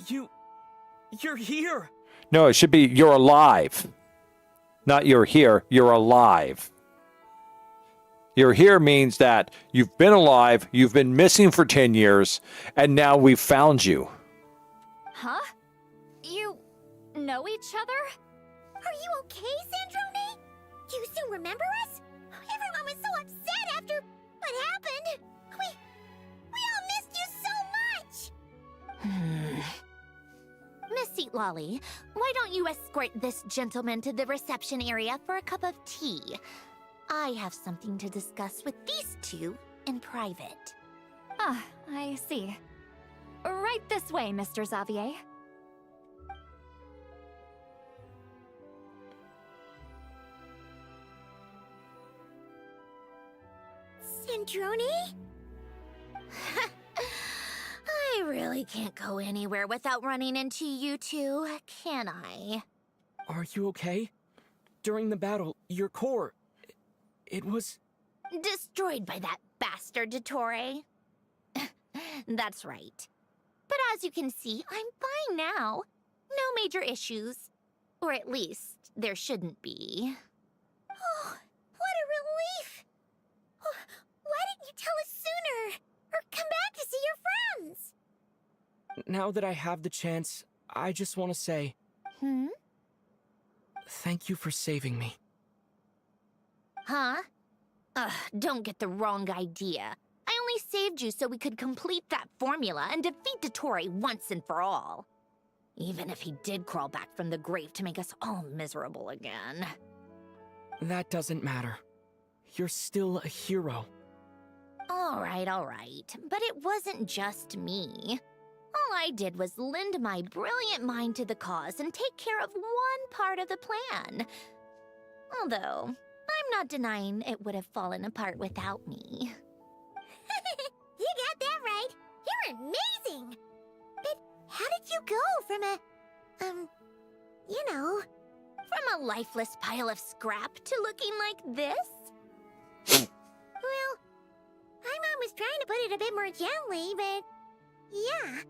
S4: You're here!
S1: No, it should be you're alive. Not you're here, you're alive. You're here means that you've been alive, you've been missing for 10 years, and now we've found you.
S3: Huh? You know each other?
S2: Are you okay, Sandrone? You still remember us? Everyone was so upset after what happened. We all missed you so much.
S13: Miss Lolly, why don't you escort this gentleman to the reception area for a cup of tea? I have something to discuss with these two in private.
S3: Ah, I see. Right this way, Mr. Xavier.
S2: Sandrone?
S13: I really can't go anywhere without running into you two, can I?
S4: Are you okay? During the battle, your core... It was...
S13: destroyed by that bastard Dottore. That's right. But as you can see, I'm fine now. No major issues. Or at least, there shouldn't be.
S2: Oh, what a relief! Why didn't you tell us sooner? Or come back to see your friends?
S4: Now that I have the chance, I just want to say... Thank you for saving me.
S13: Huh? Don't get the wrong idea. I only saved you so we could complete that formula and defeat Dottore once and for all. Even if he did crawl back from the grave to make us all miserable again.
S4: That doesn't matter. You're still a hero.
S13: All right. But it wasn't just me. All I did was lend my brilliant mind to the cause and take care of one part of the plan. Although, I'm not denying it would have fallen apart without me.
S2: You got that right. You're amazing. But how did you go from a...
S13: From a lifeless pile of scrap to looking like this?
S2: Well, my mom was trying to put it a bit more gently, but... yeah.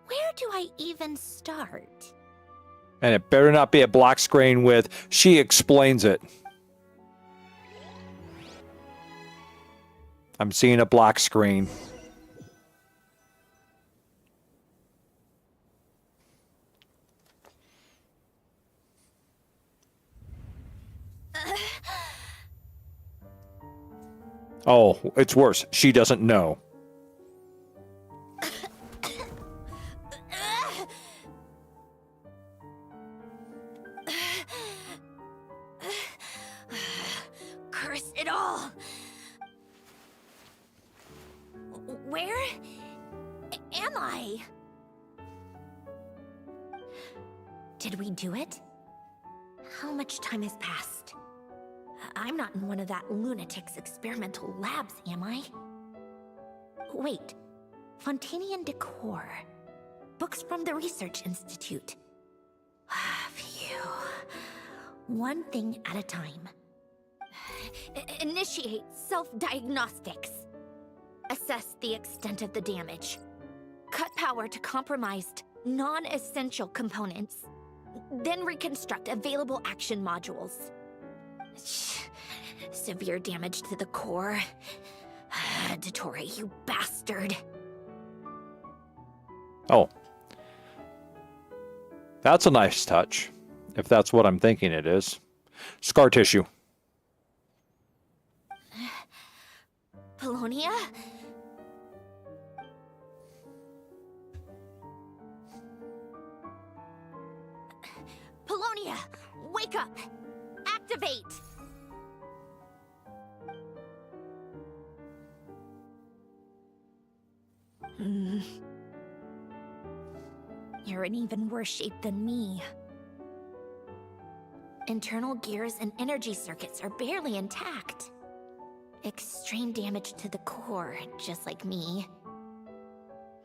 S13: Where do I even start?
S1: And it better not be a black screen with, she explains it. I'm seeing a black screen. Oh, it's worse. She doesn't know.
S13: Curse it all! Where am I? Did we do it? How much time has passed? I'm not in one of that lunatic's experimental labs, am I? Wait. Fontaine decor. Books from the Research Institute. Phew. One thing at a time. Initiate self-diagnostics. Assess the extent of the damage. Cut power to compromised, non-essential components. Then reconstruct available action modules. Severe damage to the core. Dottore, you bastard.
S1: Oh. That's a nice touch, if that's what I'm thinking it is. Scar tissue.
S13: Polonia? Polonia, wake up! Activate! You're in even worse shape than me. Internal gears and energy circuits are barely intact. Extreme damage to the core, just like me.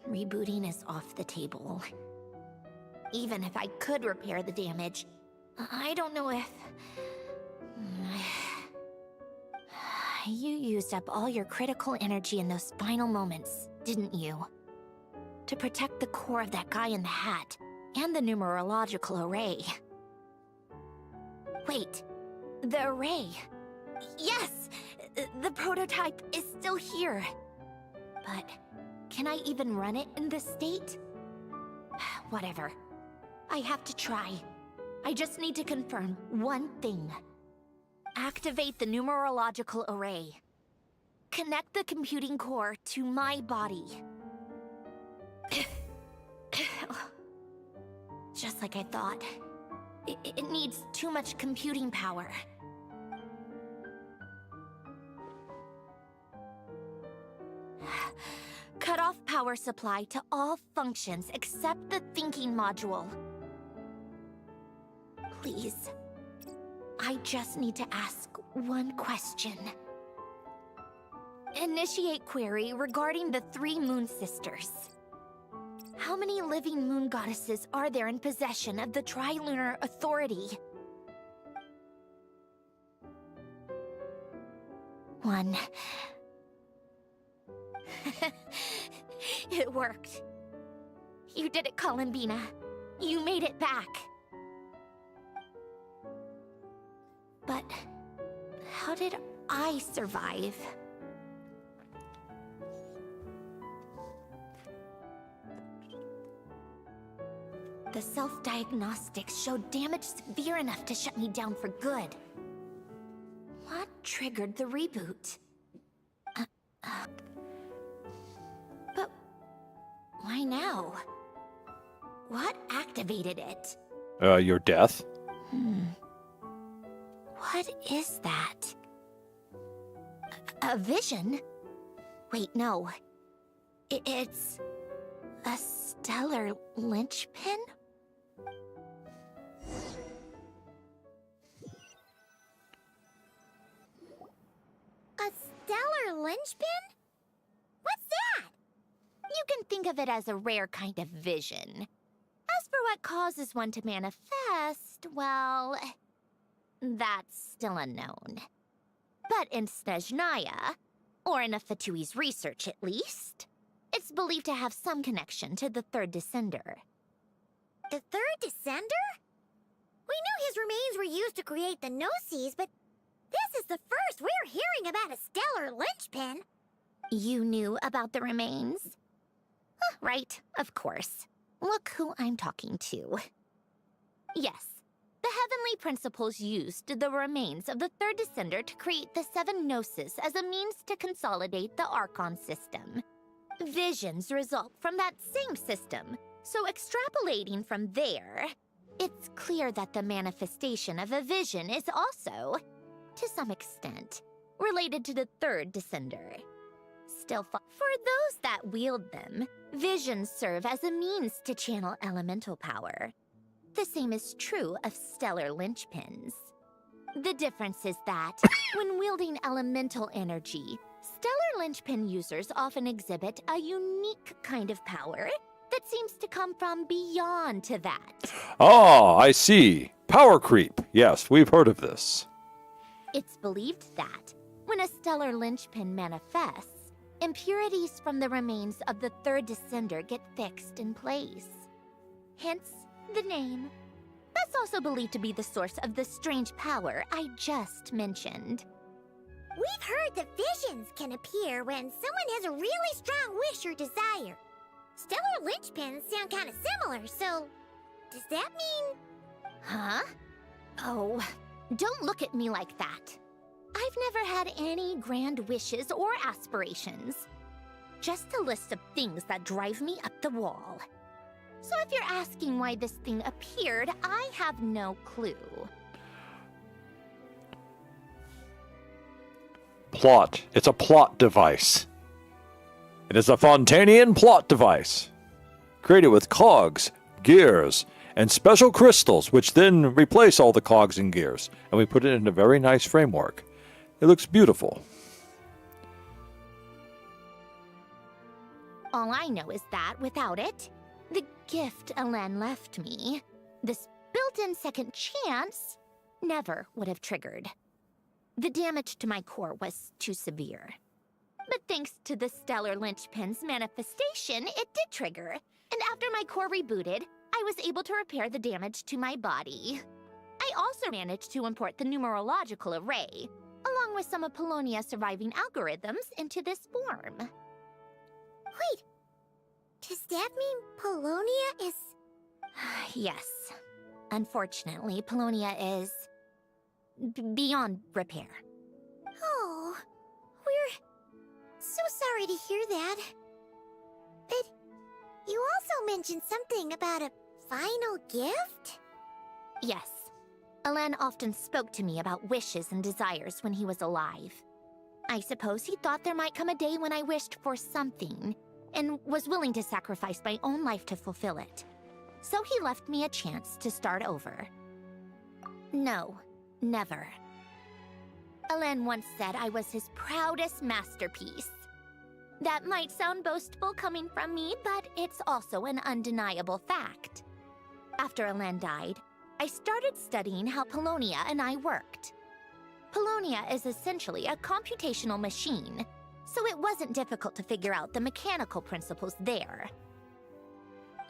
S13: Rebooting is off the table. Even if I could repair the damage, I don't know if... You used up all your critical energy in those final moments, didn't you? To protect the core of that guy in the hat, and the numerological array. Wait, the array. Yes! The prototype is still here. But can I even run it in this state? Whatever. I have to try. I just need to confirm one thing. Activate the numerological array. Connect the computing core to my body. Just like I thought. It needs too much computing power. Cut off power supply to all functions except the thinking module. Please. I just need to ask one question. Initiate query regarding the 3 moon sisters. How many living moon goddesses are there in possession of the Trilunar Authority? 1. It worked. You did it, Columbina. You made it back. But how did I survive? The self-diagnostics showed damage severe enough to shut me down for good. What triggered the reboot? But why now? What activated it?
S1: Your death?
S13: What is that? A vision? Wait, no. It's a stellar linchpin?
S2: A stellar linchpin? What's that?
S13: You can think of it as a rare kind of vision. As for what causes one to manifest, well, that's still unknown. But in Snezhnaya, or in Afatui's research at least, it's believed to have some connection to the third descender.
S2: The third descender? We knew his remains were used to create the NOCs, but this is the first we're hearing about a stellar linchpin.
S13: You knew about the remains? Right, of course. Look who I'm talking to. Yes, The heavenly principles used the remains of the third descender to create the 7 gnosis as a means to consolidate the Archon system. Visions result from that same system, so extrapolating from there, it's clear that the manifestation of a vision is also, to some extent, related to the third descender. Still, for those that wield them, visions serve as a means to channel elemental power. The same is true of stellar linchpins. The difference is that, when wielding elemental energy, stellar linchpin users often exhibit a unique kind of power that seems to come from beyond to that.
S1: Ah, I see. Power creep. Yes, we've heard of this.
S13: It's believed that, when a stellar linchpin manifests, impurities from the remains of the third descender get fixed in place. Hence, the name. That's also believed to be the source of the strange power I just mentioned.
S2: We've heard that visions can appear when someone has a really strong wish or desire. Stellar linchpins sound kind of similar, so does that mean...
S13: Huh? Oh, don't look at me like that. I've never had any grand wishes or aspirations. Just a list of things that drive me up the wall. So if you're asking why this thing appeared, I have no clue.
S1: Plot. It's a plot device. It is a Fontainian plot device, created with cogs, gears, and special crystals, which then replace all the cogs and gears, and we put it in a very nice framework. It looks beautiful.
S13: All I know is that, without it, the gift Elen left me, this built-in second chance, never would have triggered. The damage to my core was too severe. But thanks to the stellar linchpin's manifestation, it did trigger. And after my core rebooted, I was able to repair the damage to my body. I also managed to import the numerological array, along with some of Polonia's surviving algorithms, into this form.
S2: Wait, does that mean Polonia is...
S13: Yes. Unfortunately, Polonia is... beyond repair.
S2: Oh, we're so sorry to hear that. But you also mentioned something about a final gift?
S13: Yes. Elen often spoke to me about wishes and desires when he was alive. I suppose he thought there might come a day when I wished for something, and was willing to sacrifice my own life to fulfill it. So he left me a chance to start over. No, never. Elen once said I was his proudest masterpiece. That might sound boastful coming from me, but it's also an undeniable fact. After Elen died, I started studying how Polonia and I worked. Polonia is essentially a computational machine, so it wasn't difficult to figure out the mechanical principles there.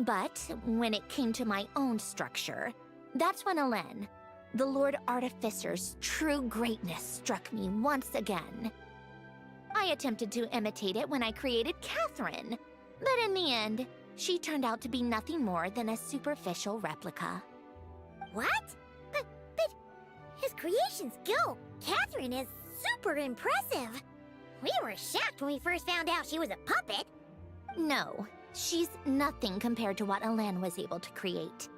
S13: But when it came to my own structure, that's when Elen, the Lord Artificer's true greatness, struck me once again. I attempted to imitate it when I created Catherine, but in the end, she turned out to be nothing more than a superficial replica.
S2: What? But his creation's go. Catherine is super impressive. We were shocked when we first found out she was a puppet.
S13: No, she's nothing compared to what Elen was able to create.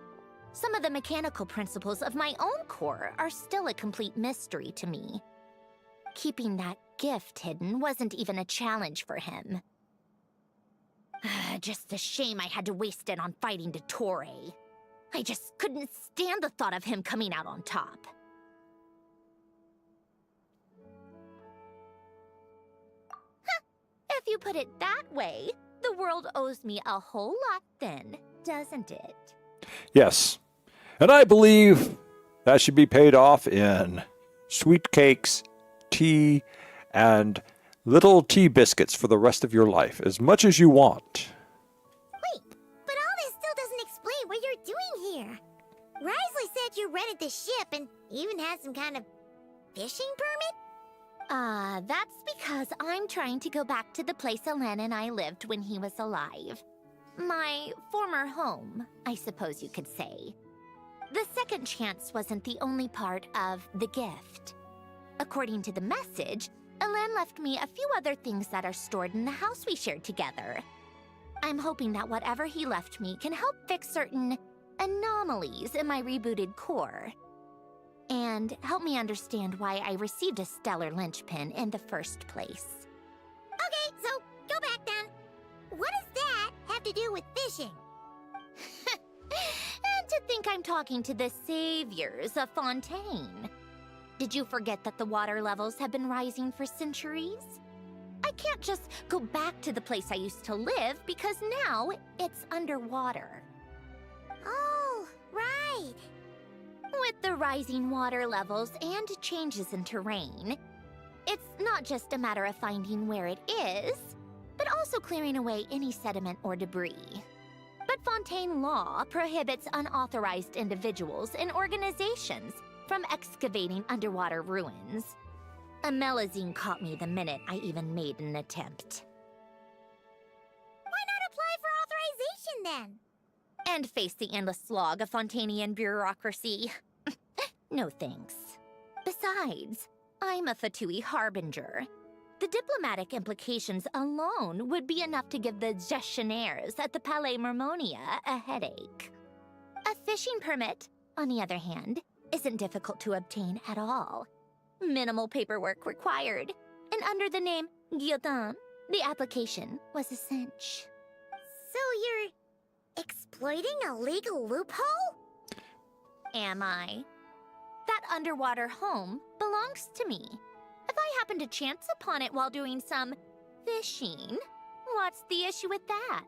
S13: Some of the mechanical principles of my own core are still a complete mystery to me. Keeping that gift hidden wasn't even a challenge for him. Just a shame I had to waste it on fighting Dottore. I just couldn't stand the thought of him coming out on top. If you put it that way, the world owes me a whole lot then, doesn't it?
S1: Yes. And I believe that should be paid off in sweet cakes, tea, and little tea biscuits for the rest of your life, as much as you want.
S2: Wait, but all this still doesn't explain what you're doing here. Risley said you rented the ship and even had some kind of fishing permit?
S13: That's because I'm trying to go back to the place Elen and I lived when he was alive. My former home, I suppose you could say. The second chance wasn't the only part of the gift. According to the message, Alain left me a few other things that are stored in the house we shared together. I'm hoping that whatever he left me can help fix certain anomalies in my rebooted core. And help me understand why I received a stellar linchpin in the first place.
S2: Okay, so go back then. What does that have to do with fishing?
S13: And to think I'm talking to the saviors of Fontaine. Did you forget that the water levels have been rising for centuries? I can't just go back to the place I used to live because now it's underwater.
S2: Oh, right.
S13: With the rising water levels and changes in terrain, it's not just a matter of finding where it is, but also clearing away any sediment or debris. But Fontaine law prohibits unauthorized individuals and organizations from excavating underwater ruins. A Melazine caught me the minute I even made an attempt.
S2: Why not apply for authorization then?
S13: And face the endless slog of Fontainian bureaucracy. No thanks. Besides, I'm a Fatui harbinger. The diplomatic implications alone would be enough to give the gestionnaires at the Palais Mermonia a headache. A fishing permit, on the other hand, isn't difficult to obtain at all. Minimal paperwork required, and under the name Guillotin, the application was a cinch.
S2: So you're exploiting a legal loophole?
S13: Am I? That underwater home belongs to me. If I happen to chance upon it while doing some fishing, what's the issue with that?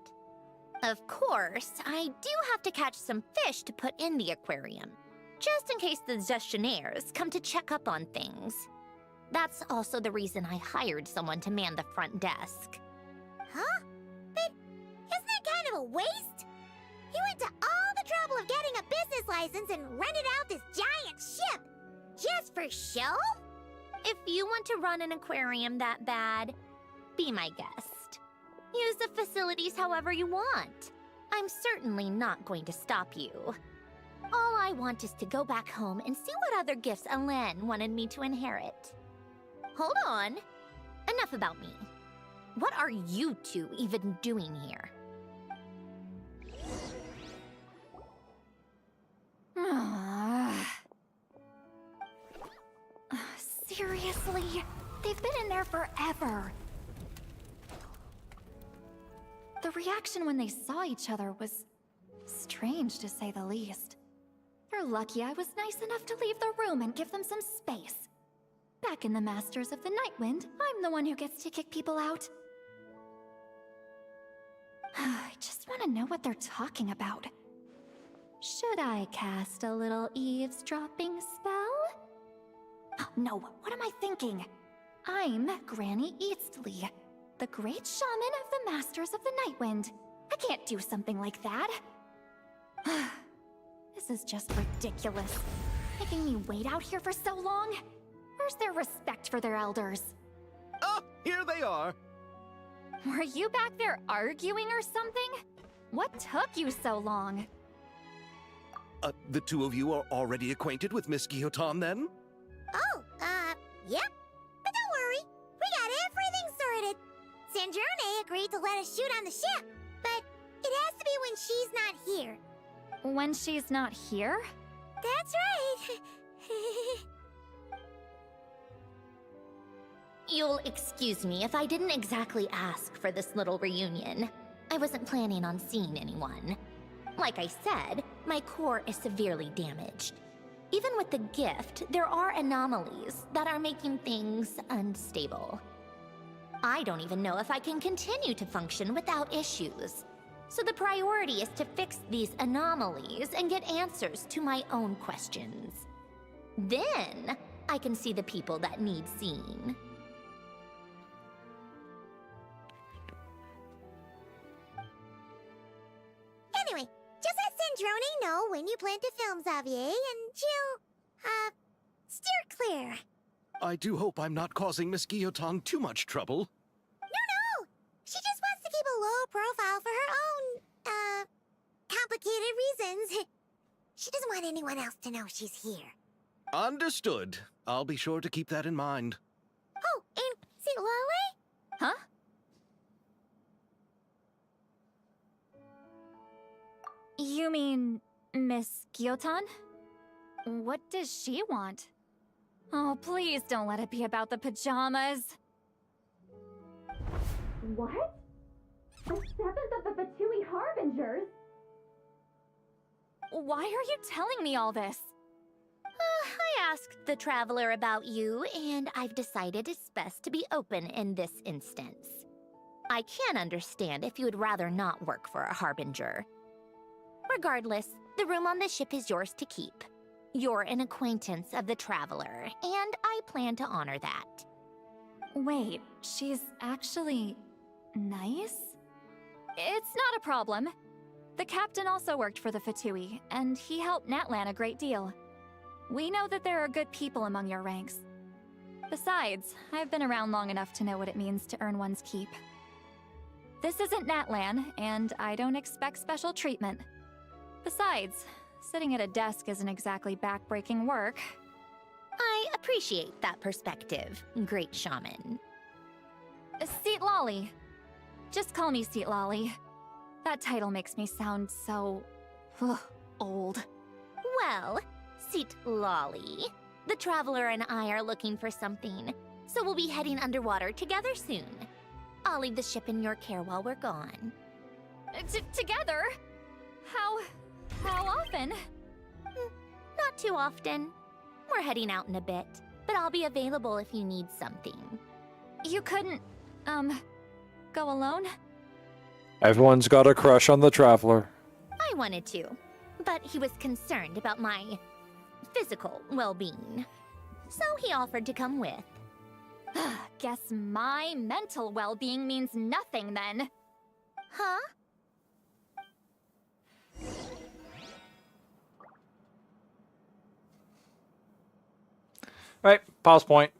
S13: Of course, I do have to catch some fish to put in the aquarium, just in case the gestionnaires come to check up on things. That's also the reason I hired someone to man the front desk.
S2: Huh? But isn't that kind of a waste? He went to all the trouble of getting a business license and rented out this giant ship, just for show?
S13: If you want to run an aquarium that bad, be my guest. Use the facilities however you want. I'm certainly not going to stop you. All I want is to go back home and see what other gifts Alain wanted me to inherit. Hold on. Enough about me. What are you two even doing here?
S3: Seriously? They've been in there forever. The reaction when they saw each other was strange, to say the least. They're lucky I was nice enough to leave the room and give them some space. Back in the Masters of the Nightwind, I'm the one who gets to kick people out. I just want to know what they're talking about. Should I cast a little eavesdropping spell? Oh, no, what am I thinking? I'm Granny Eastley, the great shaman of the Masters of the Nightwind. I can't do something like that. This is just ridiculous. Making me wait out here for so long? Where's their respect for their elders?
S7: Oh, here they are.
S3: Were you back there arguing or something? What took you so long?
S7: The two of you are already acquainted with Miss Guillotin, then?
S2: Oh, yep. But don't worry, we got everything sorted. Sandrone agreed to let us shoot on the ship, but it has to be when she's not here.
S3: When she's not here?
S2: That's right.
S13: You'll excuse me if I didn't exactly ask for this little reunion. I wasn't planning on seeing anyone. Like I said, my core is severely damaged. Even with the gift, there are anomalies that are making things unstable. I don't even know if I can continue to function without issues. So the priority is to fix these anomalies and get answers to my own questions. Then, I can see the people that need seeing.
S2: Anyway, just let Sandrone know when you plan to film Xavier, and she'll, steer clear.
S7: I do hope I'm not causing Miss Guillotin too much trouble.
S2: No! She just wants to keep a low profile for her own, complicated reasons. She doesn't want anyone else to know she's here.
S7: Understood. I'll be sure to keep that in mind.
S2: Oh, and see Lale?
S3: Huh? You mean Miss Gyotan? What does she want? Oh, please don't let it be about the pajamas. What? The 7th of the VIII Harbingers? Why are you telling me all this?
S13: I asked the Traveler about you, and I've decided it's best to be open in this instance. I can understand if you would rather not work for a Harbinger. Regardless, the room on the ship is yours to keep. You're an acquaintance of the Traveler, and I plan to honor that.
S3: Wait, she's actually nice? It's not a problem. The captain also worked for the Fatui, and he helped Natlan a great deal. We know that there are good people among your ranks. Besides, I've been around long enough to know what it means to earn one's keep. This isn't Natlan, and I don't expect special treatment. Besides, sitting at a desk isn't exactly back-breaking work.
S13: I appreciate that perspective, great shaman.
S3: Seat Lolly. Just call me Seat Lolly. That title makes me sound so... old.
S13: Well, Seat Lolly, the Traveler and I are looking for something, so we'll be heading underwater together soon. I'll leave the ship in your care while we're gone.
S3: Together? How often?
S13: Not too often. We're heading out in a bit, but I'll be available if you need something.
S3: You couldn't, go alone?
S1: Everyone's got a crush on the Traveler.
S13: I wanted to, but he was concerned about my physical well-being. So he offered to come with.
S3: Guess my mental well-being means nothing then.
S13: Huh?
S1: Right, pause point.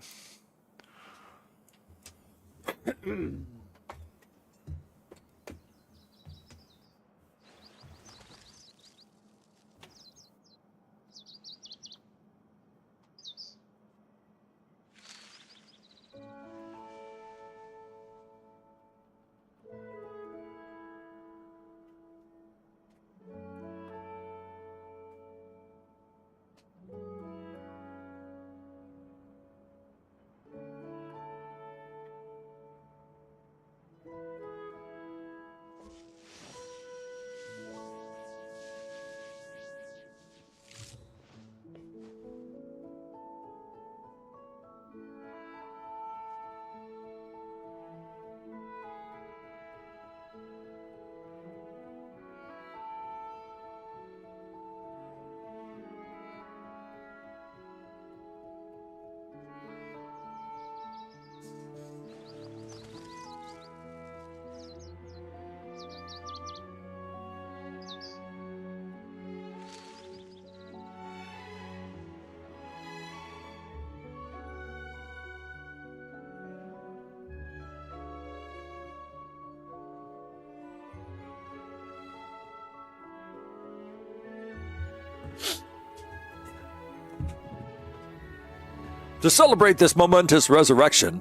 S1: To celebrate this momentous resurrection,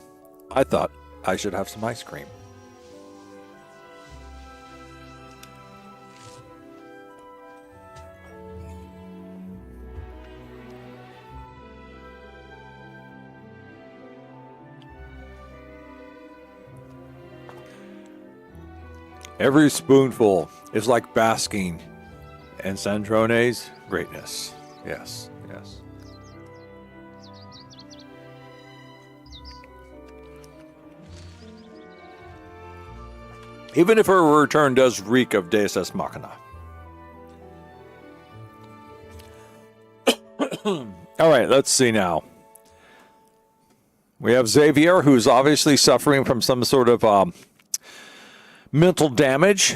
S1: I thought I should have some ice cream. Every spoonful is like basking in Sandrone's greatness. Yes, yes. Even if her return does reek of Deus Ex Machina. All right, let's see now. We have Xavier, who's obviously suffering from some sort of mental damage.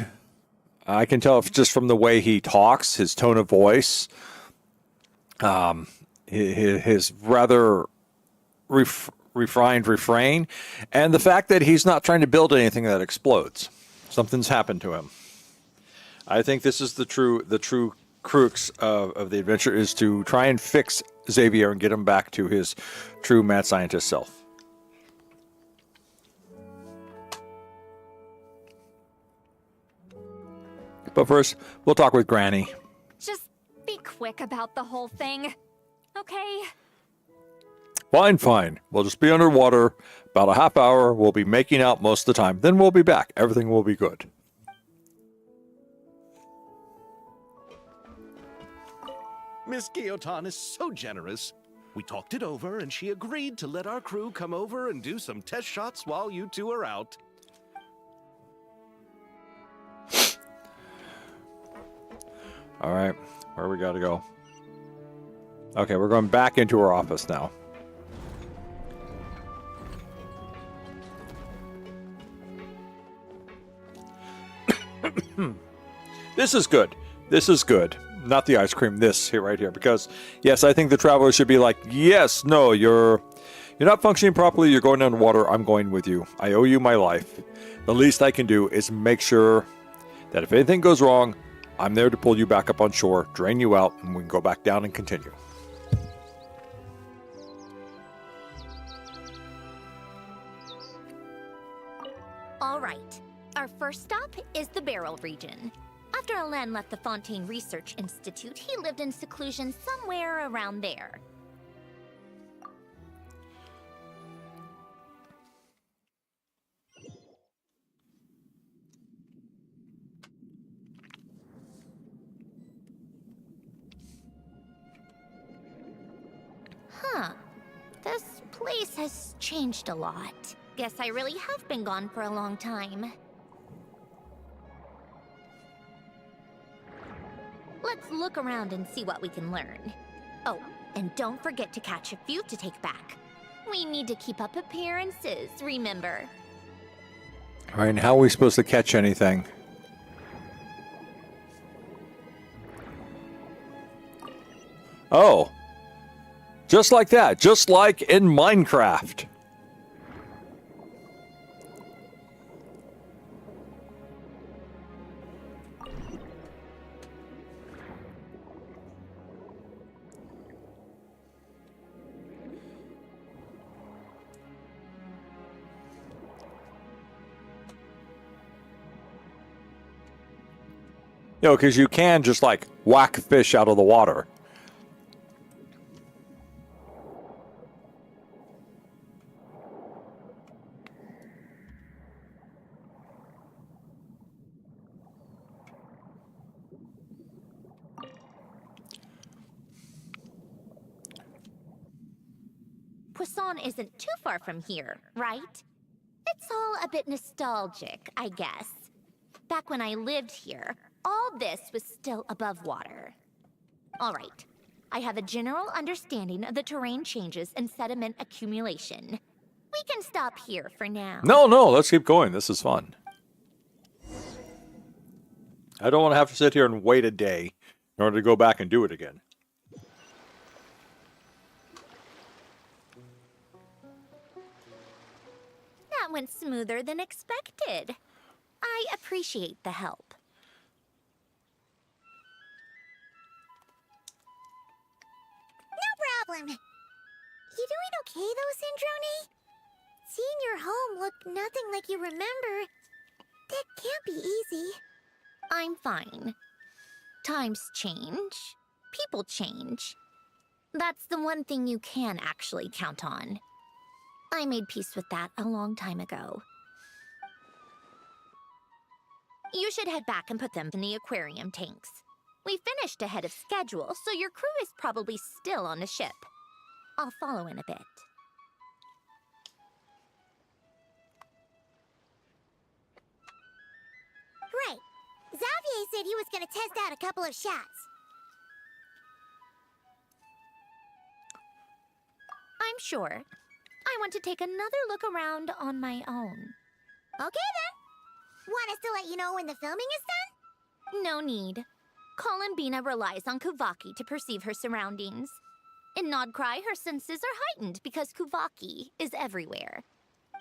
S1: I can tell just from the way he talks, his tone of voice, his rather refined refrain, and the fact that he's not trying to build anything that explodes. Something's happened to him. I think this is the true crux of the adventure is to try and fix Xavier and get him back to his true mad scientist self. But first, we'll talk with Granny.
S3: Just be quick about the whole thing, okay?
S1: Fine, fine. We'll just be underwater. About a half hour. We'll be making out most of the time. Then we'll be back. Everything will be good.
S7: Miss Guillotin is so generous. We talked it over, and she agreed to let our crew come over and do some test shots while you two are out.
S1: All right. Where we got to go? Okay, we're going back into our office now. This is good. This is good. Not the ice cream, this here right here. Because, yes, I think the traveler should be like, yes, no, you're not functioning properly. You're going underwater. I'm going with you. I owe you my life. The least I can do is make sure that if anything goes wrong, I'm there to pull you back up on shore, drain you out, and we can go back down and continue.
S13: All right. Our first stop is the Barrel region. After Alain left the Fontaine Research Institute, he lived in seclusion somewhere around there. Huh. This place has changed a lot. Guess I really have been gone for a long time. Let's look around and see what we can learn. Oh, and don't forget to catch a few to take back. We need to keep up appearances, remember?
S1: All right, and how are we supposed to catch anything? Oh. Just like that. Just like in Minecraft. You know, because you can just, like, whack fish out of the water.
S13: Poisson isn't too far from here, right? It's all a bit nostalgic, I guess. Back when I lived here, all this was still above water. All right, I have a general understanding of the terrain changes and sediment accumulation. We can stop here for now.
S1: No, let's keep going. This is fun. I don't want to have to sit here and wait a day in order to go back and do it again.
S13: That went smoother than expected. I appreciate the help.
S2: No problem. You doing okay though, Syndrome? Seeing your home look nothing like you remember, that can't be easy.
S13: I'm fine. Times change. People change. That's the one thing you can actually count on. I made peace with that a long time ago. You should head back and put them in the aquarium tanks. We finished ahead of schedule, so your crew is probably still on the ship. I'll follow in a bit.
S2: Right. Xavier said he was going to test out a couple of shots.
S13: I'm sure. I want to take another look around on my own.
S2: Okay then. Want us to let you know when the filming is done?
S13: No need. Columbina relies on Kuvaki to perceive her surroundings. In Nodcry, her senses are heightened because Kuvaki is everywhere.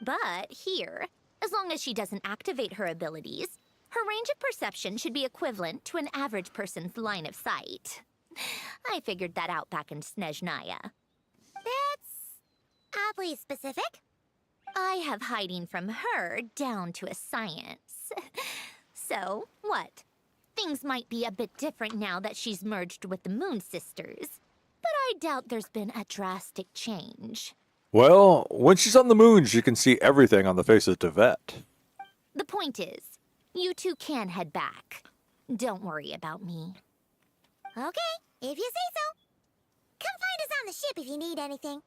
S13: But here, as long as she doesn't activate her abilities, Her range of perception should be equivalent to an average person's line of sight. I figured that out back in Snezhnaya.
S2: That's oddly specific.
S13: I have hiding from her down to a science. So, what? Things might be a bit different now that she's merged with the Moon Sisters, but I doubt there's been a drastic change.
S1: Well, when she's on the moon, she can see everything on the face of Tibet.
S13: The point is, you two can head back. Don't worry about me.
S2: Okay, if you say so. Come find us on the ship if you need anything.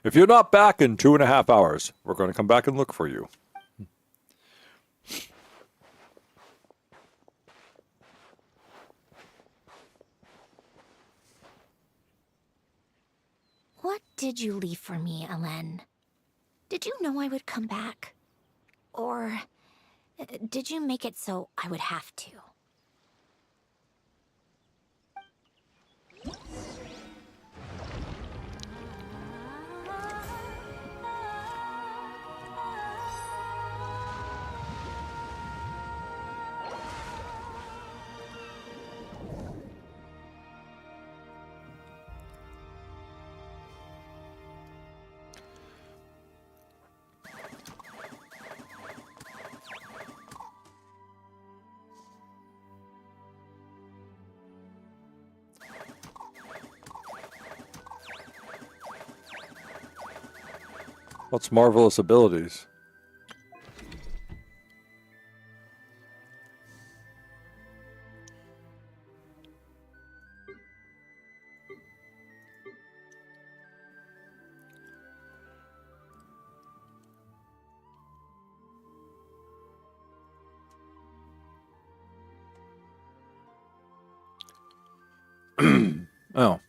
S1: If you're not back in 2.5 hours, we're going to come back and look for you.
S13: What did you leave for me, Elen? Did you know I would come back? Or did you make it so I would have to?
S1: What's marvelous abilities? Oh.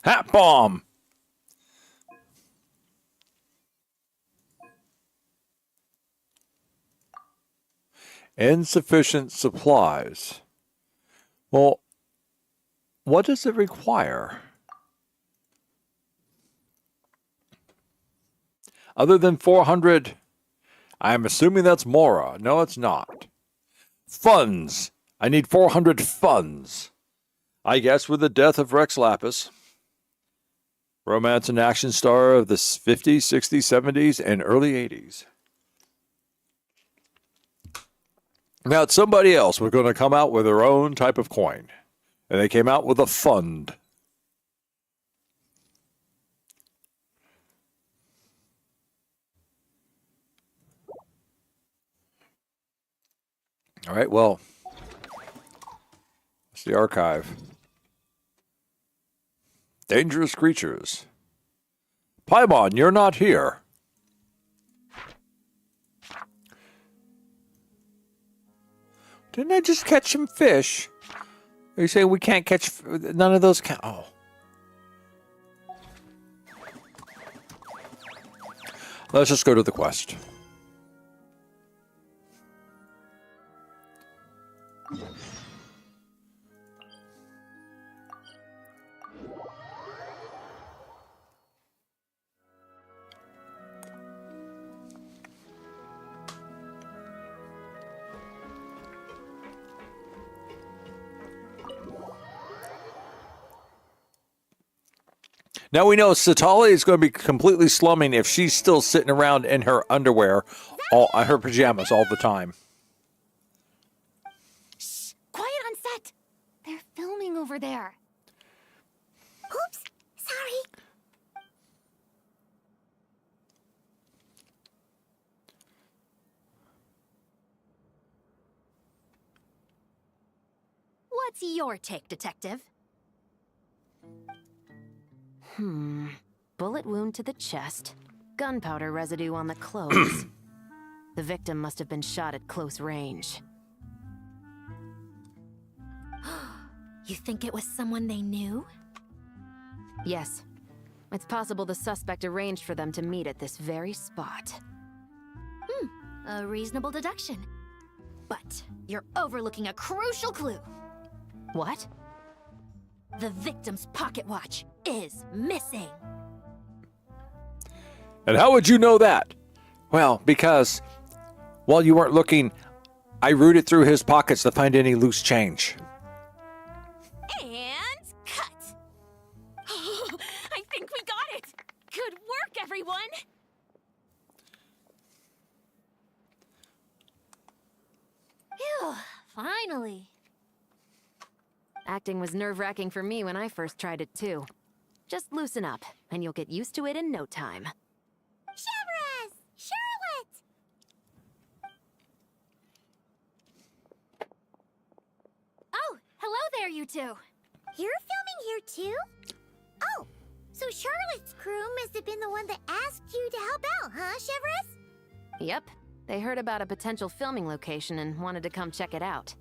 S1: Hat bomb! Insufficient supplies. Well, what does it require? Other than 400, I'm assuming that's Mora. No, it's not. Funds. I need 400 funds. I guess with the death of Rhex Lapis. Romance and action star of the 50s, 60s, 70s, and early 80s. Now, it's somebody else was going to come out with their own type of coin. And they came out with a fund. All right, well, it's the archive. Dangerous creatures. Paimon, you're not here. Didn't I just catch some fish? Are you saying we can't catch none of those? Oh. Let's just go to the quest. Now we know Satali is going to be completely slumming if she's still sitting around in her underwear, her pajamas all the time.
S3: Shh! Quiet on set! They're filming over there.
S2: Oops, sorry.
S3: What's your take, Detective?
S11: Bullet wound to the chest. Gunpowder residue on the clothes. The victim must have been shot at close range.
S13: You think it was someone they knew?
S11: Yes. It's possible the suspect arranged for them to meet at this very spot.
S13: A reasonable deduction. But you're overlooking a crucial clue.
S11: What?
S13: The victim's pocket watch is missing.
S1: And how would you know that? Well, because while you weren't looking, I rooted through his pockets to find any loose change.
S13: And cut.
S3: I think we got it! Good work, everyone!
S13: Phew, finally.
S11: Acting was nerve-wracking for me when I first tried it too. Just loosen up, and you'll get used to it in no time.
S2: Chevres! Charlotte!
S13: Oh, hello there, you two.
S2: You're filming here too? Oh, so Charlotte's crew must have been the one that asked you to help out, huh, Chevres?
S11: Yep. They heard about a potential filming location and wanted to come check it out.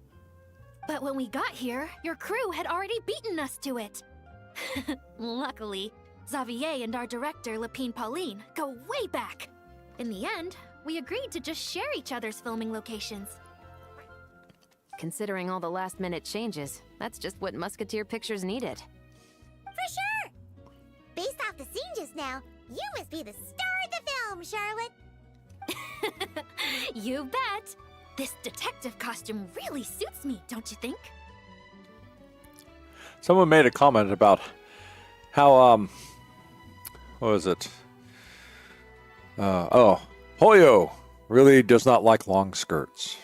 S13: But when we got here, your crew had already beaten us to it. Luckily, Xavier and our director, Lapine Pauline, go way back. In the end, we agreed to just share each other's filming locations.
S11: Considering all the last-minute changes, that's just what Musketeer Pictures needed.
S2: For sure! Based off the scene just now, you must be the star of the film, Charlotte!
S13: You bet! This detective costume really suits me, don't you think?
S1: Someone made a comment about how, what was it? Hoyo really does not like long skirts.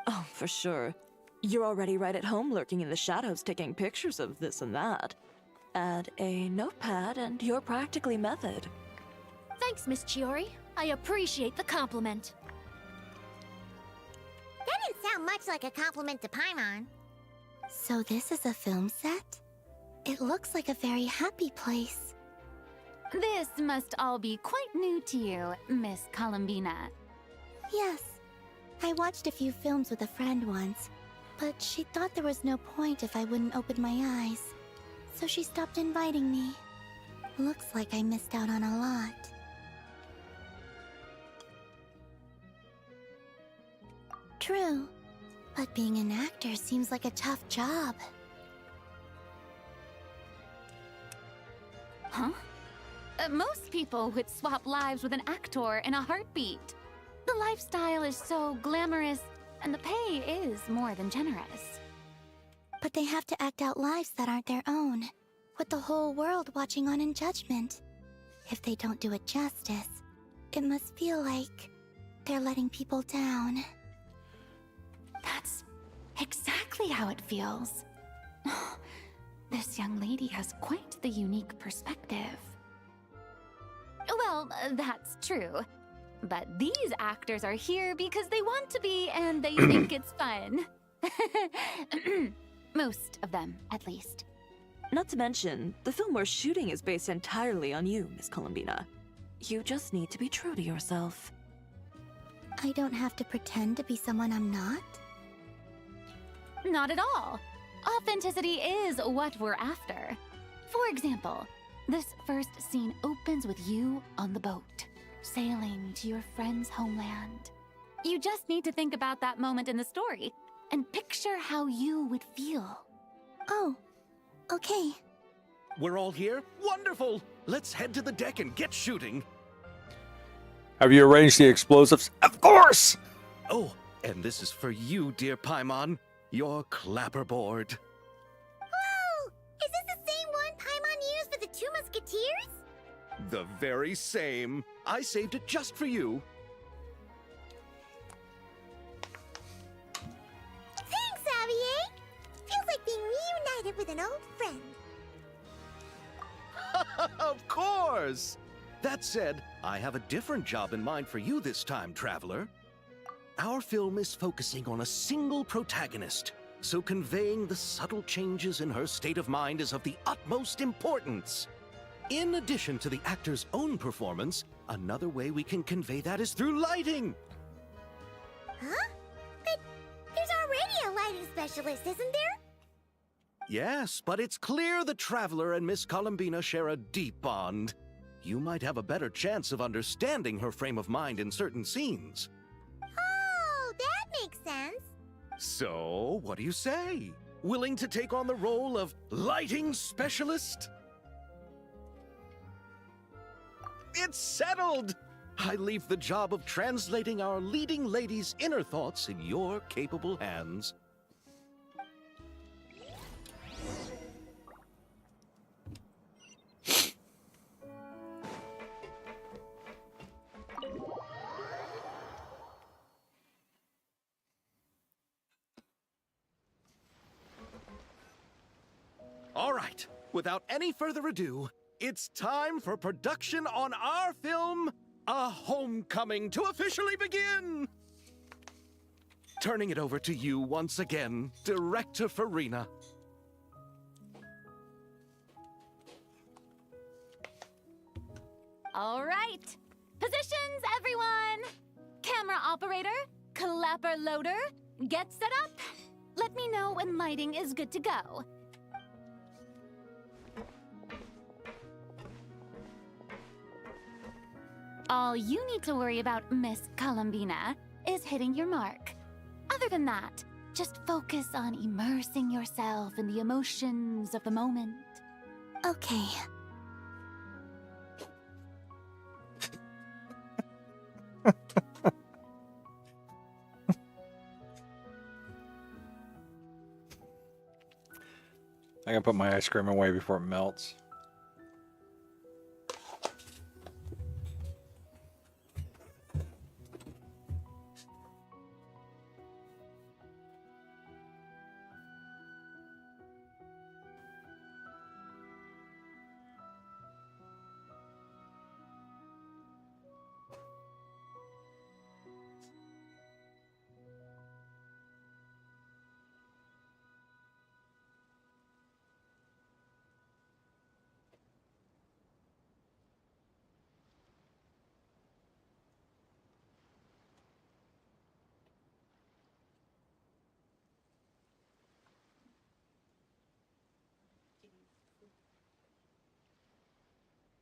S8: Oh, for sure. You're already right at home lurking in the shadows taking pictures of this and that. Add a notepad and you're practically method.
S13: Thanks, Miss Chiori. I appreciate the compliment.
S2: That didn't sound much like a compliment to Paimon.
S10: So this is a film set? It looks like a very happy place.
S3: This must all be quite new to you, Miss Columbina.
S10: Yes. I watched a few films with a friend once, but she thought there was no point if I wouldn't open my eyes. So she stopped inviting me. Looks like I missed out on a lot. True, but being an actor seems like a tough job.
S3: Huh? Most people would swap lives with an actor in a heartbeat. The lifestyle is so glamorous, and the pay is more than generous.
S10: But they have to act out lives that aren't their own, with the whole world watching on in judgment. If they don't do it justice, it must feel like they're letting people down.
S3: That's exactly how it feels. This young lady has quite the unique perspective. Well, that's true. But these actors are here because they want to be and they think it's fun. Most of them, at least.
S8: Not to mention, the film we're shooting is based entirely on you, Miss Columbina. You just need to be true to yourself.
S10: I don't have to pretend to be someone I'm not?
S3: Not at all. Authenticity is what we're after. For example, this first scene opens with you on the boat, sailing to your friend's homeland. You just need to think about that moment in the story and picture how you would feel.
S10: Oh, okay.
S7: We're all here? Wonderful! Let's head to the deck and get shooting.
S1: Have you arranged the explosives? Of course!
S7: Oh, and this is for you, dear Paimon. Your clapperboard.
S2: Whoa! Is this the same one Paimon used for the Two Musketeers?
S7: The very same. I saved it just for you.
S2: Thanks, Xavier! Feels like being reunited with an old friend.
S7: Of course! That said, I have a different job in mind for you this time, traveler. Our film is focusing on a single protagonist, so conveying the subtle changes in her state of mind is of the utmost importance. In addition to the actor's own performance, another way we can convey that is through lighting.
S2: Huh? But there's already a lighting specialist, isn't there?
S7: Yes, but it's clear the traveler and Miss Columbina share a deep bond. You might have a better chance of understanding her frame of mind in certain scenes.
S2: makes sense.
S7: So, what do you say? Willing to take on the role of lighting specialist? It's settled! I leave the job of translating our leading lady's inner thoughts in your capable hands. All right, without any further ado, it's time for production on our film, A Homecoming, to officially begin! Turning it over to you once again, Director Farina.
S3: All right. Positions, everyone. Camera operator, clapper loader, get set up. Let me know when lighting is good to go. All you need to worry about, Miss Columbina, is hitting your mark. Other than that, just focus on immersing yourself in the emotions of the moment.
S10: Okay.
S1: I can put my ice cream away before it melts.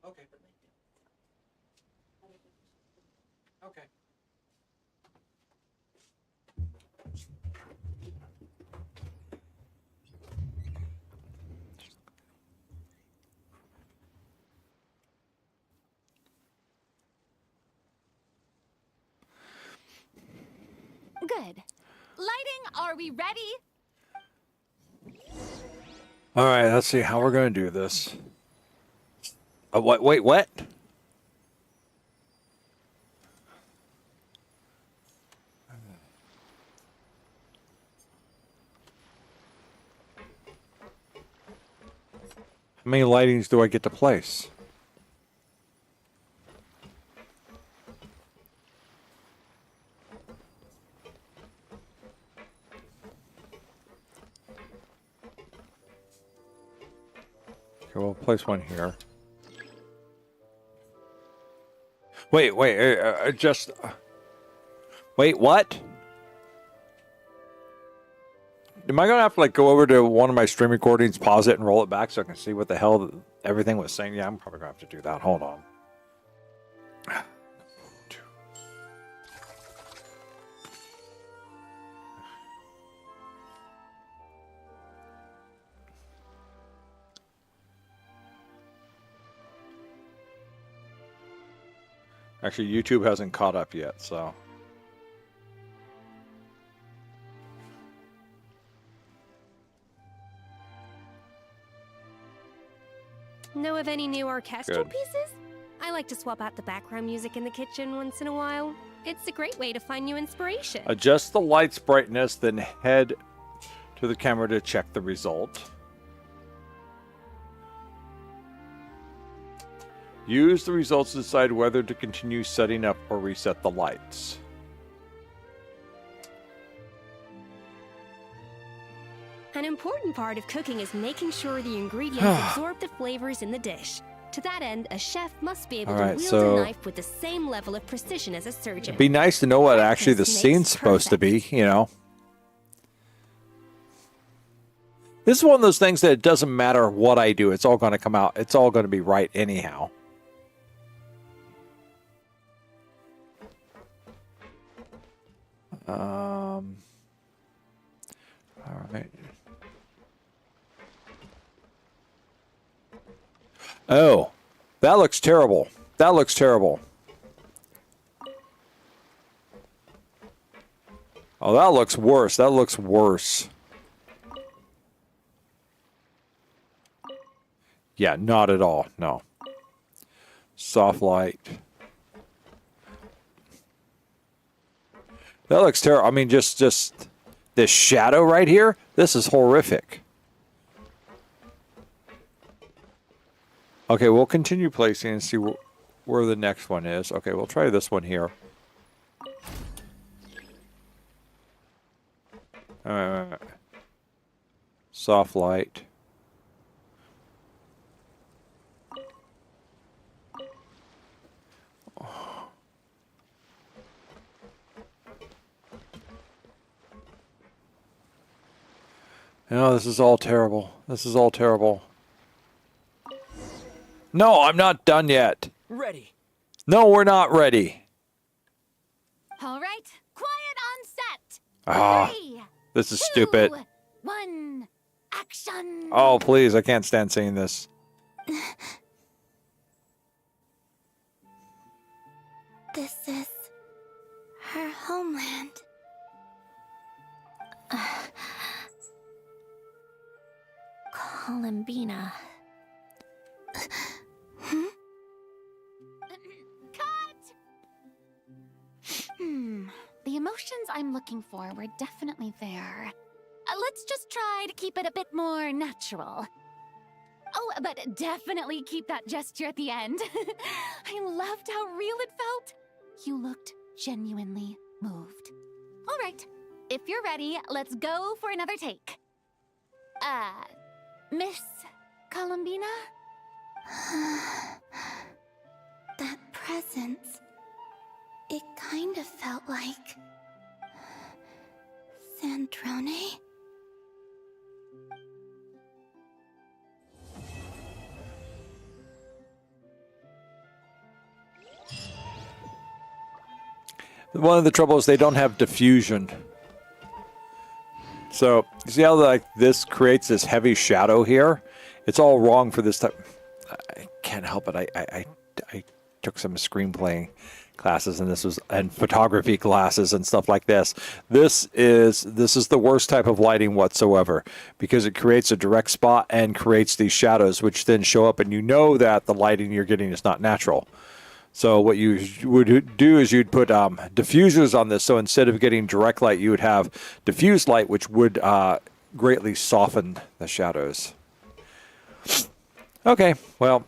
S1: Okay. Okay.
S3: Good. Lighting, are we ready?
S1: All right, let's see how we're going to do this. What? Wait, what? How many lightings do I get to place? Okay, we'll place one here. Wait, just... Wait, what? Am I going to have to, like, go over to one of my stream recordings, pause it, and roll it back so I can see what the hell everything was saying? Yeah, I'm probably going to have to do that. Hold on. Actually, YouTube hasn't caught up yet, so...
S5: Know of any new orchestral
S1: Good.
S5: pieces? I like to swap out the background music in the kitchen once in a while. It's a great way to find new inspiration.
S1: Adjust the light's brightness, then head to the camera to check the result. Use the results to decide whether to continue setting up or reset the lights.
S5: An important part of cooking is making sure the ingredients absorb the flavors in the dish. To that end, a chef must be able to wield a knife with the same level of precision as a surgeon.
S1: It'd be nice to know what actually the scene's supposed to be, you know. This is one of those things that it doesn't matter what I do. It's all going to come out. It's all going to be right anyhow. All right. Oh, that looks terrible. That looks terrible. Oh, that looks worse. That looks worse. Yeah, not at all. No. Soft light. That looks terrible. I mean, just this shadow right here. This is horrific. Okay, we'll continue placing and see where the next one is. Okay, we'll try this one here. Soft light. No, this is all terrible. This is all terrible. No, I'm not done yet.
S4: Ready.
S1: No, we're not ready.
S3: All right, quiet on set.
S1: Ah,
S3: 3,
S1: this is
S3: 2,
S1: stupid.
S3: 1, action.
S1: Oh, please, I can't stand seeing this.
S10: This is her homeland.
S13: Columbina.
S3: Cut! The emotions I'm looking for were definitely there. Let's just try to keep it a bit more natural. Oh, but definitely keep that gesture at the end. I loved how real it felt. You looked genuinely moved. All right, if you're ready, let's go for another take. Miss Columbina?
S10: That presence. It kind of felt like Sandrone.
S1: One of the troubles, they don't have diffusion. So, you see how like this creates this heavy shadow here? It's all wrong for this type. I can't help it. I took some screenplay classes and photography classes and stuff like this. This is the worst type of lighting whatsoever because it creates a direct spot and creates these shadows which then show up, and you know that the lighting you're getting is not natural. So what you would do is you'd put diffusers on this. So instead of getting direct light, you would have diffused light, which would greatly soften the shadows. Okay, well,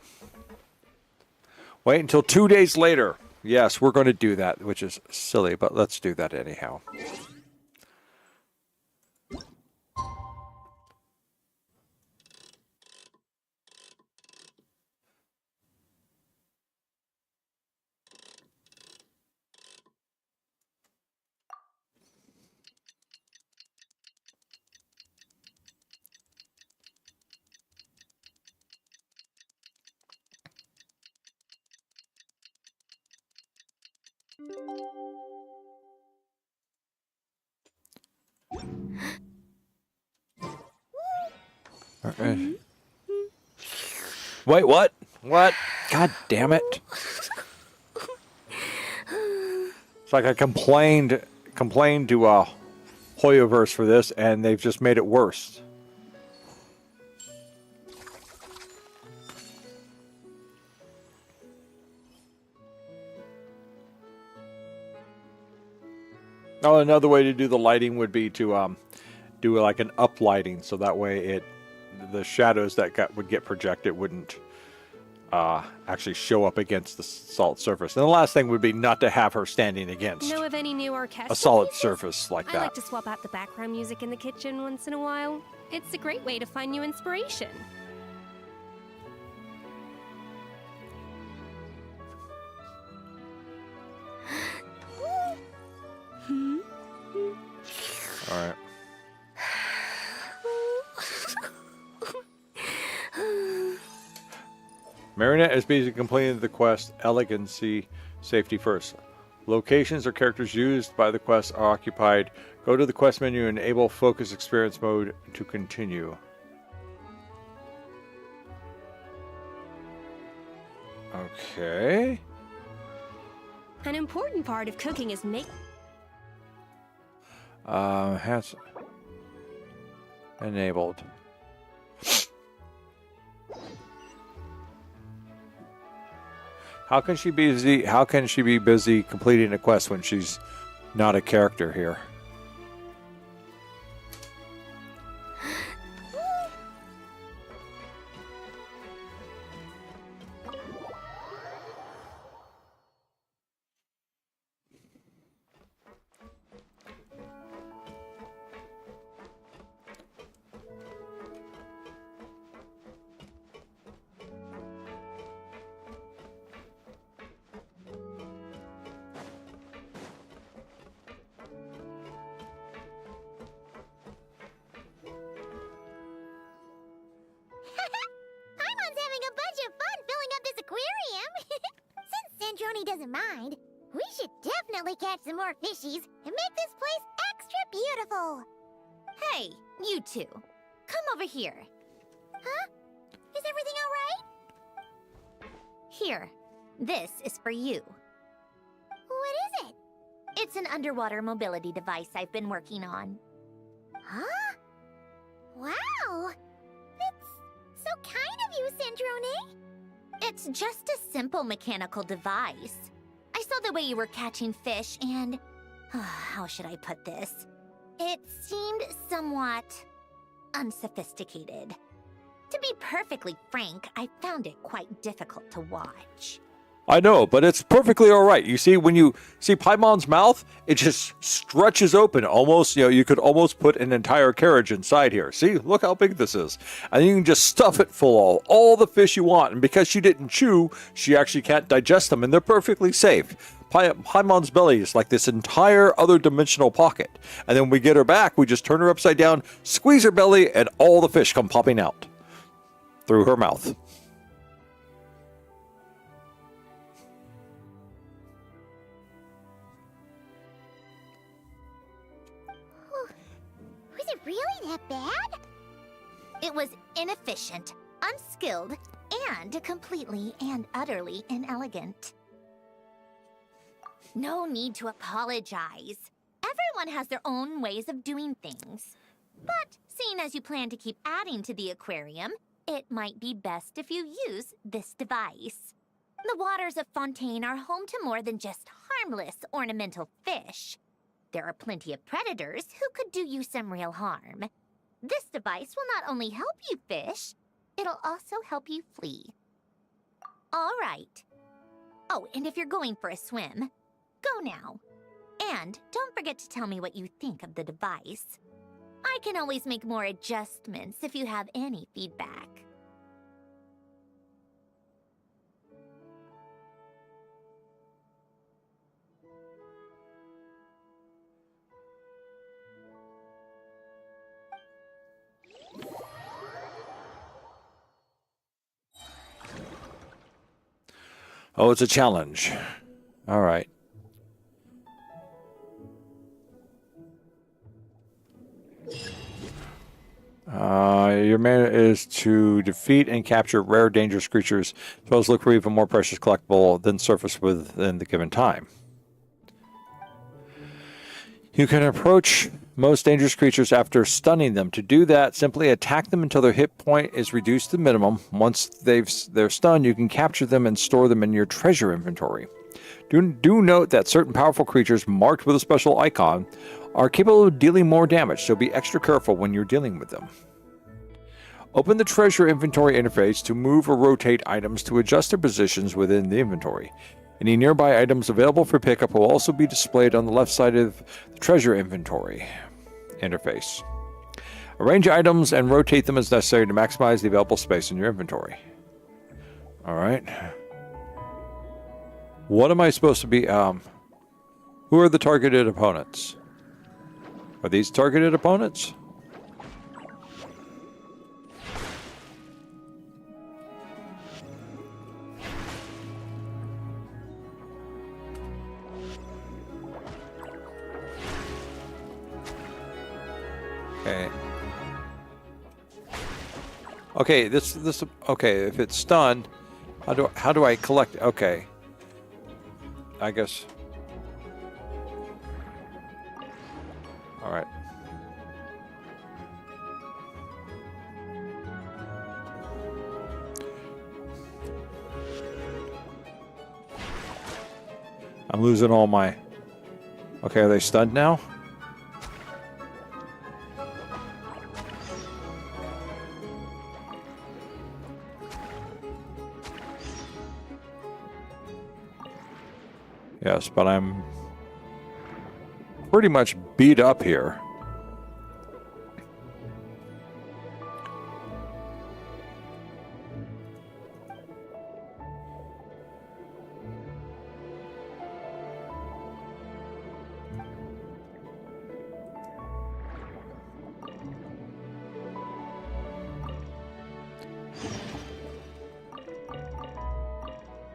S1: wait until 2 days later. Yes, we're going to do that, which is silly, but let's do that anyhow. Okay. Wait, what? What? God damn it. It's like I complained to Hoyoverse for this, and they've just made it worse. Oh, another way to do the lighting would be to do like an up lighting, so that way the shadows that would get projected wouldn't actually show up against the solid surface. And the last thing would be not to have her standing against
S5: Know of any new orchestral
S1: a solid
S5: pieces?
S1: surface like
S5: I
S1: that.
S5: like to swap out the background music in the kitchen once in a while. It's a great way to find new inspiration.
S1: All right. Marinette is busy completing the quest Elegancy Safety First. Locations or characters used by the quest are occupied. Go to the quest menu and enable focus experience mode to continue. Okay.
S5: An important part of cooking is
S1: Has enabled. How can she be busy? How can she be busy completing a quest when she's not a character here?
S2: Paimon's having a bunch of fun filling up this aquarium. Since Sandrone doesn't mind, we should definitely catch some more fishies and make this place extra beautiful.
S13: Hey, you two. Come over here.
S2: Huh? Is everything all right?
S13: Here. This is for you.
S2: What is it?
S13: It's an underwater mobility device I've been working on.
S2: Huh? Wow! That's so kind of you, Sandrone.
S13: It's just a simple mechanical device. I saw the way you were catching fish and... how should I put this? It seemed somewhat... unsophisticated. To be perfectly frank, I found it quite difficult to watch.
S1: I know, but it's perfectly all right. You see, when you see Paimon's mouth, it just stretches open almost, you could almost put an entire carriage inside here. See, look how big this is. And you can just stuff it full of all the fish you want. And because she didn't chew, she actually can't digest them, and they're perfectly safe. Paimon's belly is like this entire other dimensional pocket. And then when we get her back, we just turn her upside down, squeeze her belly, and all the fish come popping out through her mouth.
S2: Was it really that bad?
S13: It was inefficient, unskilled, and completely and utterly inelegant. No need to apologize. Everyone has their own ways of doing things. But seeing as you plan to keep adding to the aquarium, it might be best if you use this device. The waters of Fontaine are home to more than just harmless ornamental fish. There are plenty of predators who could do you some real harm. This device will not only help you fish, it'll also help you flee. All right. Oh, and if you're going for a swim, go now. And don't forget to tell me what you think of the device. I can always make more adjustments if you have any feedback.
S1: Oh, it's a challenge. All right. Your mana is to defeat and capture rare, dangerous creatures, as well as look for even more precious collectible than surface within the given time. You can approach most dangerous creatures after stunning them. To do that, simply attack them until their hit point is reduced to the minimum. Once they're stunned, you can capture them and store them in your treasure inventory. Do note that certain powerful creatures marked with a special icon are capable of dealing more damage, so be extra careful when you're dealing with them. Open the treasure inventory interface to move or rotate items to adjust their positions within the inventory. Any nearby items available for pickup will also be displayed on the left side of the treasure inventory interface. Arrange items and rotate them as necessary to maximize the available space in your inventory. All right. What am I supposed to be? Who are the targeted opponents? Are these targeted opponents? Okay. Okay, this okay, if it's stunned, how do I collect it? Okay. I guess. All right. I'm losing all my... Okay, are they stunned now? Yes, but I'm pretty much beat up here.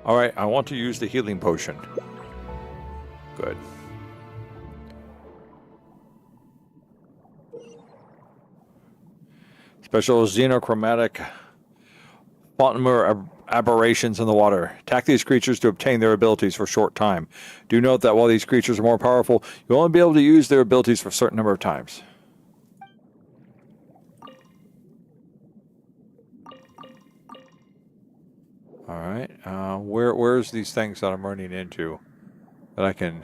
S1: All right, I want to use the healing potion. Good. Special xenochromatic Fontaine aberrations in the water. Attack these creatures to obtain their abilities for a short time. Do note that while these creatures are more powerful, you'll only be able to use their abilities for a certain number of times. All right. Where's these things that I'm running into that I can...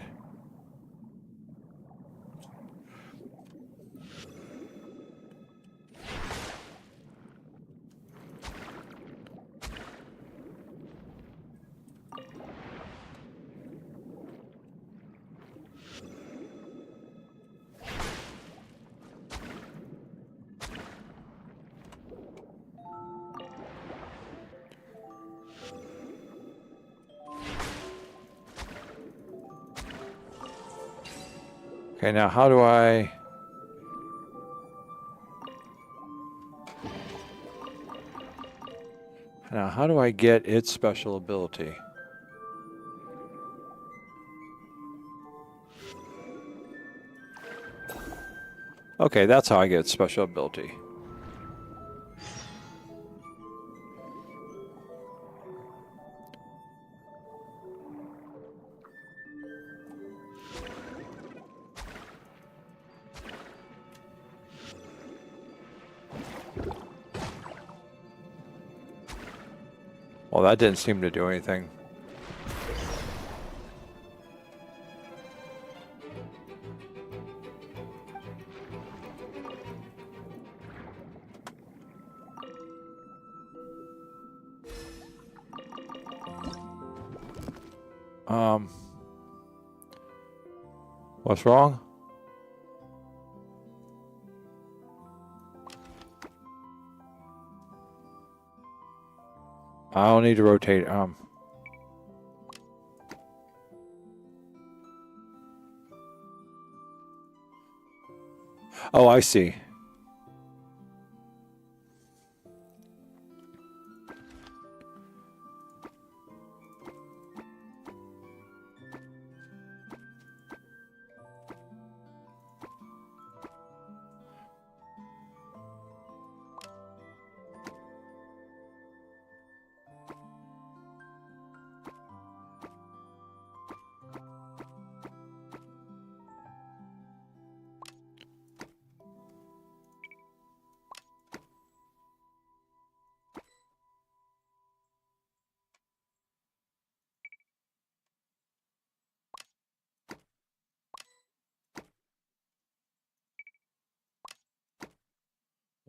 S1: Okay, now how do I... Now how do I get its special ability? Okay, that's how I get its special ability. Well, that didn't seem to do anything. What's wrong? I don't need to rotate. Oh, I see.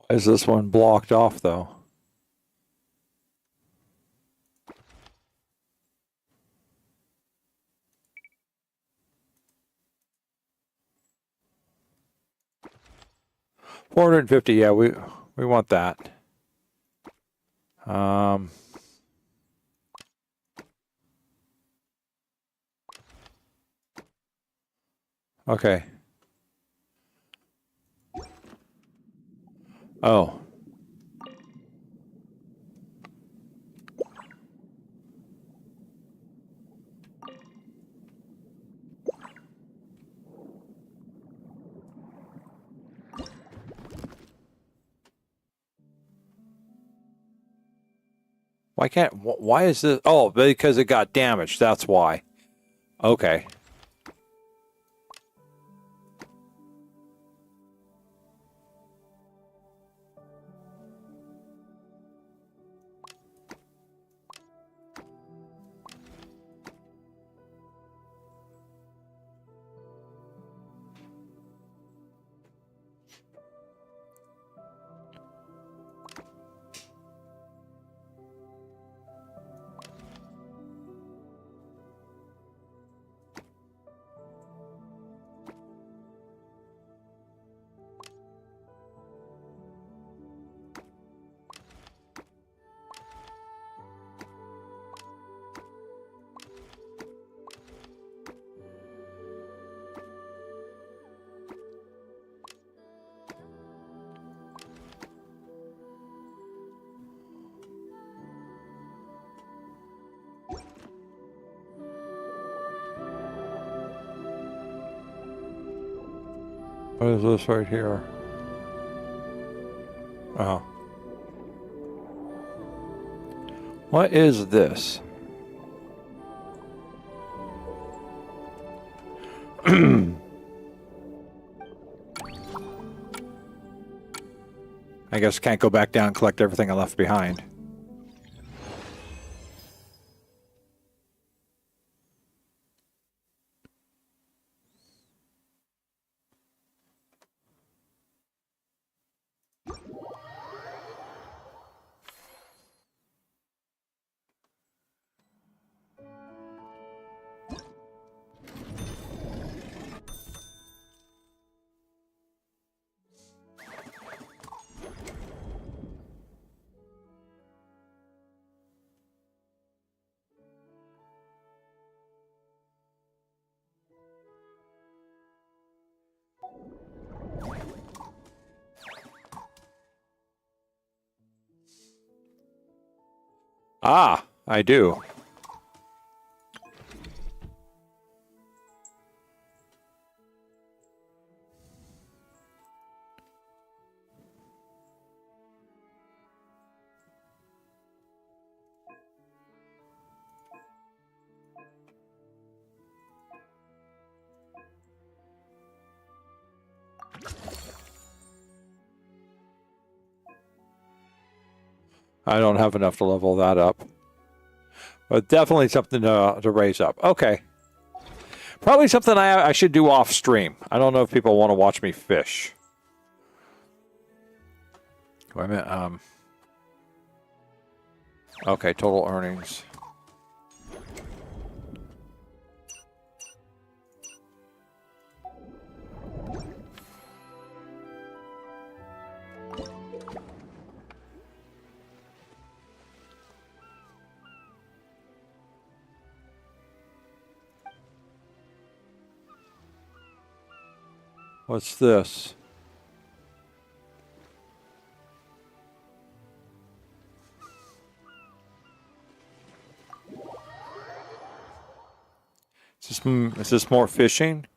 S1: Why is this one blocked off, though? $450. Yeah, we want that. Okay. Oh. Why can't... Why is this... Oh, because it got damaged. That's why. Okay. What is this right here? Oh. What is this? I guess can't go back down and collect everything I left behind. Ah, I do. I don't have enough to level that up. But definitely something to raise up. Okay. Probably something I should do off stream. I don't know if people want to watch me fish. Wait a minute. Okay, total earnings. What's this? Is this more fishing?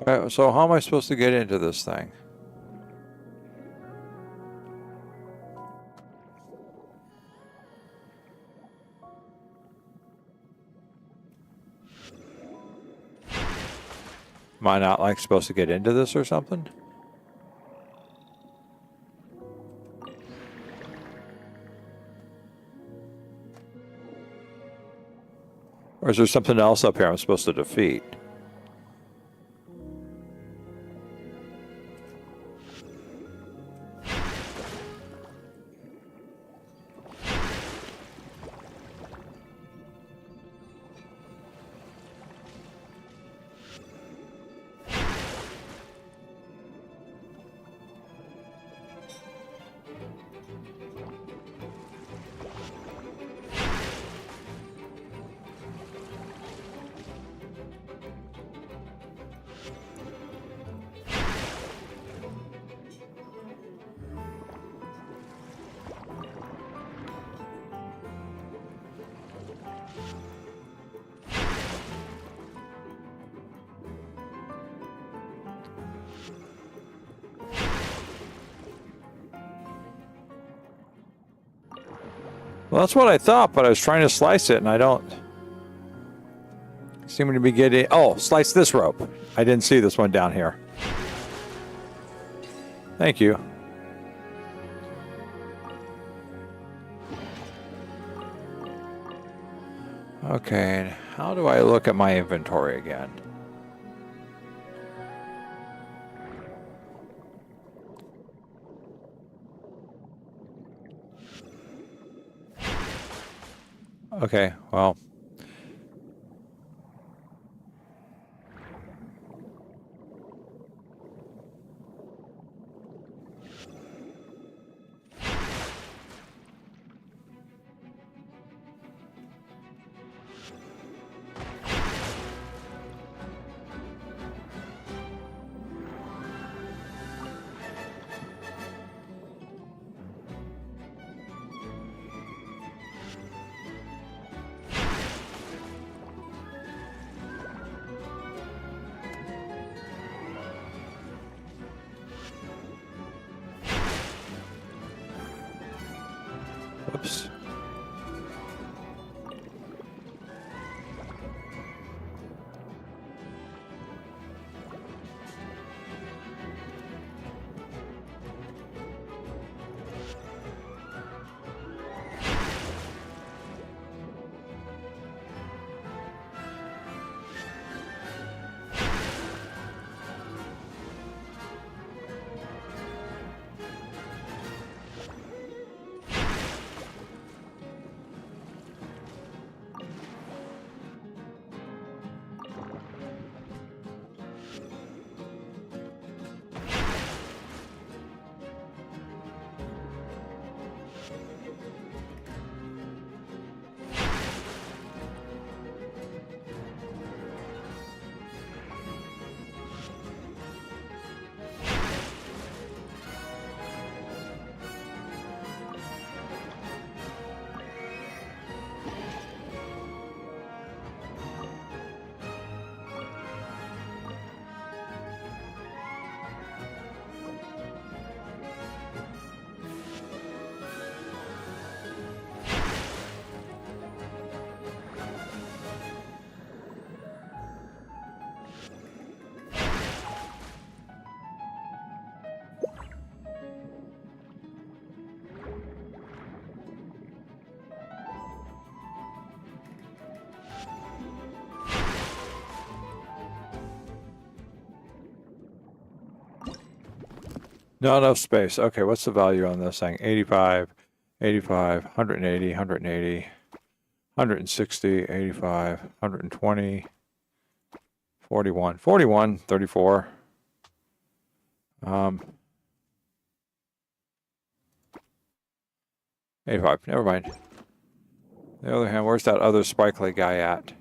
S1: Alright, so how am I supposed to get into this thing? Am I not like supposed to get into this or something? Or is there something else up here I'm supposed to defeat? Well, that's what I thought, but I was trying to slice it, and I don't seem to be getting... Oh, slice this rope. I didn't see this one down here. Thank you. Okay, and how do I look at my inventory again? Okay, well. Whoops. Not enough space. Okay, what's the value on this thing? 85, 85, 180, 180, 160, 85, 120, 41, 41, 34. 85, never mind. On the other hand, where's that other sparkly guy at?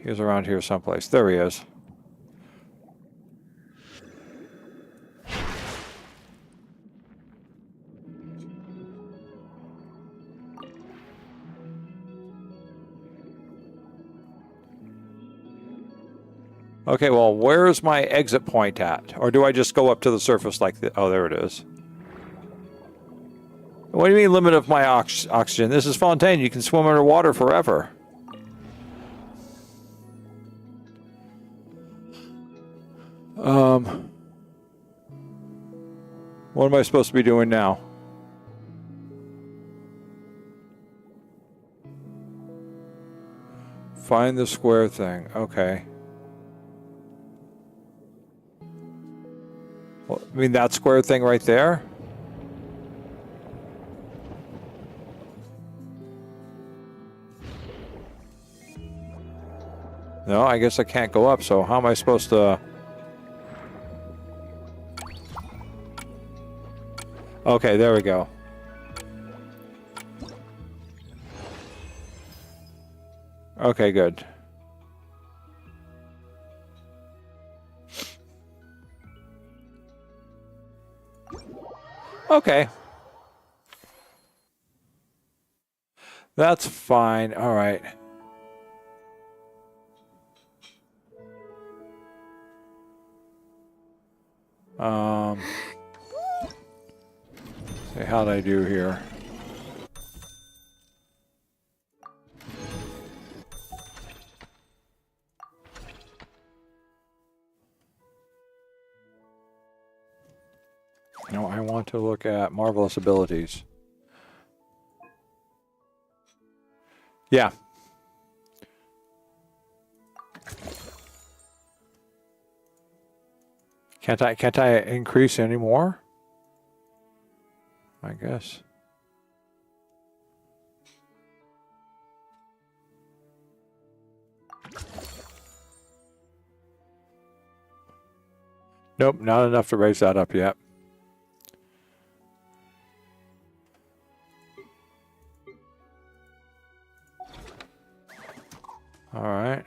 S1: He was around here someplace. There he is. Okay, well, where's my exit point at? Or do I just go up to the surface like this? Oh, there it is. What do you mean limit of my oxygen? This is Fontaine. You can swim underwater forever. What am I supposed to be doing now? Find the square thing. Okay. Well, I mean, that square thing right there? No, I guess I can't go up, so how am I supposed to... Okay, there we go. Okay, good. Okay. That's fine. All right. See, how'd I do here? No, I want to look at marvelous abilities. Yeah. Can't I increase any more? I guess. Nope, not enough to raise that up yet. All right.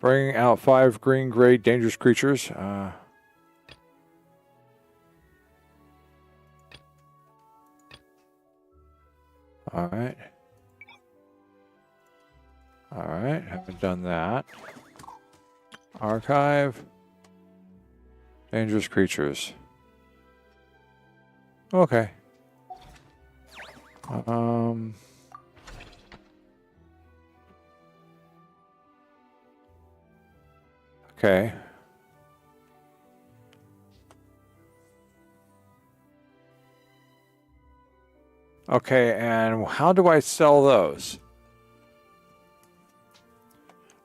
S1: Bringing out 5 green-gray dangerous creatures. All right. All right, haven't done that. Archive. Dangerous creatures. Okay. Okay. Okay, and how do I sell those?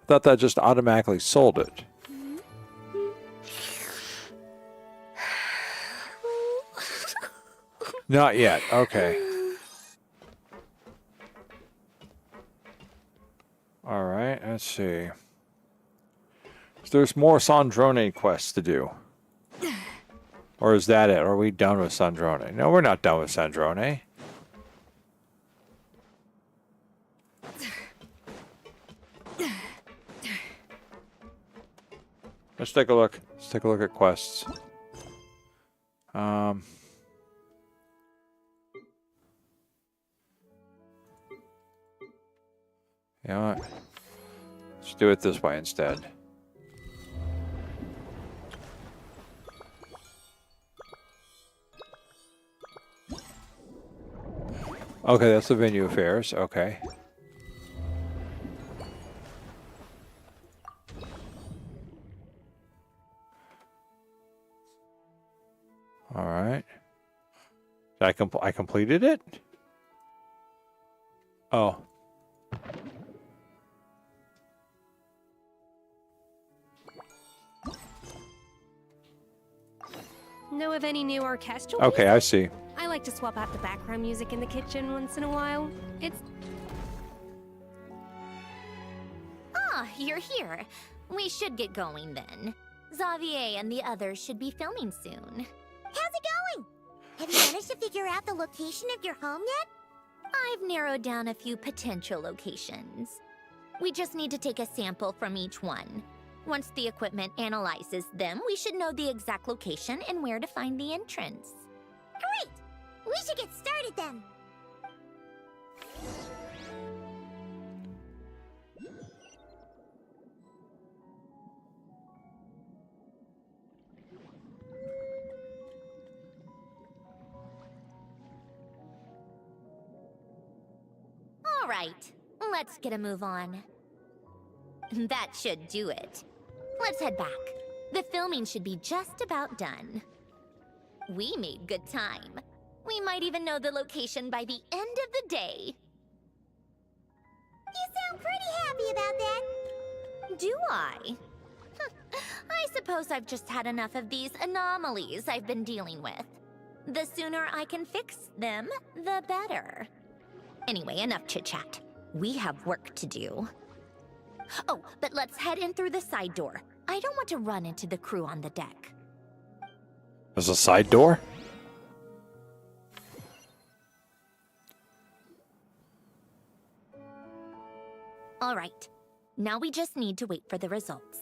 S1: I thought that just automatically sold it. Not yet. Okay. All right, let's see. There's more Sandrone quests to do. Or is that it? Are we done with Sandrone? No, we're not done with Sandrone. Let's take a look. Let's take a look at quests. You know what? Let's do it this way instead. Okay, that's the venue affairs. Okay. All right. I completed it? Oh.
S5: Know of any new orchestral
S1: Okay,
S5: music?
S1: I see.
S5: I like to swap out the background music in the kitchen once in a while. It's...
S13: Ah, you're here. We should get going then. Xavier and the others should be filming soon.
S2: How's it going? Have you managed to figure out the location of your home yet?
S13: I've narrowed down a few potential locations. We just need to take a sample from each one. Once the equipment analyzes them, we should know the exact location and where to find the entrance.
S2: Great! We should get started then.
S13: All right, let's get a move on. That should do it. Let's head back. The filming should be just about done. We made good time. We might even know the location by the end of the day.
S2: You sound pretty happy about that.
S13: Do I? I suppose I've just had enough of these anomalies I've been dealing with. The sooner I can fix them, the better. Anyway, enough chit-chat. We have work to do. Oh, but let's head in through the side door. I don't want to run into the crew on the deck.
S1: There's a side door?
S13: All right. Now we just need to wait for the results.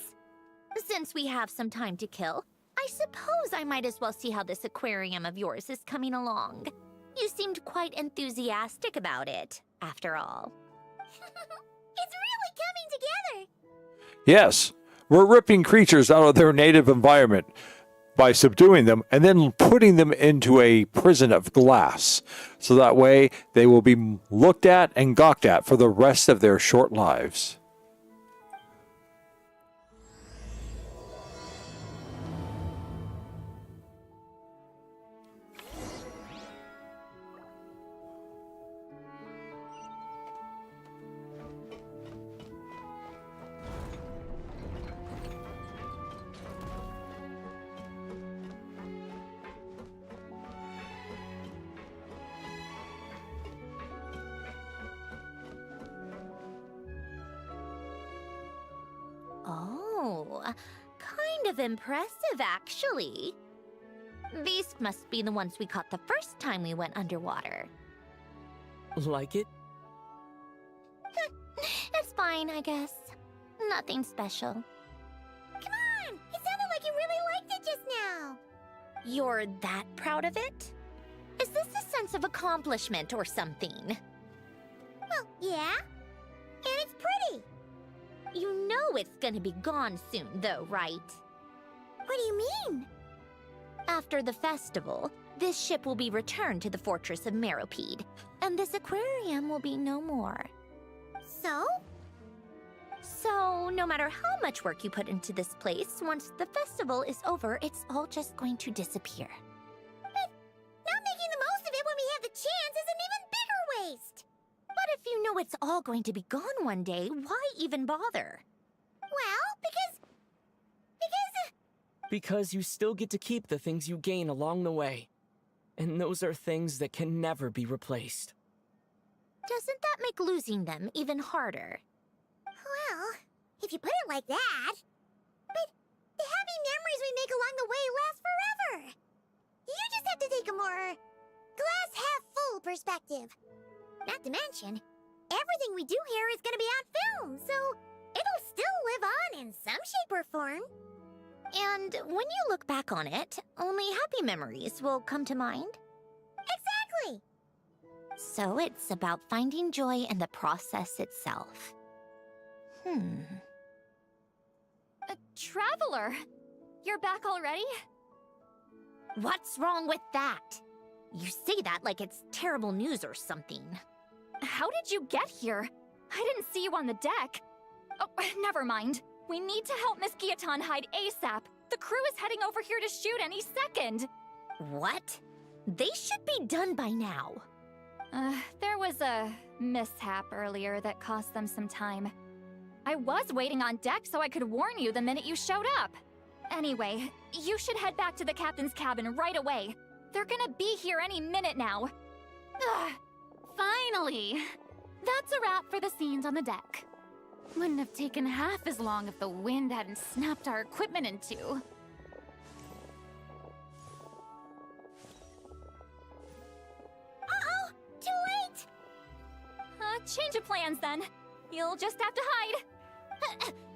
S13: Since we have some time to kill, I suppose I might as well see how this aquarium of yours is coming along. You seemed quite enthusiastic about it, after all.
S2: It's really coming together.
S1: Yes. We're ripping creatures out of their native environment by subduing them and then putting them into a prison of glass. So that way they will be looked at and gawked at for the rest of their short lives.
S13: Oh, kind of impressive, actually. These must be the ones we caught the first time we went underwater.
S4: Like it?
S13: It's fine, I guess. Nothing special.
S2: Come on! It sounded like you really liked it just now.
S13: You're that proud of it? Is this a sense of accomplishment or something?
S2: Well, yeah. And it's pretty.
S13: You know it's gonna be gone soon, though, right?
S2: What do you mean?
S13: After the festival, this ship will be returned to the fortress of Meropide, and this aquarium will be no more.
S2: So?
S13: So, no matter how much work you put into this place, once the festival is over, it's all just going to disappear.
S2: But not making the most of it when we have the chance is an even bigger waste.
S13: But if you know it's all going to be gone one day, why even bother?
S2: Well,
S4: Because you still get to keep the things you gain along the way. And those are things that can never be replaced.
S13: Doesn't that make losing them even harder?
S2: well, if you put it like that. But the happy memories we make along the way last forever. You just have to take a more glass half full perspective. Not to mention, everything we do here is going to be on film, so it'll still live on in some shape or form.
S13: And when you look back on it, only happy memories will come to mind?
S2: Exactly!
S13: So it's about finding joy in the process itself.
S3: Traveler! You're back already?
S13: What's wrong with that? You say that like it's terrible news or something.
S3: How did you get here? I didn't see you on the deck. Oh, never mind. We need to help Miss Guillotin hide ASAP. The crew is heading over here to shoot any second.
S13: What? They should be done by now.
S3: There was a mishap earlier that cost them some time. I was waiting on deck so I could warn you the minute you showed up. Anyway, you should head back to the captain's cabin right away. They're gonna be here any minute now. Ugh, finally! That's a wrap for the scenes on the deck. Wouldn't have taken half as long if the wind hadn't snapped our equipment in two.
S2: Uh-oh! Too late!
S3: Change of plans then. You'll just have to hide.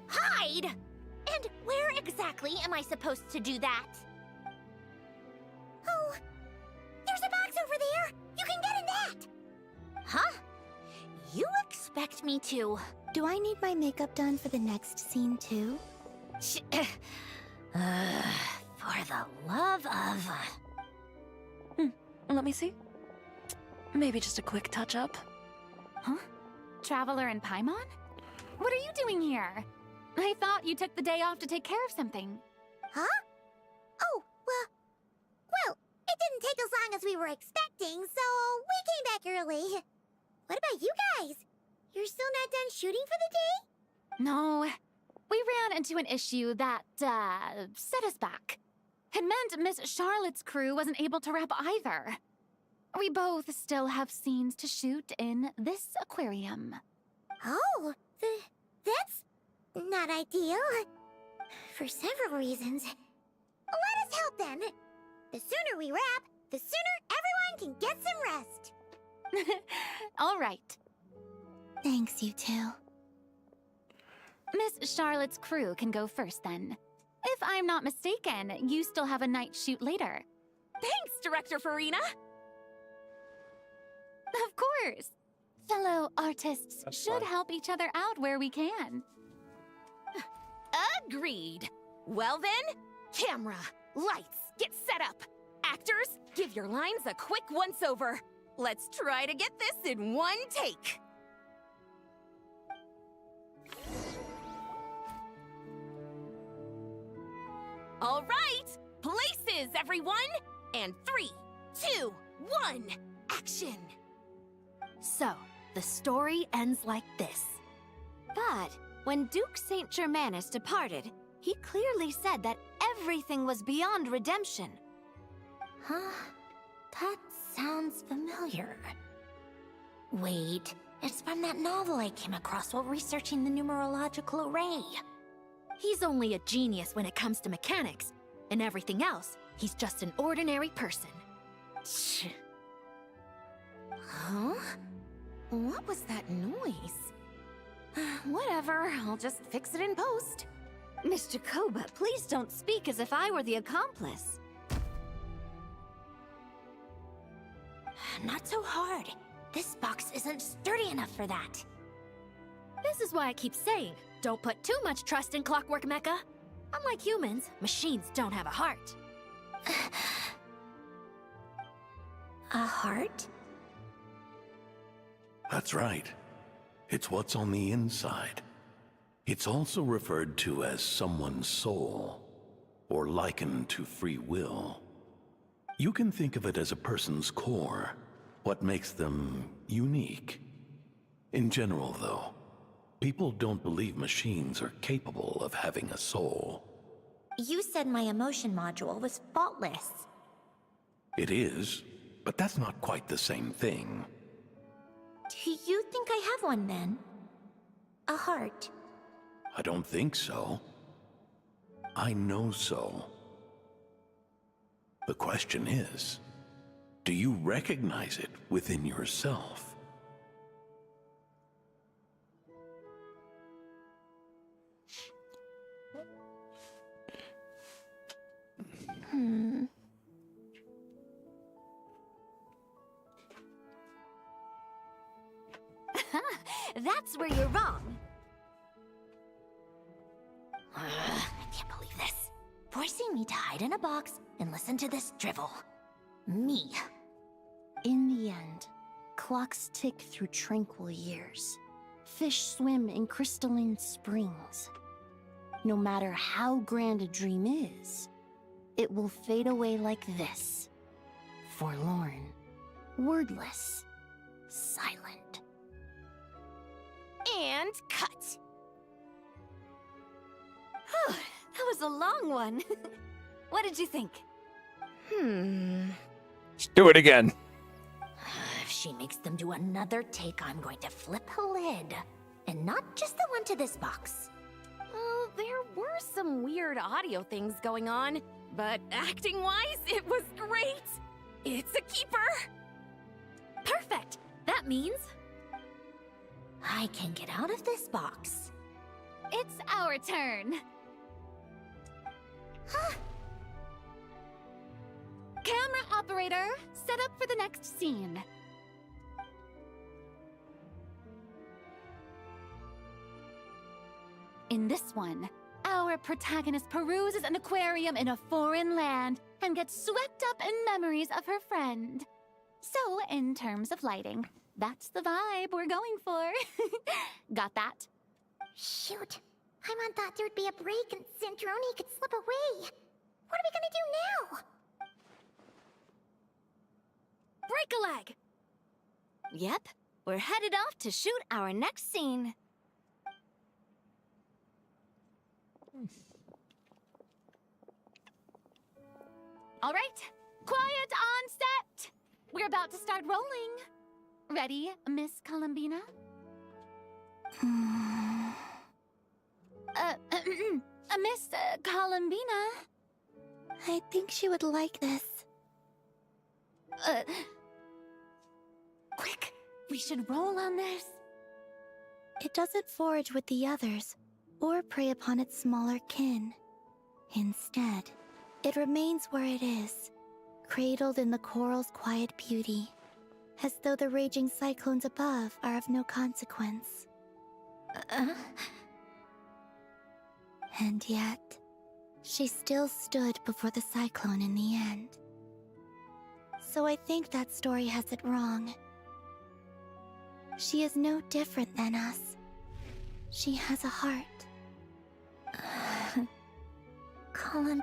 S13: Hide? And where exactly am I supposed to do that?
S2: Oh, there's a box over there! You can get in that!
S13: Huh? You expect me to...
S10: Do I need my makeup done for the next scene too?
S13: For the love of...
S8: Let me see. Maybe just a quick touch-up.
S3: Huh? Traveler and Paimon? What are you doing here? I thought you took the day off to take care of something.
S2: Huh? Oh, well, it didn't take as long as we were expecting. acting, so we came back early. What about you guys? You're still not done shooting for the day?
S3: No, we ran into an issue that, set us back. It meant Miss Charlotte's crew wasn't able to wrap either. We both still have scenes to shoot in this aquarium.
S2: Oh, that's not ideal. For several reasons. Let us help then. The sooner we wrap, the sooner everyone can get some rest.
S3: All right.
S10: Thanks, you two.
S3: Miss Charlotte's crew can go first then. If I'm not mistaken, you still have a night shoot later.
S8: Thanks, Director Farina!
S3: Of course. Fellow artists should help each other out where we can.
S5: Agreed. Well then, camera, lights, get set up. Actors, give your lines a quick once-over. Let's try to get this in one take. All right, places, everyone! And 3, 2, 1, action!
S11: So, the story ends like this. But when Duke Saint Germanus departed, he clearly said that everything was beyond redemption.
S13: Huh? That sounds familiar. Wait, it's from that novel I came across while researching the numerological array.
S11: He's only a genius when it comes to mechanics, and everything else, he's just an ordinary person.
S13: Huh? What was that noise? Whatever, I'll just fix it in post.
S11: Mr. Koba, please don't speak as if I were the accomplice.
S13: Not so hard. This box isn't sturdy enough for that.
S11: This is why I keep saying, don't put too much trust in Clockwork Mecha. Unlike humans, machines don't have a heart.
S13: A heart?
S14: That's right. It's what's on the inside. It's also referred to as someone's soul, or likened to free will. You can think of it as a person's core, what makes them unique. In general, though, people don't believe machines are capable of having a soul.
S13: You said my emotion module was faultless.
S14: It is, but that's not quite the same thing.
S13: Do you think I have one then? A heart?
S14: I don't think so. I know so. The question is, do you recognize it within yourself?
S11: That's where you're wrong.
S13: I can't believe this. Forcing me to hide in a box and listen to this drivel. Me.
S15: In the end, clocks tick through tranquil years. Fish swim in crystalline springs. No matter how grand a dream is, it will fade away like this. Forlorn, wordless, silent.
S11: And cut. Whew, that was a long one. What did you think?
S1: Do it again.
S13: If she makes them do another take, I'm going to flip a lid. And not just the one to this box.
S5: Well, there were some weird audio things going on, but acting-wise, it was great. It's a keeper.
S11: Perfect. That means
S13: I can get out of this box.
S3: It's our turn. Camera operator, set up for the next scene. In this one, our protagonist peruses an aquarium in a foreign land and gets swept up in memories of her friend. So, in terms of lighting, that's the vibe we're going for. Got that?
S2: Shoot. Paimon thought there'd be a break and Zandroni could slip away. What are we gonna do now?
S13: break a leg! Yep, we're headed off to shoot our next scene.
S3: All right, quiet on set. We're about to start rolling. Ready, Miss Columbina? Miss Columbina?
S10: I think she would like this.
S3: Quick, we should roll on this.
S10: It doesn't forage with the others, or prey upon its smaller kin. Instead, it remains where it is, cradled in the coral's quiet beauty, as though the raging cyclones above are of no consequence. And yet, she still stood before the cyclone in the end. So I think that story has it wrong. She is no different than us. She has a heart.
S13: Colin...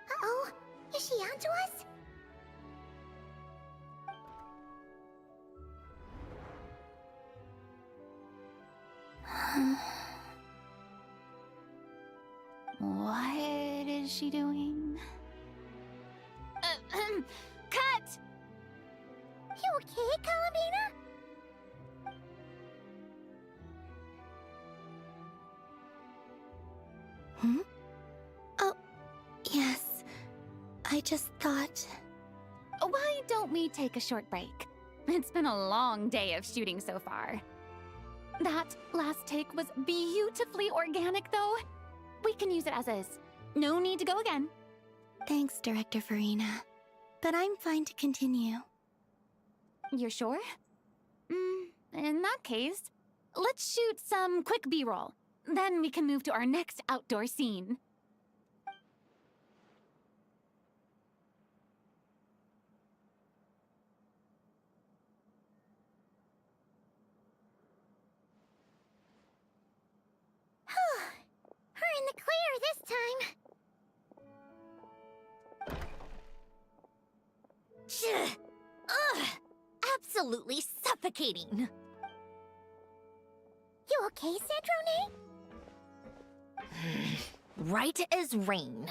S2: Uh-oh, is she onto us?
S3: What is she doing? Cut!
S2: You okay, Columbina?
S10: Oh, yes. I just thought...
S3: Why don't we take a short break? It's been a long day of shooting so far. That last take was beautifully organic, though. We can use it as is. No need to go again.
S10: Thanks, Director Farina. But I'm fine to continue.
S3: You're sure? In that case, let's shoot some quick B-roll. Then we can move to our next outdoor scene.
S2: We're in the clear this time. Ugh! Absolutely suffocating. You okay, Sandrone?
S13: Right as rain.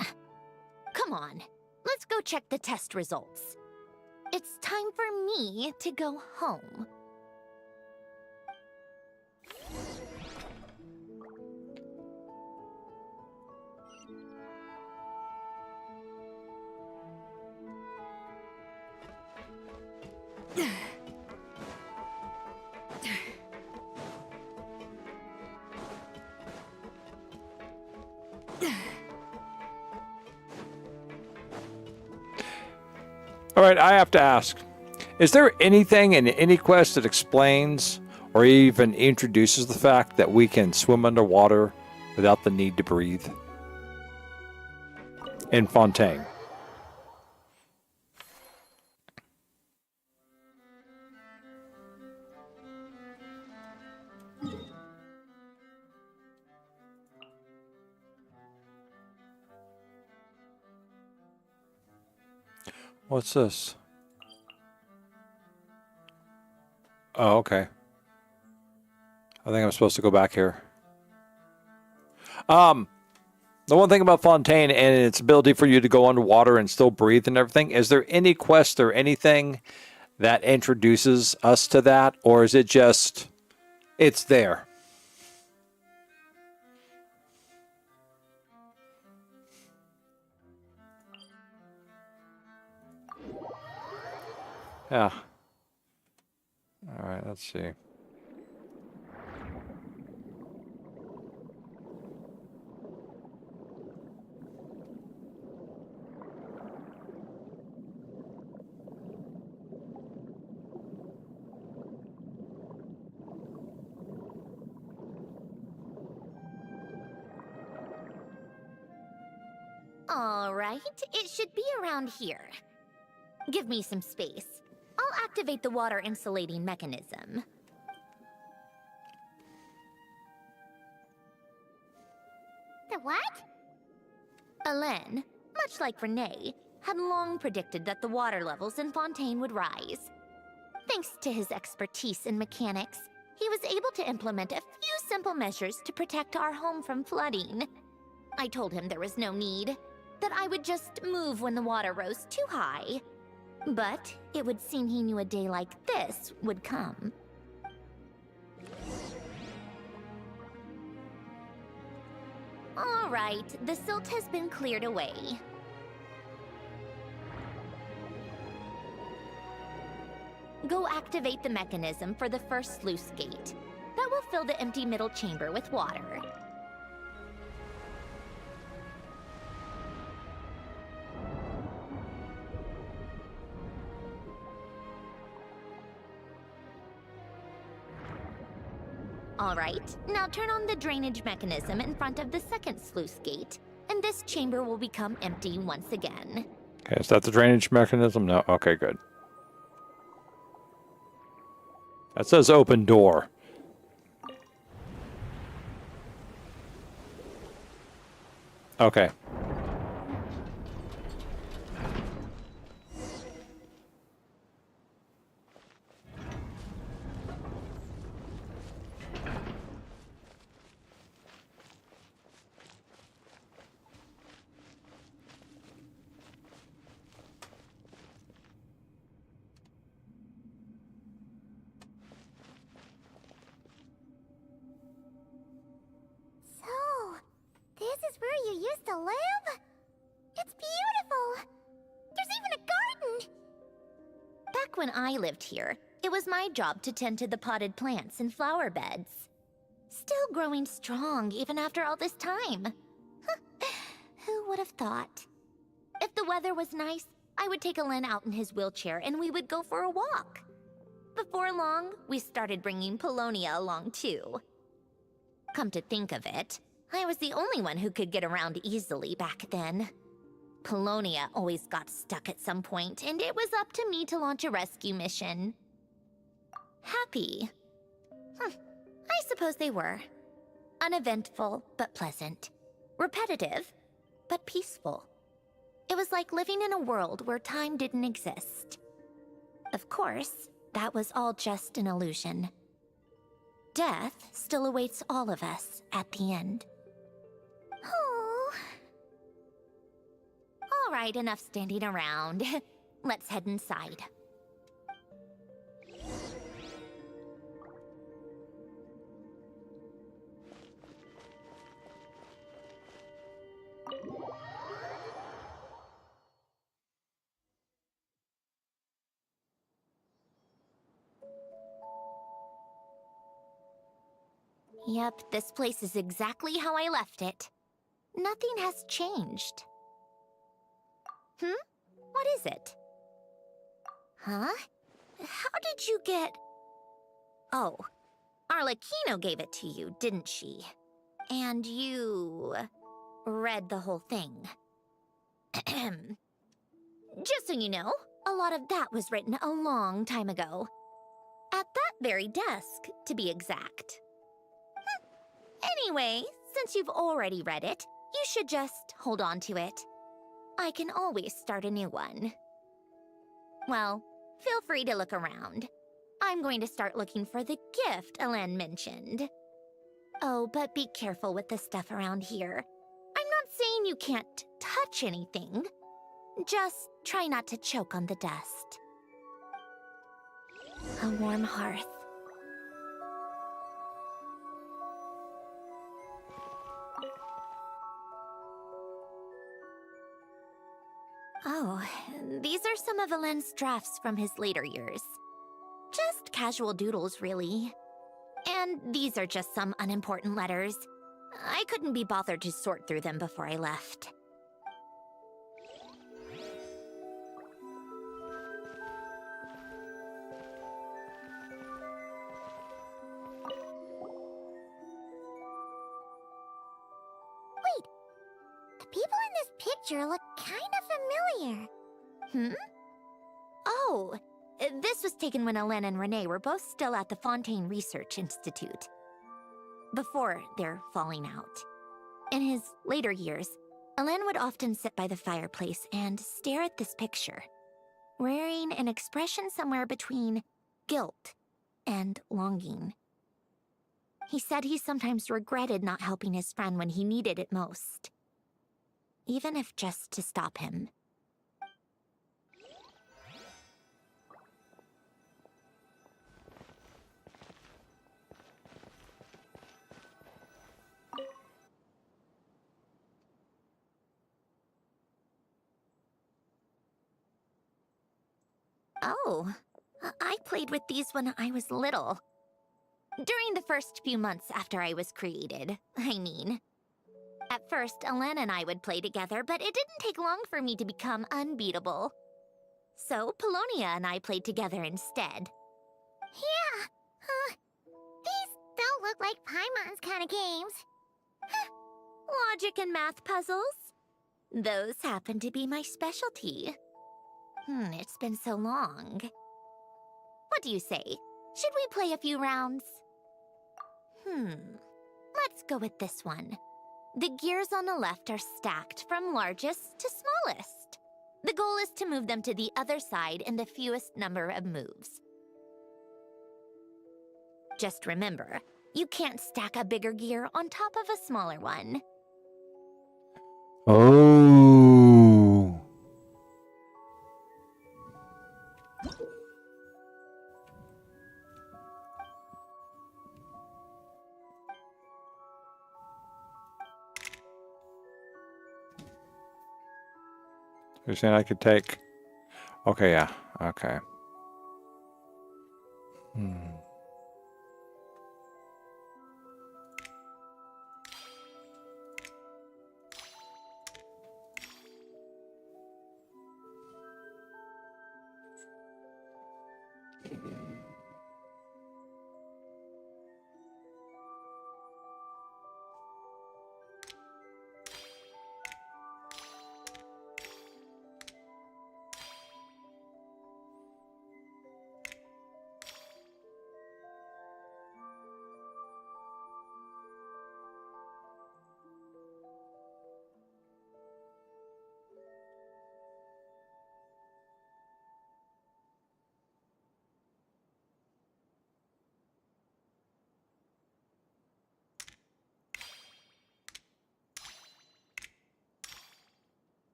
S13: Come on, let's go check the test results. It's time for me to go home.
S1: All right, I have to ask, is there anything in any quest that explains or even introduces the fact that we can swim underwater without the need to breathe? In Fontaine. What's this? Oh, okay. I think I'm supposed to go back here. The one thing about Fontaine and its ability for you to go underwater and still breathe and everything, is there any quest or anything that introduces us to that? Or is it just, it's there? Yeah. All right, let's see.
S13: All right, it should be around here. Give me some space. I'll activate the water insulating mechanism.
S2: The what?
S13: Hélène, much like Renee, had long predicted that the water levels in Fontaine would rise. Thanks to his expertise in mechanics, he was able to implement a few simple measures to protect our home from flooding. I told him there was no need, that I would just move when the water rose too high. But it would seem he knew a day like this would come. All right, the silt has been cleared away. Go activate the mechanism for the first sluice gate. That will fill the empty middle chamber with water. All right, now turn on the drainage mechanism in front of the second sluice gate, and this chamber will become empty once again.
S1: Okay, is that the drainage mechanism? No? Okay, good. That says open door. Okay.
S2: This is where you used to live? It's beautiful! There's even a garden!
S13: Back when I lived here, it was my job to tend to the potted plants and flower beds. Still growing strong even after all this time. Who would have thought? If the weather was nice, I would take Hélène out in his wheelchair and we would go for a walk. Before long, we started bringing Polonia along too. Come to think of it, I was the only one who could get around easily back then. Polonia always got stuck at some point, and it was up to me to launch a rescue mission. Happy. I suppose they were. Uneventful, but pleasant. Repetitive, but peaceful. It was like living in a world where time didn't exist. Of course, that was all just an illusion. Death still awaits all of us at the end.
S2: Oh.
S13: All right, enough standing around. Let's head inside. Yep, this place is exactly how I left it. Nothing has changed. What is it? Huh? How did you get... Oh, Arlecchino gave it to you, didn't she? And you... read the whole thing. Just so you know, a lot of that was written a long time ago. At that very desk, to be exact. Anyway, since you've already read it, you should just hold on to it. I can always start a new one. Well, feel free to look around. I'm going to start looking for the gift Hélène mentioned. Oh, but be careful with the stuff around here. I'm not saying you can't touch anything. Just try not to choke on the dust. A warm hearth. Oh, these are some of Hélène's drafts from his later years. Just casual doodles, really. And these are just some unimportant letters. I couldn't be bothered to sort through them before I left.
S2: Wait, the people in this picture look kind of familiar.
S13: Oh, this was taken when Hélène and Renee were both still at the Fontaine Research Institute. Before their falling out. In his later years, Alain would often sit by the fireplace and stare at this picture, wearing an expression somewhere between guilt and longing. He said he sometimes regretted not helping his friend when he needed it most, even if just to stop him. Oh, I played with these when I was little. During the first few months after I was created, I mean. At first, Alain and I would play together, but it didn't take long for me to become unbeatable. So, Polonia and I played together instead.
S2: Yeah, these don't look like Paimon's kind of games.
S13: Logic and math puzzles? Those happen to be my specialty. It's been so long. What do you say? Should we play a few rounds? Let's go with this one. The gears on the left are stacked from largest to smallest. The goal is to move them to the other side in the fewest number of moves. Just remember, you can't stack a bigger gear on top of a smaller one.
S1: Oh. You're saying I could take... Okay, yeah. Okay.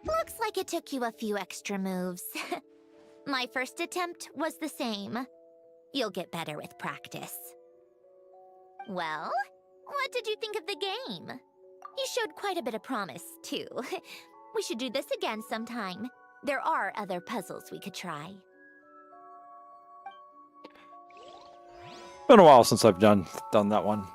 S13: Looks like it took you a few extra moves. My first attempt was the same. You'll get better with practice. Well, what did you think of the game? You showed quite a bit of promise, too. We should do this again sometime. There are other puzzles we could try.
S1: Been a while since I've done that one.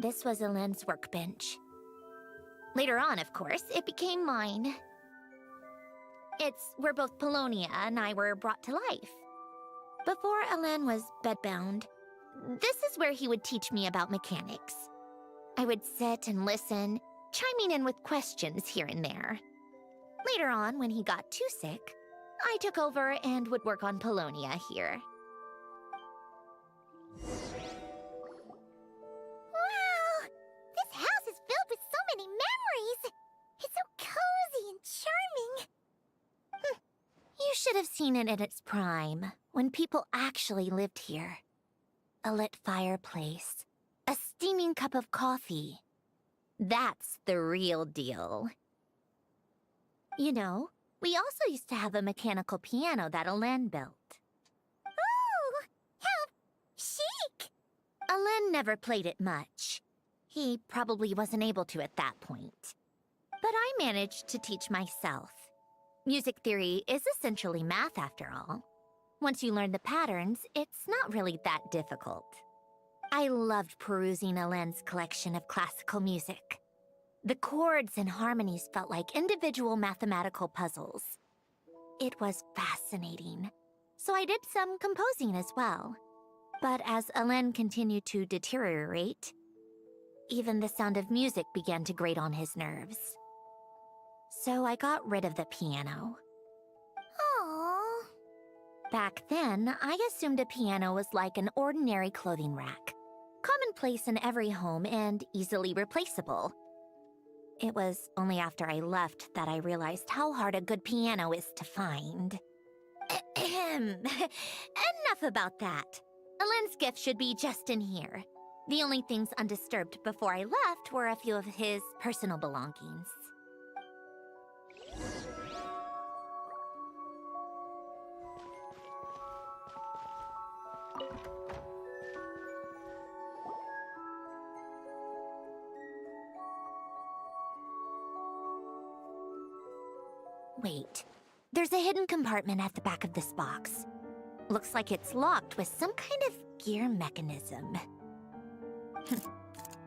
S13: This was Alain's workbench. Later on, of course, it became mine. It's where both Polonia and I were brought to life. Before Alain was bedbound, this is where he would teach me about mechanics. I would sit and listen, chiming in with questions here and there. Later on, when he got too sick, I took over and would work on Polonia here. should have seen it in its prime, when people actually lived here. A lit fireplace, a steaming cup of coffee. That's the real deal. You know, we also used to have a mechanical piano that Alen built. Ooh, how chic! Alen never played it much. He probably wasn't able to at that point. But I managed to teach myself. Music theory is essentially math after all. Once you learn the patterns, it's not really that difficult. I loved perusing Alen's collection of classical music. The chords and harmonies felt like individual mathematical puzzles. It was fascinating, so I did some composing as well. But as Alen continued to deteriorate, even the sound of music began to grate on his nerves. So I got rid of the piano.
S2: Aww.
S13: Back then, I assumed a piano was like an ordinary clothing rack, commonplace in every home and easily replaceable. It was only after I left that I realized how hard a good piano is to find. Enough about that. Alen's gift should be just in here. The only things undisturbed before I left were a few of his personal belongings. Wait, there's a hidden compartment at the back of this box. Looks like it's locked with some kind of gear mechanism.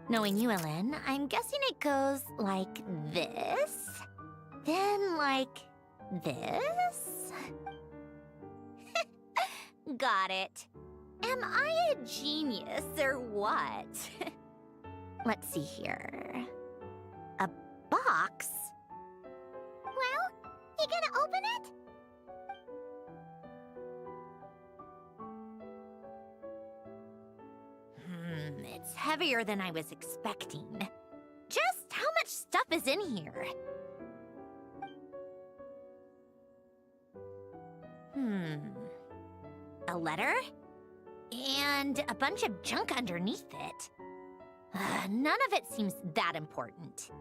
S13: Knowing you, Alen, I'm guessing it goes like this, then like this. Got it. Am I a genius or what? Let's see here. A box?
S2: Well, you gonna open it?
S13: It's heavier than I was expecting. Just how much stuff is in here? A letter? And a bunch of junk underneath it. None of it seems that important.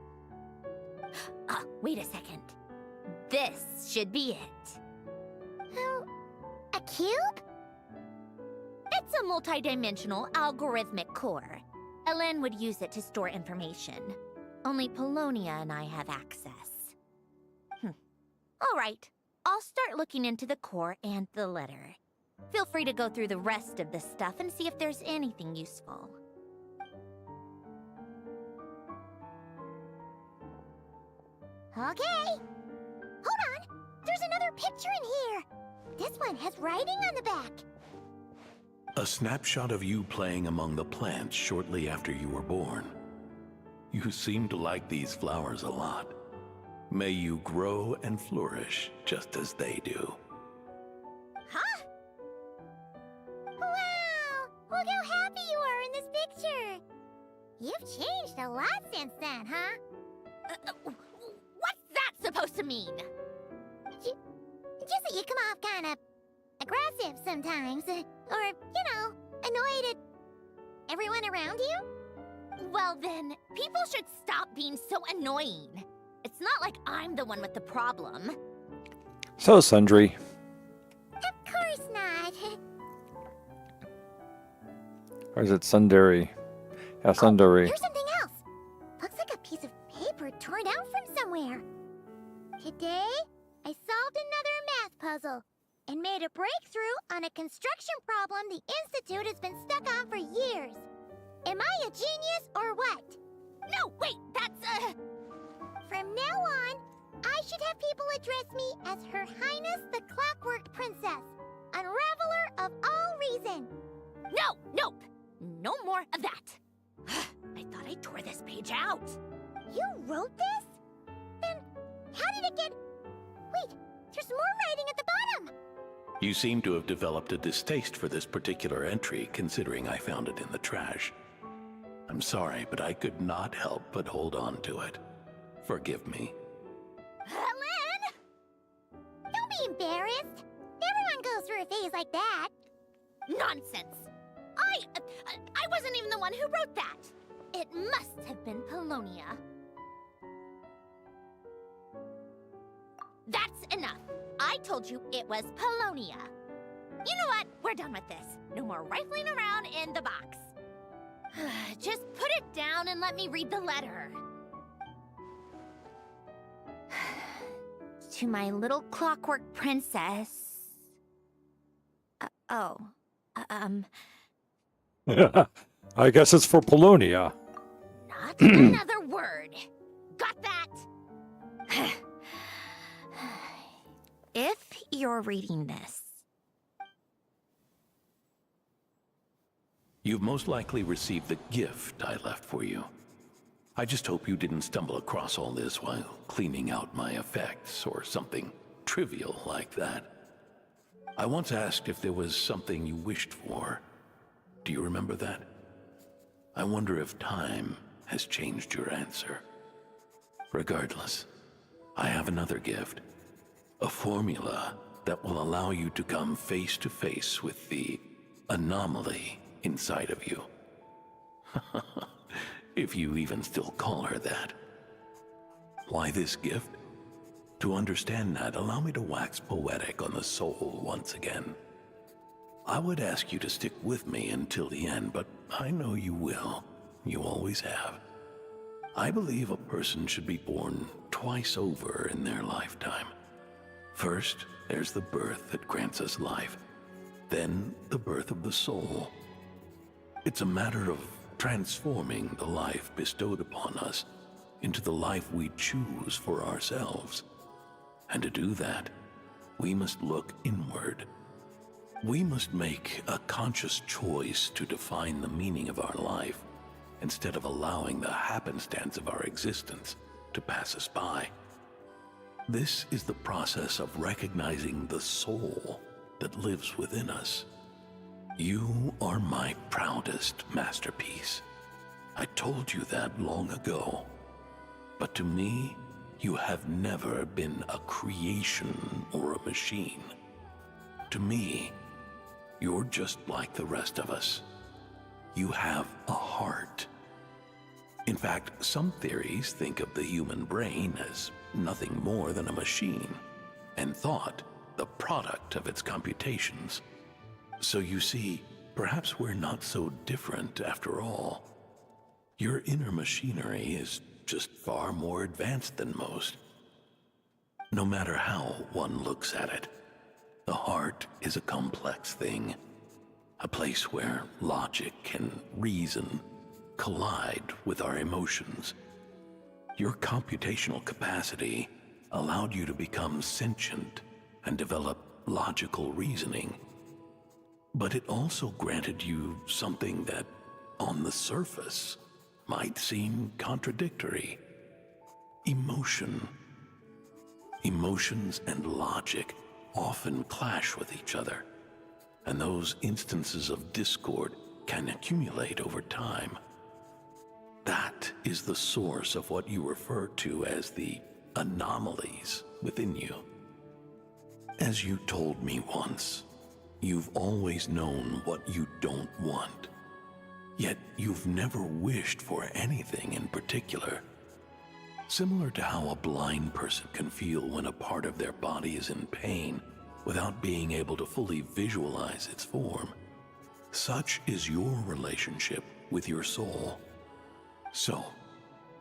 S13: Wait a second. This should be it.
S2: Oh, a cube?
S13: It's a multi-dimensional algorithmic core. Alen would use it to store information. Only Polonia and I have access. All right, I'll start looking into the core and the letter. Feel free to go through the rest of the stuff and see if there's anything useful.
S2: Okay. Hold on. There's another picture in here. This one has writing on the back.
S14: A snapshot of you playing among the plants shortly after you were born. You seem to like these flowers a lot. May you grow and flourish just as they do.
S2: Huh? Wow! Look how happy you are in this picture. You've changed a lot since then, huh?
S13: What's that supposed to mean?
S2: Just that you come off kind of aggressive sometimes. Or, you know, annoyed at everyone around you?
S13: Well then, people should stop being so annoying. It's not like I'm the one with the problem.
S1: So, Sundry.
S2: Of course not.
S1: Or is it Sundari? Yeah, Sundari.
S2: Here's something else. Looks like a piece of paper torn out from somewhere. Today, I solved another math puzzle and made a breakthrough on a construction problem the Institute has been stuck on for years. Am I a genius or what?
S13: No, wait, that's
S2: From now on, I should have people address me as Her Highness the Clockwork Princess, Unraveler of all reason.
S13: No, nope, no more of that. I thought I tore this page out.
S2: You wrote this? Then how did it get... Wait, there's more writing at the bottom.
S14: You seem to have developed a distaste for this particular entry, considering I found it in the trash. I'm sorry, but I could not help but hold on to it. Forgive me.
S2: Alen! Don't be embarrassed. your face like that.
S13: Nonsense! I wasn't even the one who wrote that! It must have been Polonia. That's enough. I told you it was Polonia. You know what? We're done with this. No more rifling around in the box. Just put it down and let me read the letter. To my little clockwork princess.
S1: I guess it's for Polonia.
S13: Not another word. Got that? If you're reading this,
S14: You've most likely received the gift I left for you. I just hope you didn't stumble across all this while cleaning out my effects or something trivial like that. I once asked if there was something you wished for. Do you remember that? I wonder if time has changed your answer. Regardless, I have another gift. A formula that will allow you to come face to face with the anomaly inside of you. If you even still call her that. Why this gift? To understand that, allow me to wax poetic on the soul once again. I would ask you to stick with me until the end, but I know you will. You always have. I believe a person should be born twice over in their lifetime. First, there's the birth that grants us life. Then, the birth of the soul. It's a matter of transforming the life bestowed upon us into the life we choose for ourselves. And to do that, we must look inward. We must make a conscious choice to define the meaning of our life, instead of allowing the happenstance of our existence to pass us by. This is the process of recognizing the soul that lives within us. You are my proudest masterpiece. I told you that long ago. But to me, you have never been a creation or a machine. To me, you're just like the rest of us. You have a heart. In fact, some theories think of the human brain as nothing more than a machine, and thought the product of its computations. So you see, perhaps we're not so different after all. Your inner machinery is just far more advanced than most. No matter how one looks at it, the heart is a complex thing, a place where logic and reason collide with our emotions. Your computational capacity allowed you to become sentient and develop logical reasoning. But it also granted you something that, on the surface, might seem contradictory. Emotion. Emotions and logic often clash with each other, and those instances of discord can accumulate over time. That is the source of what you refer to as the anomalies within you. As you told me once, you've always known what you don't want, yet you've never wished for anything in particular. Similar to how a blind person can feel when a part of their body is in pain without being able to fully visualize its form, such is your relationship with your soul. So,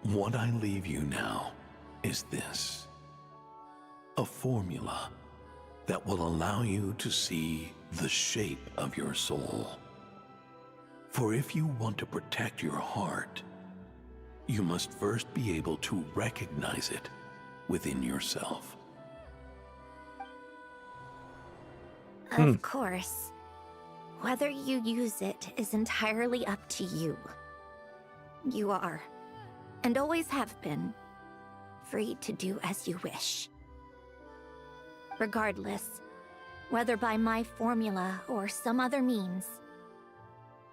S14: what I leave you now is this: a formula that will allow you to see the shape of your soul. For if you want to protect your heart, you must first be able to recognize it within yourself.
S13: Of course. Whether you use it is entirely up to you. You are, and always have been, free to do as you wish. Regardless, whether by my formula or some other means,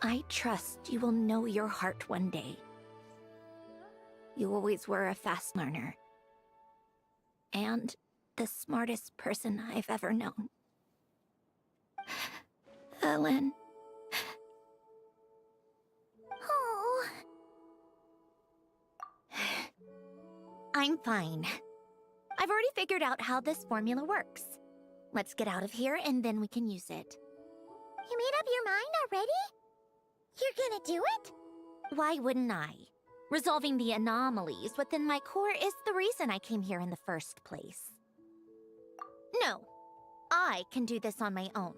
S13: I trust you will know your heart one day. You always were a fast learner, and the smartest person I've ever known. Ellen. Oh. I'm fine. I've already figured out how this formula works. Let's get out of here and then we can use it.
S2: You made up your mind already? You're gonna do it?
S13: Why wouldn't I? Resolving the anomalies within my core is the reason I came here in the first place. No, I can do this on my own.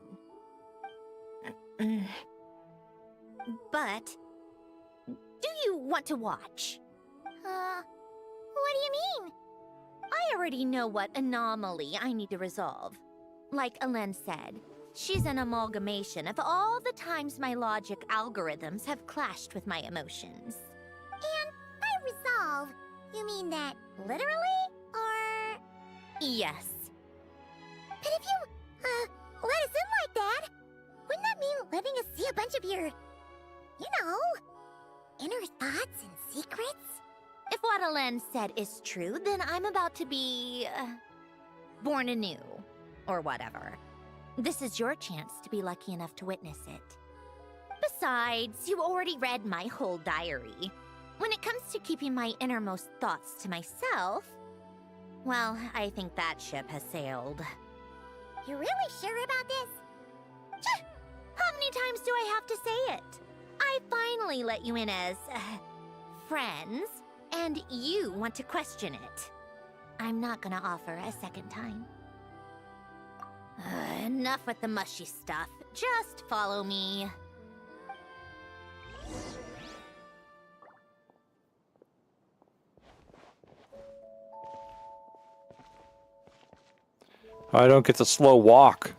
S13: But, do you want to watch?
S2: What do you mean?
S13: I already know what anomaly I need to resolve. Like Alen said, she's an amalgamation of all the times my logic algorithms have clashed with my emotions.
S2: And by resolve, you mean that literally, or...?
S13: Yes.
S2: But if you, let us in like that, wouldn't that mean letting us see a bunch of your, you know, inner thoughts and secrets?
S13: If what Alen said is true, then I'm about to be... born anew. Or whatever. This is your chance to be lucky enough to witness it. Besides, you already read my whole diary. When it comes to keeping my innermost thoughts to myself, well, I think that ship has sailed.
S2: You're really sure about this?
S13: How many times do I have to say it? I finally let you in as... friends, and you want to question it. I'm not gonna offer a second time. Enough with the mushy stuff. Just follow me.
S1: I don't get the slow walk.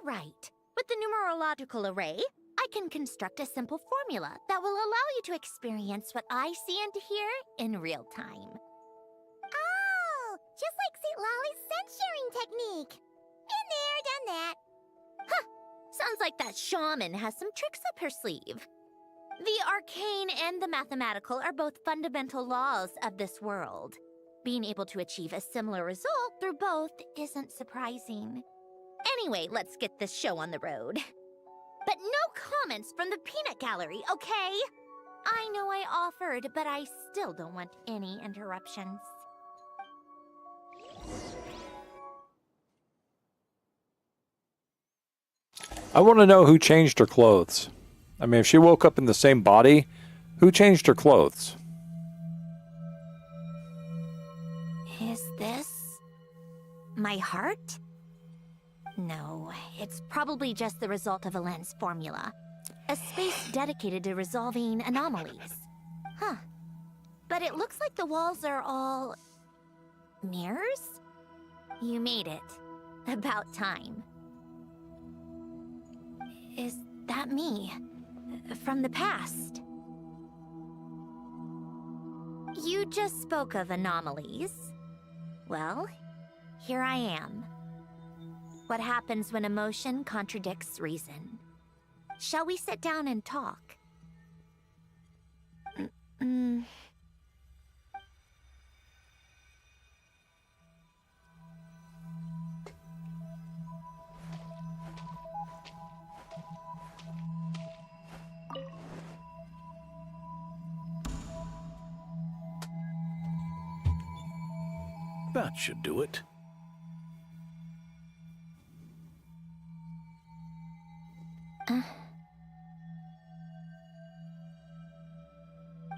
S13: Right. With the numerological array, I can construct a simple formula that will allow you to experience what I see and hear in real time.
S2: Oh, just like St. Lolly's sense-sharing technique. Been there, done that.
S13: Huh. Sounds like that shaman has some tricks up her sleeve. The arcane and the mathematical are both fundamental laws of this world. Being able to achieve a similar result through both isn't surprising. Anyway, let's get this show on the road. But no comments from the peanut gallery, okay? I know I offered, but I still don't want any interruptions.
S1: I want to know who changed her clothes. I mean, if she woke up in the same body, who changed her clothes?
S13: Is this... my heart? No, it's probably just the result of Alen's formula. A space dedicated to resolving anomalies. Huh. But it looks like the walls are all... mirrors? You made it. About time. Is that me? From the past? You just spoke of anomalies. Well, here I am. What happens when emotion contradicts reason? Shall we sit down and talk?
S14: That should do it.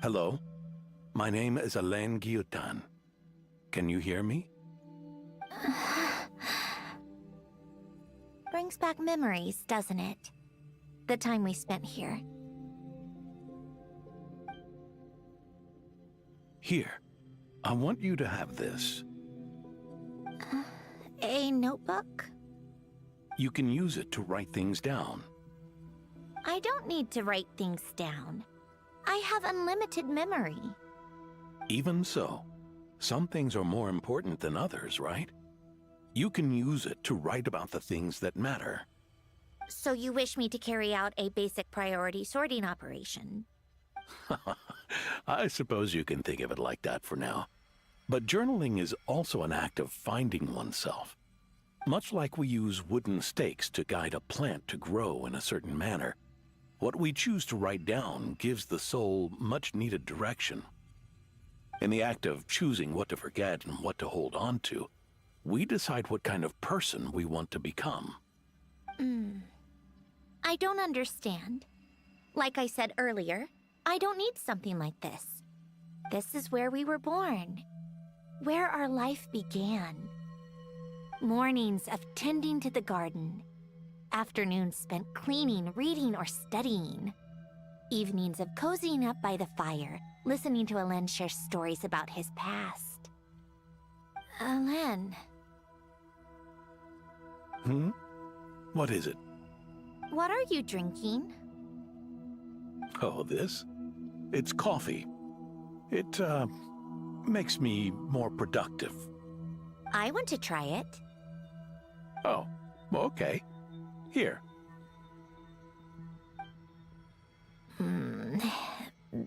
S14: Hello? My name is Alain Guillotin. Can you hear me?
S13: Brings back memories, doesn't it? The time we spent here.
S14: Here. I want you to have this.
S13: A notebook?
S14: You can use it to write things down.
S13: I don't need to write things down. I have unlimited memory.
S14: Even so, some things are more important than others, right? You can use it to write about the things that matter.
S13: So you wish me to carry out a basic priority sorting operation?
S14: I suppose you can think of it like that for now. But journaling is also an act of finding oneself. Much like we use wooden stakes to guide a plant to grow in a certain manner, what we choose to write down gives the soul much-needed direction. In the act of choosing what to forget and what to hold on to, we decide what kind of person we want to become.
S13: I don't understand. Like I said earlier, I don't need something like this. This is where we were born, where our life began. Mornings of tending to the garden, afternoons spent cleaning, reading, or studying, evenings of cozying up by the fire, listening to Alen share stories about his past. Alen.
S14: What is it?
S13: What are you drinking?
S14: Oh, this? It's coffee. It, makes me more productive.
S13: I want to try it.
S14: Oh, okay. Here.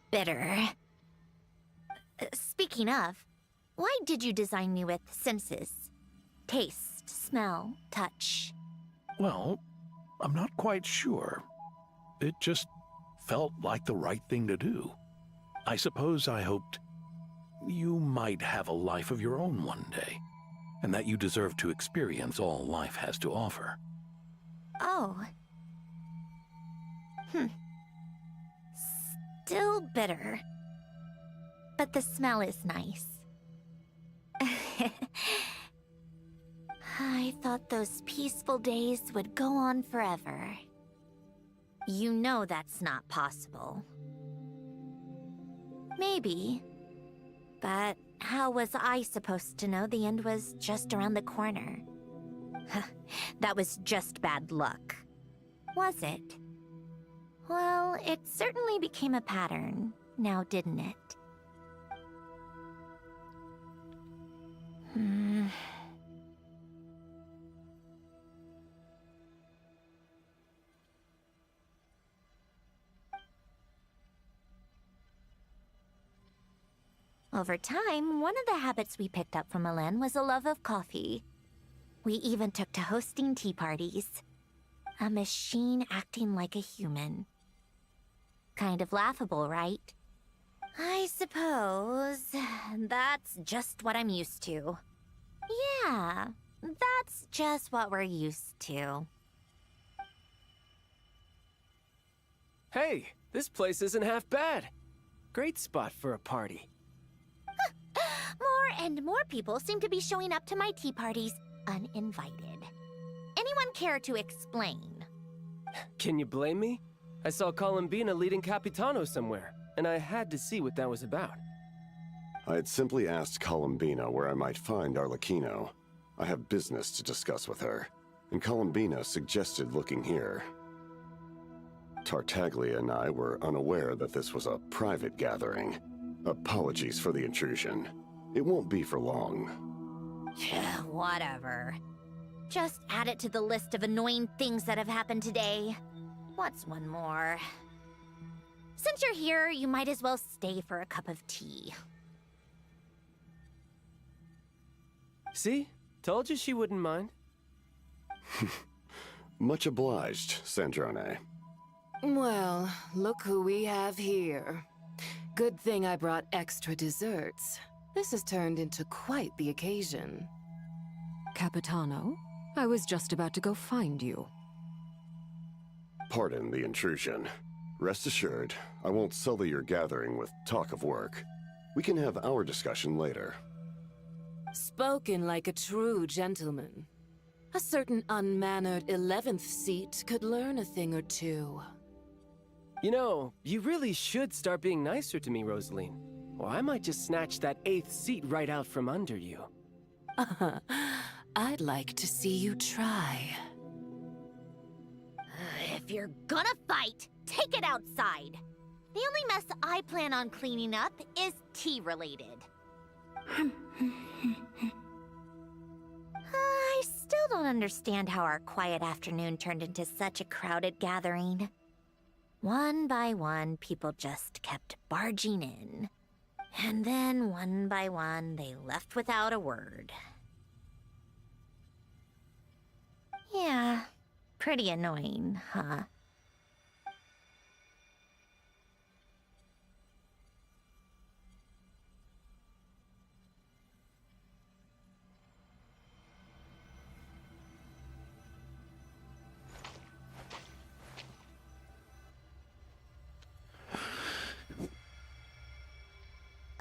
S13: Bitter. Speaking of, why did you design me with senses? Taste, smell, touch.
S14: Well, I'm not quite sure. It just felt like the right thing to do. I suppose I hoped you might have a life of your own one day, and that you deserve to experience all life has to offer.
S13: Oh. Still bitter. But the smell is nice. I thought those peaceful days would go on forever. You know that's not possible. Maybe. But how was I supposed to know the end was just around the corner? That was just bad luck. Was it? Well, it certainly became a pattern, now didn't it? Over time, one of the habits we picked up from Alen was a love of coffee. We even took to hosting tea parties. A machine acting like a human. Kind of laughable, right? I suppose that's just what I'm used to. Yeah, that's just what we're used to.
S16: Hey, this place isn't half bad. Great spot for a party.
S13: More and more people seem to be showing up to my tea parties uninvited. Anyone care to explain?
S16: Can you blame me? I saw Columbina leading Capitano somewhere, and I had to see what that was about.
S17: I had simply asked Columbina where I might find Arlecchino. I have business to discuss with her, and Columbina suggested looking here. Tartaglia and I were unaware that this was a private gathering. Apologies for the intrusion. It won't be for long.
S13: Whatever. Just add it to the list of annoying things that have happened today. What's one more? Since you're here, you might as well stay for a cup of tea.
S16: See? Told you she wouldn't mind.
S17: Much obliged, Sandrone.
S18: Well, look who we have here. Good thing I brought extra desserts. This has turned into quite the occasion.
S6: Capitano, I was just about to go find you.
S17: Pardon the intrusion. Rest assured, I won't sully your gathering with talk of work. We can have our discussion later.
S18: Spoken like a true gentleman. A certain unmannered 11th seat could learn a thing or two.
S16: You know, you really should start being nicer to me, Rosaline. Or I might just snatch that 8th seat right out from under you.
S18: I'd like to see you try.
S13: If you're gonna fight, take it outside. The only mess I plan on cleaning up is tea-related. I still don't understand how our quiet afternoon turned into such a crowded gathering. One by one, people just kept barging in. And then, one by one, they left without a word. Yeah, pretty annoying, huh?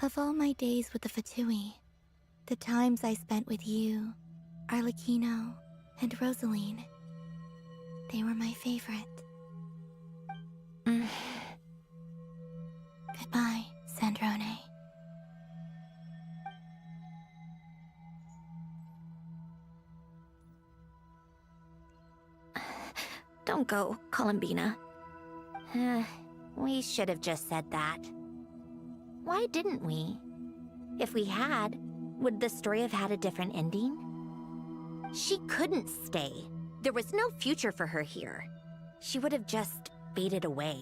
S10: Of all my days with the Fatui, the times I spent with you, Arlecchino, and Rosaline, they were my favorite. Goodbye, Sandrone.
S13: Don't go, Columbina. We should have just said that. Why didn't we? If we had, would the story have had a different ending? She couldn't stay. There was no future for her here. She would have just faded away.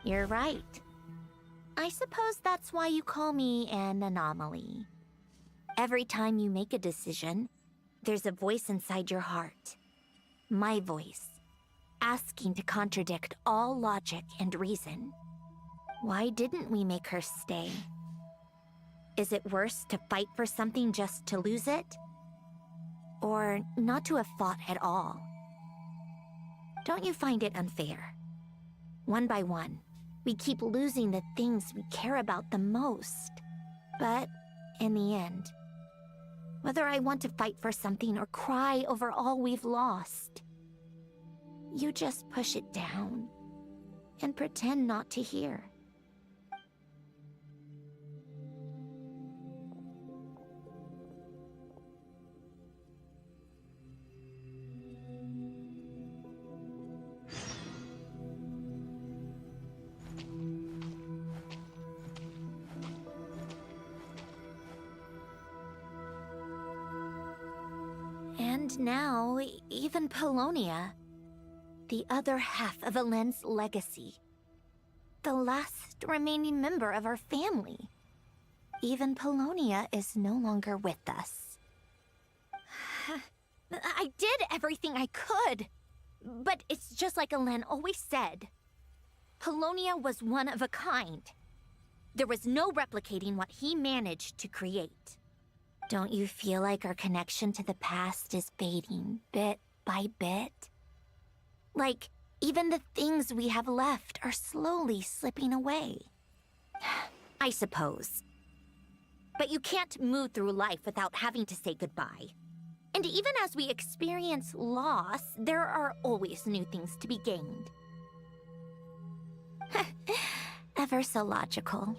S13: You're right. I suppose that's why you call me an anomaly. Every time you make a decision, there's a voice inside your heart. My voice, asking to contradict all logic and reason. Why didn't we make her stay? Is it worse to fight for something just to lose it? Or not to have fought at all? Don't you find it unfair? One by one, we keep losing the things we care about the most. But in the end, whether I want to fight for something or cry over all we've lost, you just push it down and pretend not to hear. And now, even Polonia, the other half of Elend's legacy, the last remaining member of our family. Even Polonia is no longer with us. I did everything I could, but it's just like Elend always said. Polonia was one of a kind. There was no replicating what he managed to create. Don't you feel like our connection to the past is fading bit by bit? Like, even the things we have left are slowly slipping away. I suppose. But you can't move through life without having to say goodbye. And even as we experience loss, there are always new things to be gained. Ever so logical.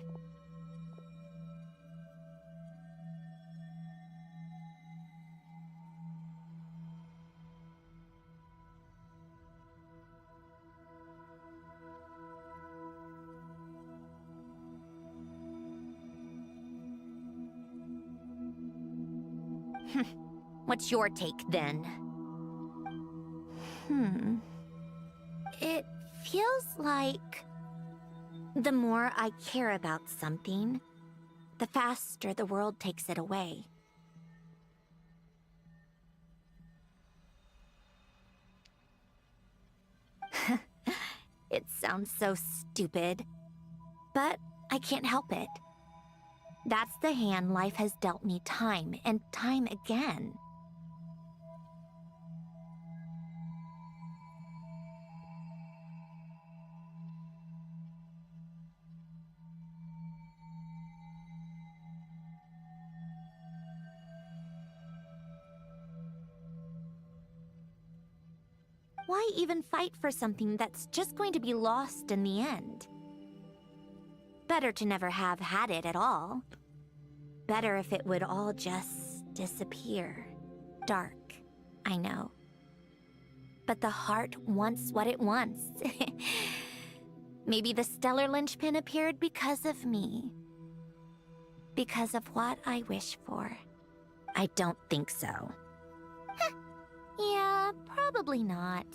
S13: What's your take, then? It feels like the more I care about something, the faster the world takes it away. It sounds so stupid, but I can't help it. That's the hand life has dealt me time and time again. Why even fight for something that's just going to be lost in the end? Better to never have had it at all. Better if it would all just disappear. Dark, I know. But the heart wants what it wants. Maybe the stellar linchpin appeared because of me. Because of what I wish for. I don't think so. Probably not.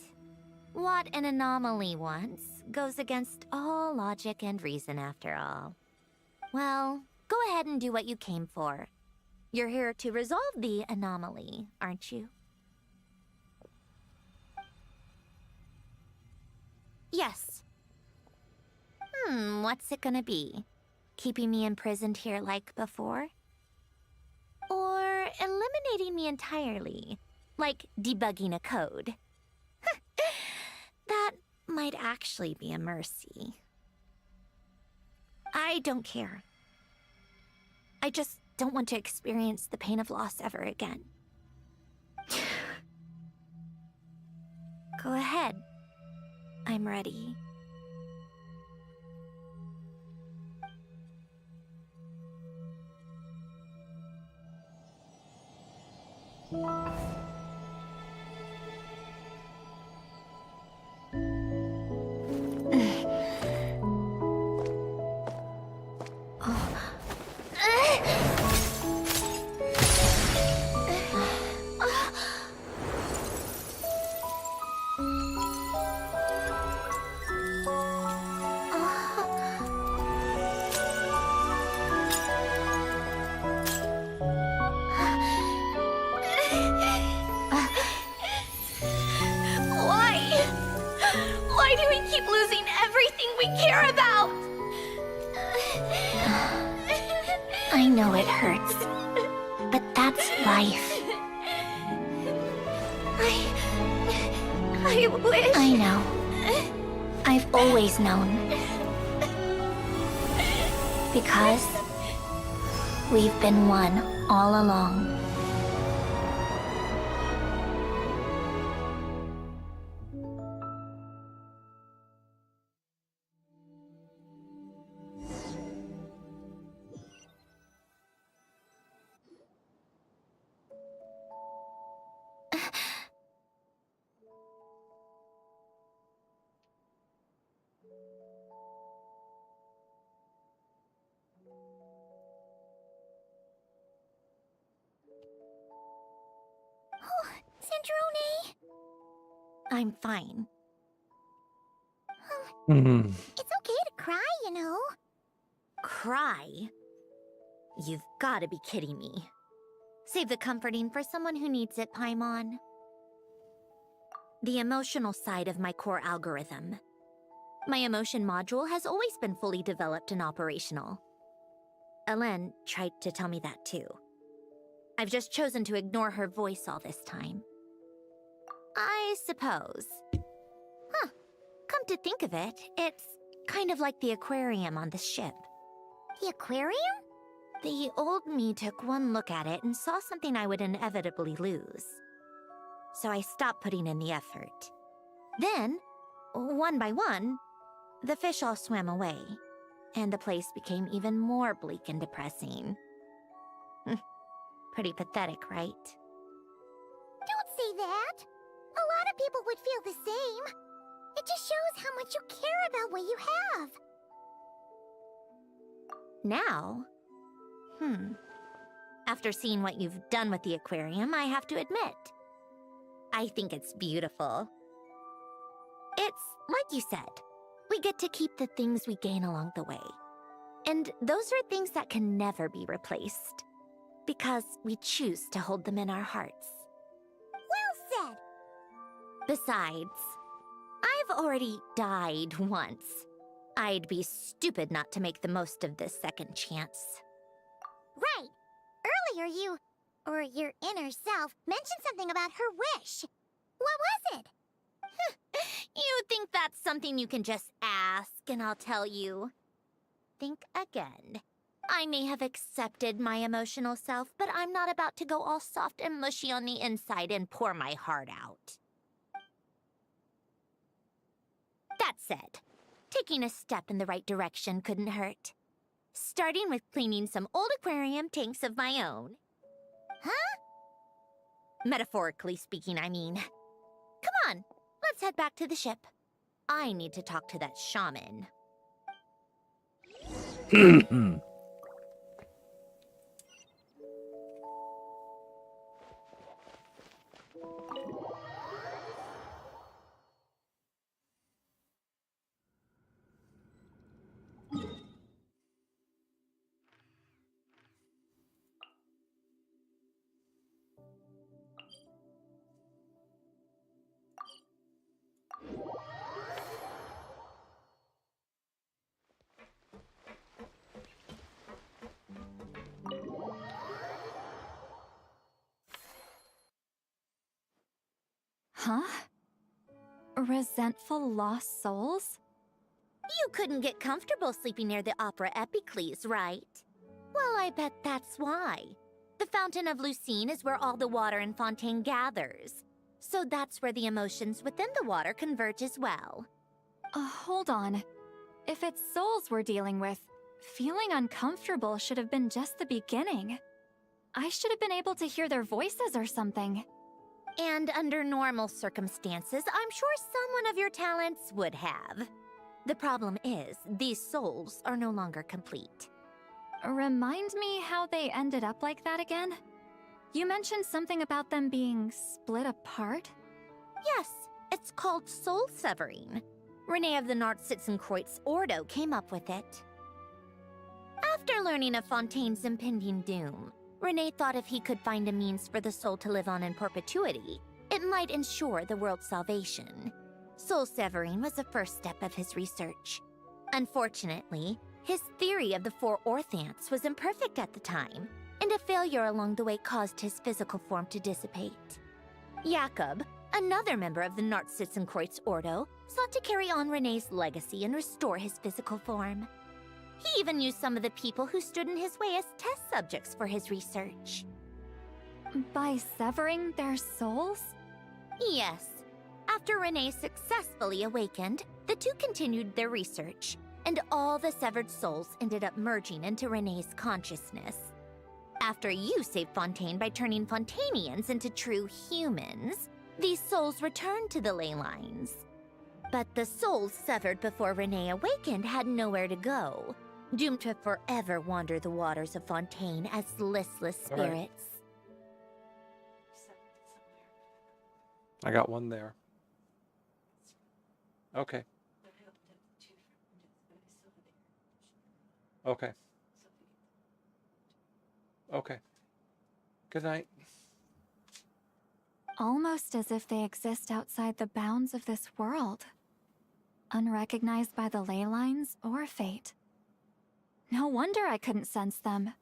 S13: What an anomaly wants goes against all logic and reason after all. Well, go ahead and do what you came for. You're here to resolve the anomaly, aren't you? Yes. What's it gonna be? Keeping me imprisoned here like before? Or eliminating me entirely, like debugging a code? That might actually be a mercy. I don't care. I just don't want to experience the pain of loss ever again. Go ahead. I'm ready. Why do we keep losing everything we care about? I know it hurts, but that's life. I wish... I know. I've always known. Because we've been one all along. Sandrone! I'm fine. It's okay to cry, you know. Cry? You've gotta be kidding me. Save the comforting for someone who needs it, Paimon. The emotional side of my core algorithm. My emotion module has always been fully developed and operational. Elen tried to tell me that too. I've just chosen to ignore her voice all this time. I suppose. Huh. Come to think of it, it's kind of like the aquarium on the ship. The aquarium? The old me took one look at it and saw something I would inevitably lose. So I stopped putting in the effort. Then, one by one, the fish all swam away, and the place became even more bleak and depressing. Pretty pathetic, right? Don't say that! A lot of people would feel the same. It just shows how much you care about what you have. Now? After seeing what you've done with the aquarium, I have to admit, I think it's beautiful. It's like you said, we get to keep the things we gain along the way. And those are things that can never be replaced, because we choose to hold them in our hearts. Well said! Besides, I've already died once. I'd be stupid not to make the most of this second chance. Right! Earlier you, or your inner self, mentioned something about her wish. What was it? You think that's something you can just ask, and I'll tell you. Think again. I may have accepted my emotional self, but I'm not about to go all soft and mushy on the inside and pour my heart out. That said, taking a step in the right direction couldn't hurt. Starting with cleaning some old aquarium tanks of my own. Huh? Metaphorically speaking, I mean. Come on, let's head back to the ship. I need to talk to that shaman.
S3: Huh? Resentful lost souls?
S13: You couldn't get comfortable sleeping near the Opera Epicles, right? Well, I bet that's why. The Fountain of Lucine is where all the water in Fontaine gathers. So that's where the emotions within the water converge as well.
S3: Hold on. If it's souls we're dealing with, feeling uncomfortable should have been just the beginning. I should have been able to hear their voices or something.
S13: And under normal circumstances, I'm sure someone of your talents would have. The problem is, these souls are no longer complete.
S3: Remind me how they ended up like that again? You mentioned something about them being split apart?
S13: Yes, it's called soul severing. Renee of the Nartsitzenkreuz Ordo came up with it. After learning of Fontaine's impending doom, Renee thought if he could find a means for the soul to live on in perpetuity, it might ensure the world's salvation. Soul severing was the first step of his research. Unfortunately, his theory of the four orthants was imperfect at the time, and a failure along the way caused his physical form to dissipate. Jakob, another member of the Nartsitzenkreuz Ordo, sought to carry on Renee's legacy and restore his physical form. He even used some of the people who stood in his way as test subjects for his research.
S3: By severing their souls?
S13: Yes. After Renee successfully awakened, the two continued their research, and all the severed souls ended up merging into Renee's consciousness. After you saved Fontaine by turning Fontainians into true humans, these souls returned to the ley lines. But the souls severed before Renee awakened had nowhere to go, doomed to forever wander the waters of Fontaine as listless spirits.
S1: I got one there. Okay. Okay. Okay. Good night.
S3: Almost as if they exist outside the bounds of this world. Unrecognized by the ley lines or fate. No wonder I couldn't sense them.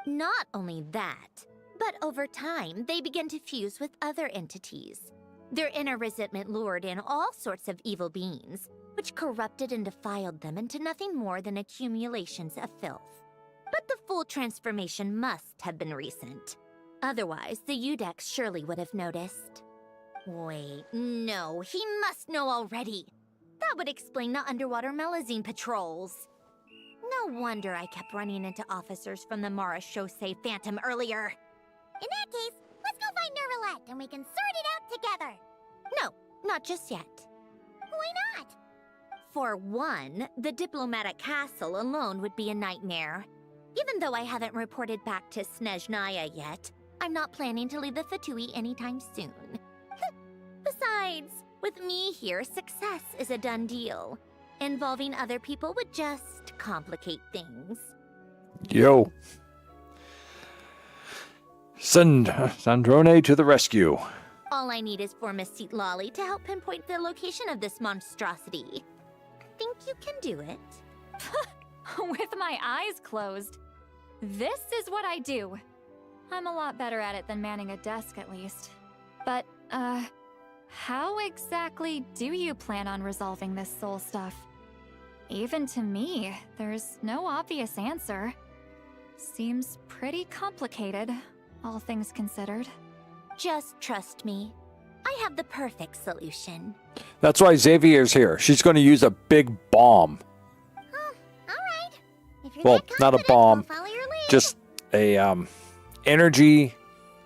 S13: Not only that, but over time, they begin to fuse with other entities. Their inner resentment lured in all sorts of evil beings, which corrupted and defiled them into nothing more than accumulations of filth. But the full transformation must have been recent. Otherwise, the Udex surely would have noticed. Wait, no, he must know already. That would explain the underwater Melazine patrols. No wonder I kept running into officers from the Mara Chaussee Phantom earlier.
S2: In that case, let's go find Nervalette and we can sort it out together.
S13: No, not just yet.
S2: Why not?
S13: For one, the diplomatic castle alone would be a nightmare. Even though I haven't reported back to Snezhnaya yet, I'm not planning to leave the Fatui anytime soon. Besides, with me here, success is a done deal. Involving other people would just complicate things.
S1: Yo. Sandrone to the rescue.
S13: All I need is for Miss Seat Lolly to help pinpoint the location of this monstrosity. Think you can do it?
S3: With my eyes closed. This is what I do. I'm a lot better at it than manning a desk, at least. But, how exactly do you plan on resolving this soul stuff? Even to me, there's no obvious answer. Seems pretty complicated, all things considered.
S13: Just trust me. I have the perfect solution.
S1: That's why Xavier's here. She's going to use a big bomb.
S2: Oh, alright. If you're
S1: Well,
S2: that
S1: not a
S2: confident,
S1: bomb.
S2: I'll follow your lead.
S1: Just a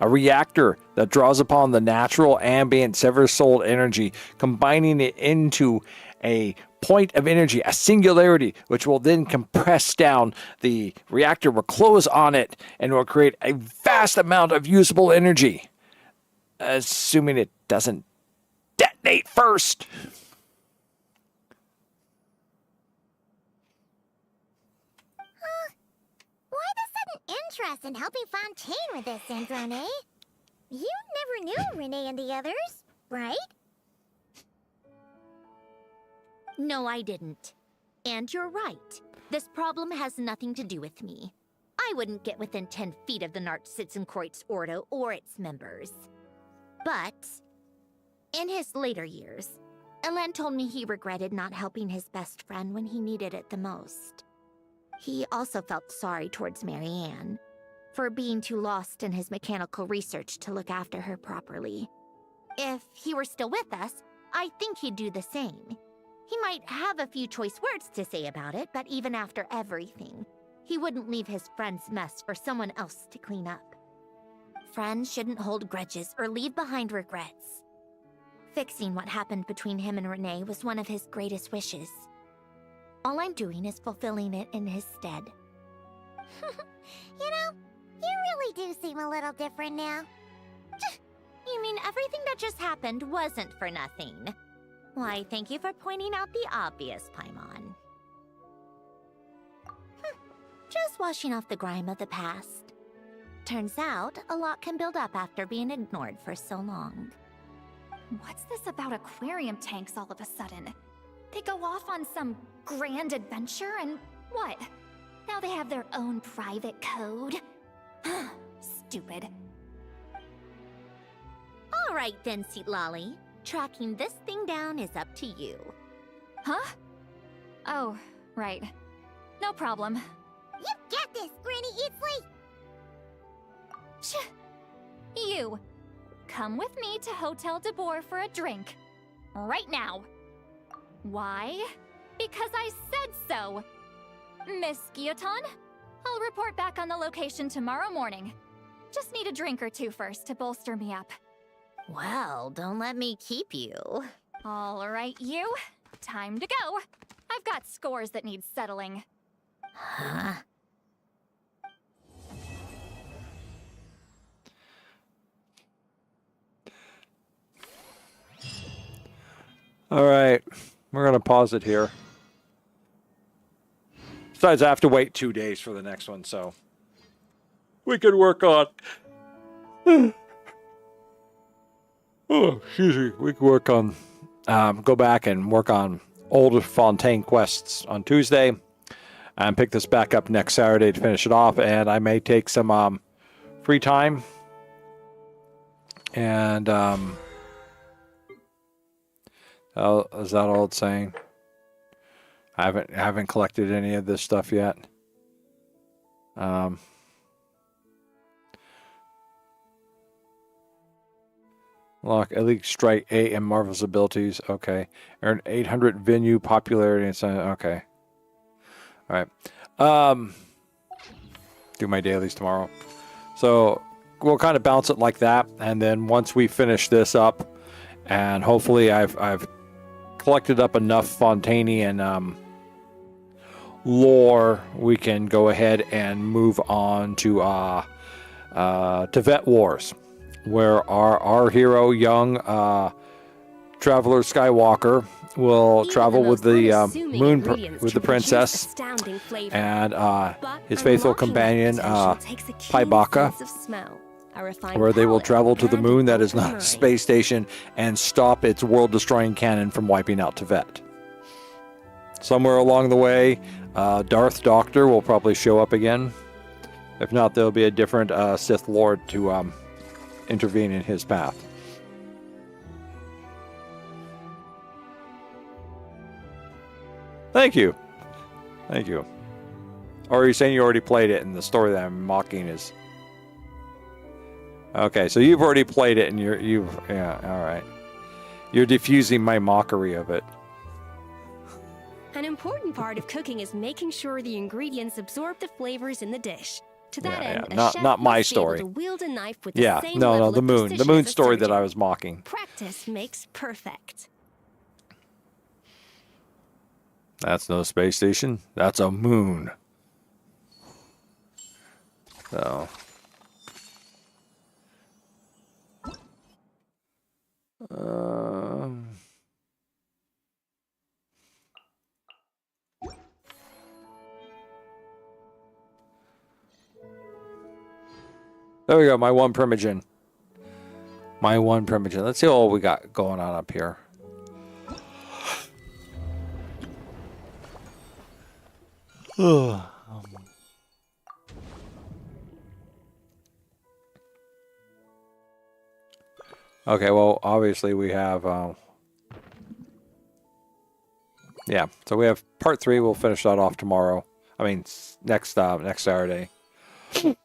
S1: reactor that draws upon the natural ambient severed soul energy, combining it into a point of energy, a singularity, which will then compress down. The reactor will close on it and will create a vast amount of usable energy. Assuming it doesn't detonate first.
S2: Why the sudden interest in helping Fontaine with this, Sandrone? You never knew Renee and the others, right?
S13: No, I didn't. And you're right. This problem has nothing to do with me. I wouldn't get within 10 feet of the Nartsitzenkreuz Ordo or its members. But in his later years, Elen told me he regretted not helping his best friend when he needed it the most. He also felt sorry towards Marianne for being too lost in his mechanical research to look after her properly. If he were still with us, I think he'd do the same. He might have a few choice words to say about it, but even after everything, he wouldn't leave his friend's mess for someone else to clean up. Friends shouldn't hold grudges or leave behind regrets. Fixing what happened between him and Renee was one of his greatest wishes. All I'm doing is fulfilling it in his stead.
S2: You know, you really do seem a little different now.
S13: You mean everything that just happened wasn't for nothing? Why, thank you for pointing out the obvious, Paimon. Just washing off the grime of the past. Turns out, a lot can build up after being ignored for so long.
S19: What's this about aquarium tanks all of a sudden? They go off on some grand adventure and what? Now they have their own private code? Stupid.
S13: All right then, Lolly. Tracking this thing down is up to you.
S19: Huh? Oh, right. No problem.
S2: You got this, Granny Eatsley!
S19: You, come with me to Hotel de Boer for a drink. Right now. Why? Because I said so. Miss Guillotin, I'll report back on the location tomorrow morning. Just need a drink or two first to bolster me up.
S13: Well, don't let me keep you.
S19: All right, you. Time to go. I've got scores that need settling.
S13: Huh?
S1: All right, we're going to pause it here. Besides, I have to wait 2 days for the next one, so we could work on... Oh, excuse me. We could work on... go back and work on old Fontaine quests on Tuesday and pick this back up next Saturday to finish it off, and I may take some free time and... is that all it's saying? I haven't collected any of this stuff yet. Lock Elite Strike 8 and Marvel's abilities. Okay. Earn 800 venue popularity and so okay. All right. Do my dailies tomorrow. So we'll kind of bounce it like that, and then once we finish this up, and hopefully I've collected up enough Fontainian lore, we can go ahead and move on to Vet Wars, where our hero, young traveler Skywalker, will travel with the with the princess and his faithful companion Paibaka, where they will travel to the moon that is not a space station and stop its world-destroying cannon from wiping out Tibet. Somewhere along the way, Darth Doctor will probably show up again. If not, there'll be a different Sith Lord to intervene in his path. Thank you. Thank you. Or are you saying you already played it and the story that I'm mocking is... Okay, so you've already played it and yeah, all right. You're diffusing my mockery of it.
S5: An important part of cooking is making sure the ingredients absorb the flavors in the dish. To that end, a chef
S1: not my
S5: must be able
S1: story.
S5: to wield a knife with the same level of
S1: the
S5: precision
S1: moon
S5: as a
S1: story that
S5: surgeon.
S1: I was mocking.
S5: Practice makes perfect.
S1: That's no space station. That's a moon. So. There we go, my one primogen. My one primogen. Let's see what we got going on up here. Okay, well, obviously we have... yeah, so we have part 3. We'll finish that off tomorrow. I mean, next Saturday. When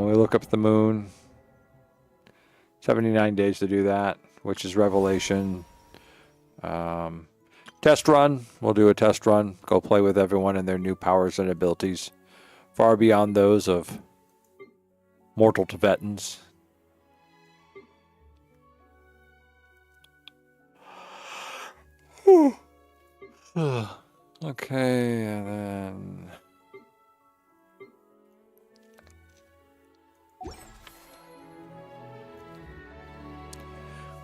S1: we look up at the moon, 79 days to do that, which is Revelation. Test run. We'll do a test run. Go play with everyone and their new powers and abilities. Far beyond those of mortal Tibetans. Okay, and then...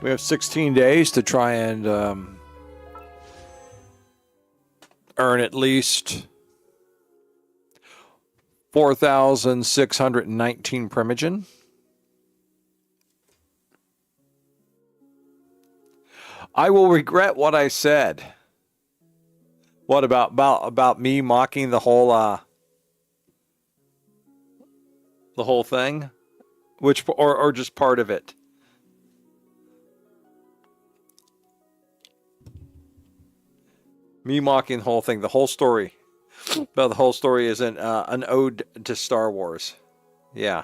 S1: we have 16 days to try and earn at least 4,619 primogen. I will regret what I said. What about me mocking the whole thing, which or just part of it? Me mocking the whole thing, the whole story. But the whole story is an ode to Star Wars. Yeah.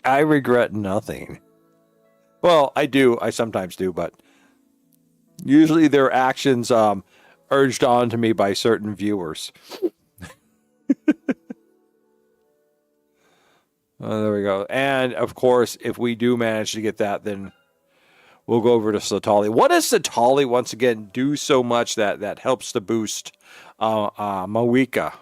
S1: I regret nothing. Well, I do. I sometimes do, but usually their actions urged on to me by certain viewers. There we go. And of course, if we do manage to get that, then we'll go over to Satali. What does Satali once again do so much that helps to boost Mawika?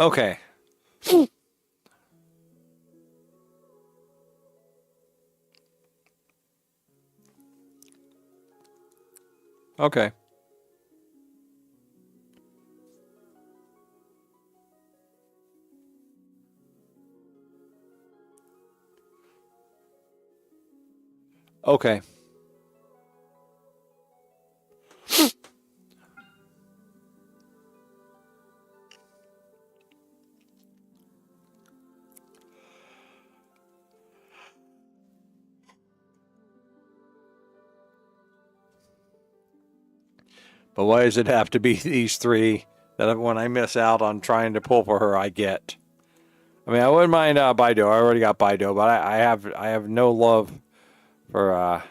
S1: Okay. Okay. Okay. But why does it have to be these 3 that when I miss out on trying to pull for her, I get? I mean, I wouldn't mind Baido. I already got Baido, but I have no love for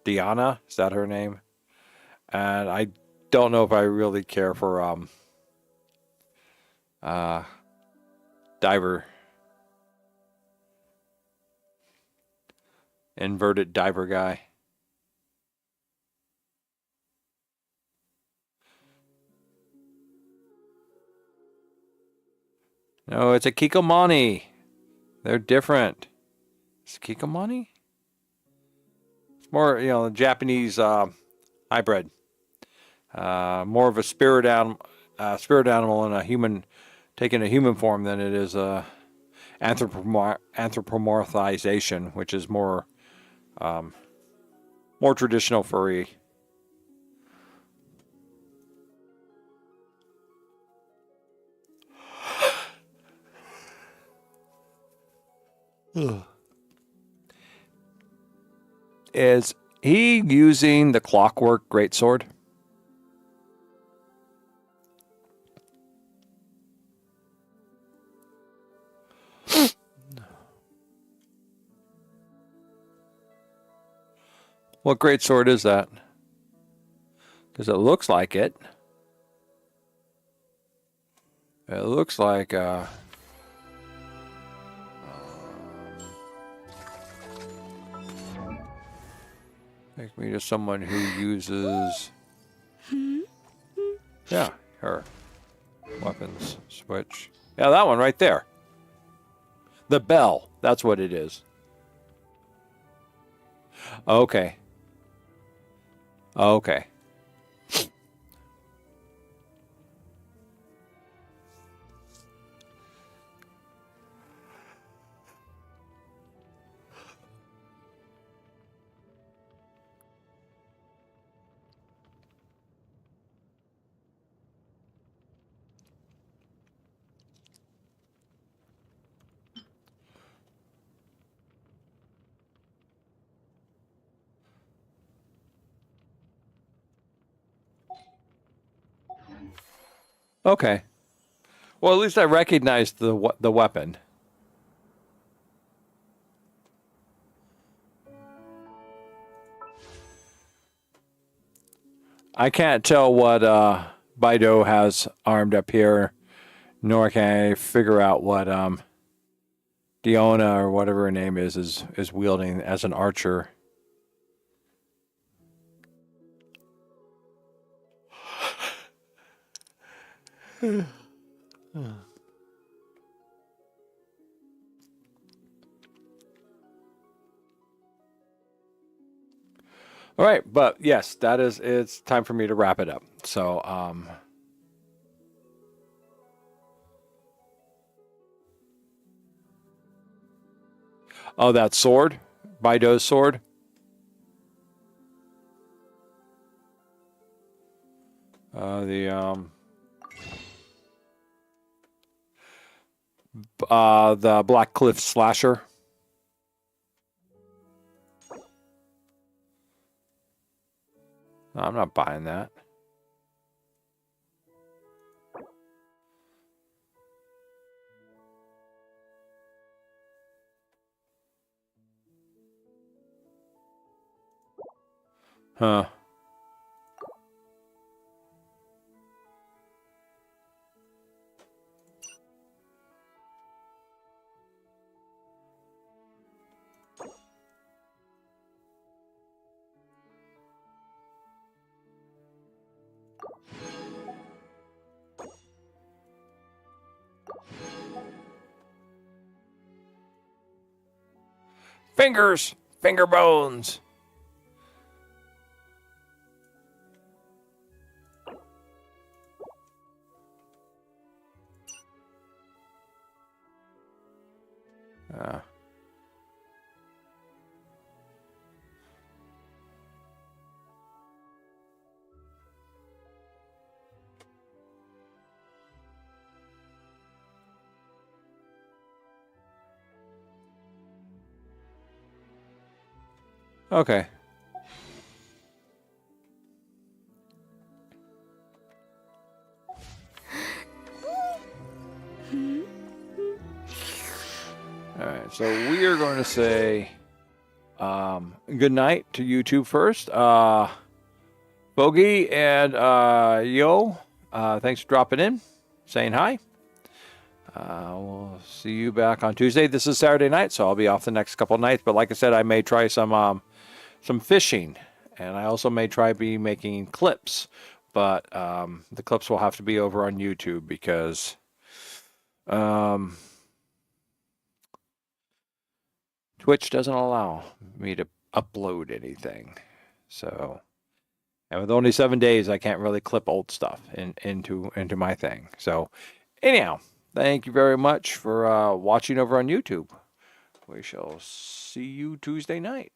S1: Diana. Is that her name? And I don't know if I really care for Diver. Inverted diver guy. No, it's a Kikomani. They're different. It's a Kikomani? It's more, a Japanese hybrid. More of a spirit animal and a human, taking a human form than it is anthropomorphization, which is more traditional furry. Is he using the clockwork greatsword? What greatsword is that? Because it looks like it. It looks like take me to someone who uses... Yeah, her. Weapons. Switch. Yeah, that one right there. The bell. That's what it is. Okay. Okay. Okay. Well, at least I recognized the weapon. I can't tell what Baido has armed up here, nor can I figure out what Diona or whatever her name is wielding as an archer. All right, but yes, it's time for me to wrap it up. So, oh, that sword, Baido's sword. The Black Cliff Slasher. I'm not buying that. Huh. Fingers, finger bones. Okay. All right, so we are going to say good night to you two first. Bogey and Yo, thanks for dropping in, saying hi. We'll see you back on Tuesday. This is Saturday night, so I'll be off the next couple of nights. But like I said, I may try some fishing, and I also may try making clips. But the clips will have to be over on YouTube because Twitch doesn't allow me to upload anything. So, and with only 7 days, I can't really clip old stuff into my thing. So, anyhow, thank you very much for watching over on YouTube. We shall see you Tuesday night.